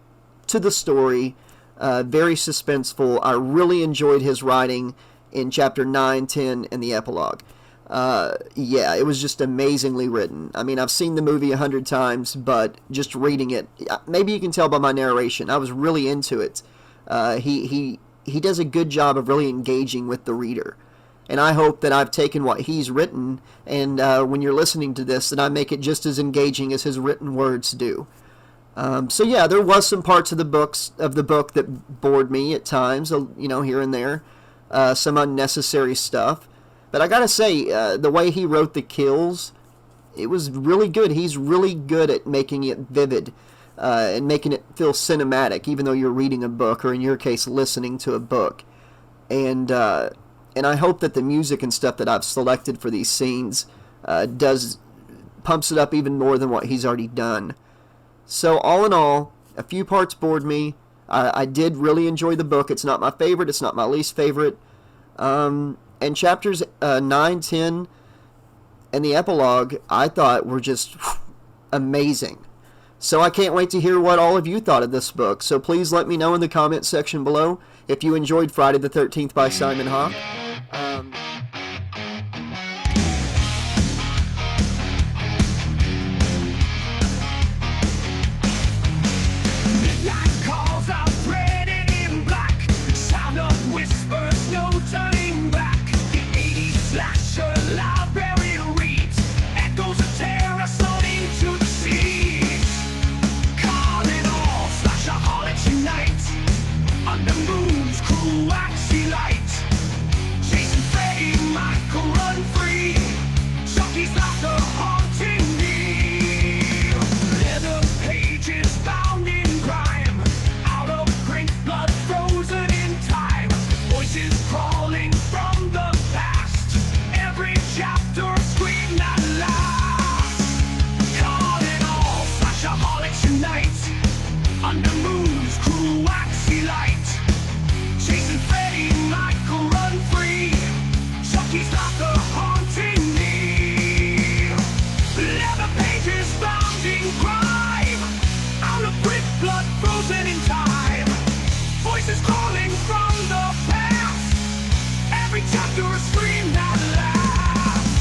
to the story, very suspenseful. I really enjoyed his writing in Chapter 9, 10, and the epilogue. It was just amazingly written. I mean, I've seen the movie 100 times, but just reading it, maybe you can tell by my narration, I was really into it. He does a good job of really engaging with the reader. And I hope that I've taken what he's written, and when you're listening to this, that I make it just as engaging as his written words do. There was some parts of the book that bored me at times, here and there. Some unnecessary stuff. But I gotta say, the way he wrote the kills, it was really good. He's really good at making it vivid and making it feel cinematic, even though you're reading a book, or in your case, listening to a book. And I hope that the music and stuff that I've selected for these scenes pumps it up even more than what he's already done. So all in all, a few parts bored me. I did really enjoy the book. It's not my favorite. It's not my least favorite. And chapters 9, 10, and the epilogue, I thought were just amazing. So I can't wait to hear what all of you thought of this book. So please let me know in the comment section below if you enjoyed Friday the 13th by Simon Hawke. Midnight calls out red and in black. Sound of whispers, no turning back. The 80s slasher library reads. Echoes of terror slowed into the seas. Calling all slashaholics unite. Under moon's cruel waxy light. Jason, Freddy, Michael, run free. Chucky's laughter haunting me. Leather pages bound in crime. Out of print, blood frozen in time. Voices crawling from the past. Every chapter screamed at last. Voices calling from the past. Every chapter a scream that laughs.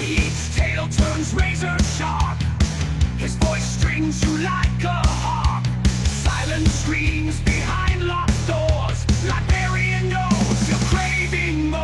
Each tale turns razor sharp. His voice strings you like a harp. Silent screams behind locked doors. Librarian knows you're craving more.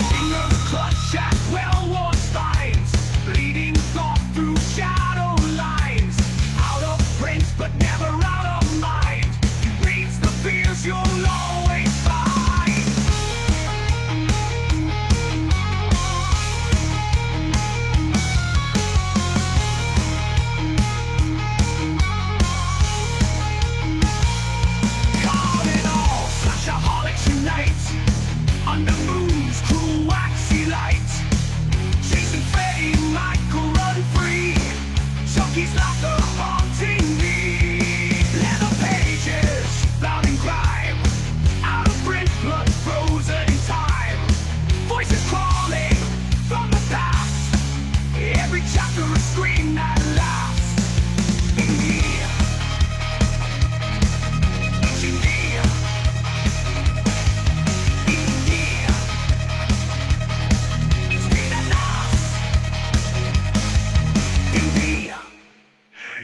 Fingers clutch at well-worn spines, bleeding thought through shadow lines. Out of print, but never out of mind. He reads the fears you'll always find. Caught in all, flashaholics unite under moon's cruel waxy light. Chasing Freddy, Michael, run free. Chucky's laughter haunting me. Leather pages, bound in crime. Out of print, blood frozen in time. Voices crawling from the past. Every chapter a scream that laughs. In me, each in me, in me, each me that laughs. In me.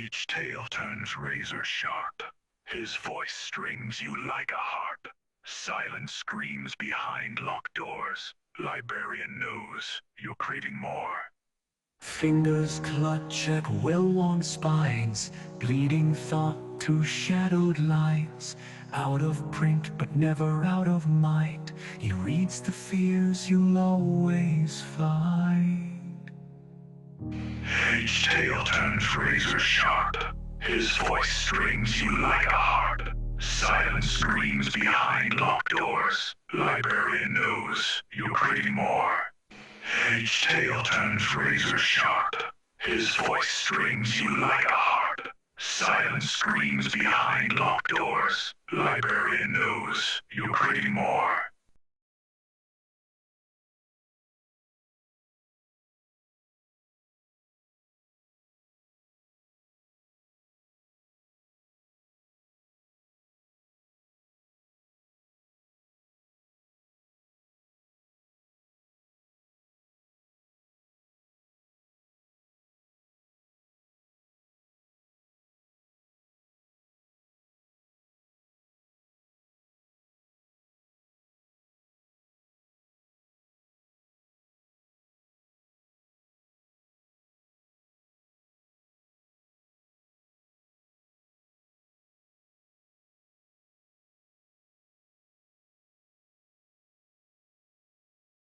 Each tale turns razor sharp. His voice strings you like a harp. Silent screams behind locked doors. Librarian knows you're craving more. Fingers clutch at well-worn spines, bleeding thought through shadowed lines. Out of print, but never out of mind. He reads the fears you'll always find. Each tale turns razor sharp. His voice strings you like a harp. Silent screams behind locked doors. Librarian knows you're craving more. Each tale turns razor sharp. His voice strings you like a harp. Silent screams behind locked doors. Librarian knows you're craving more.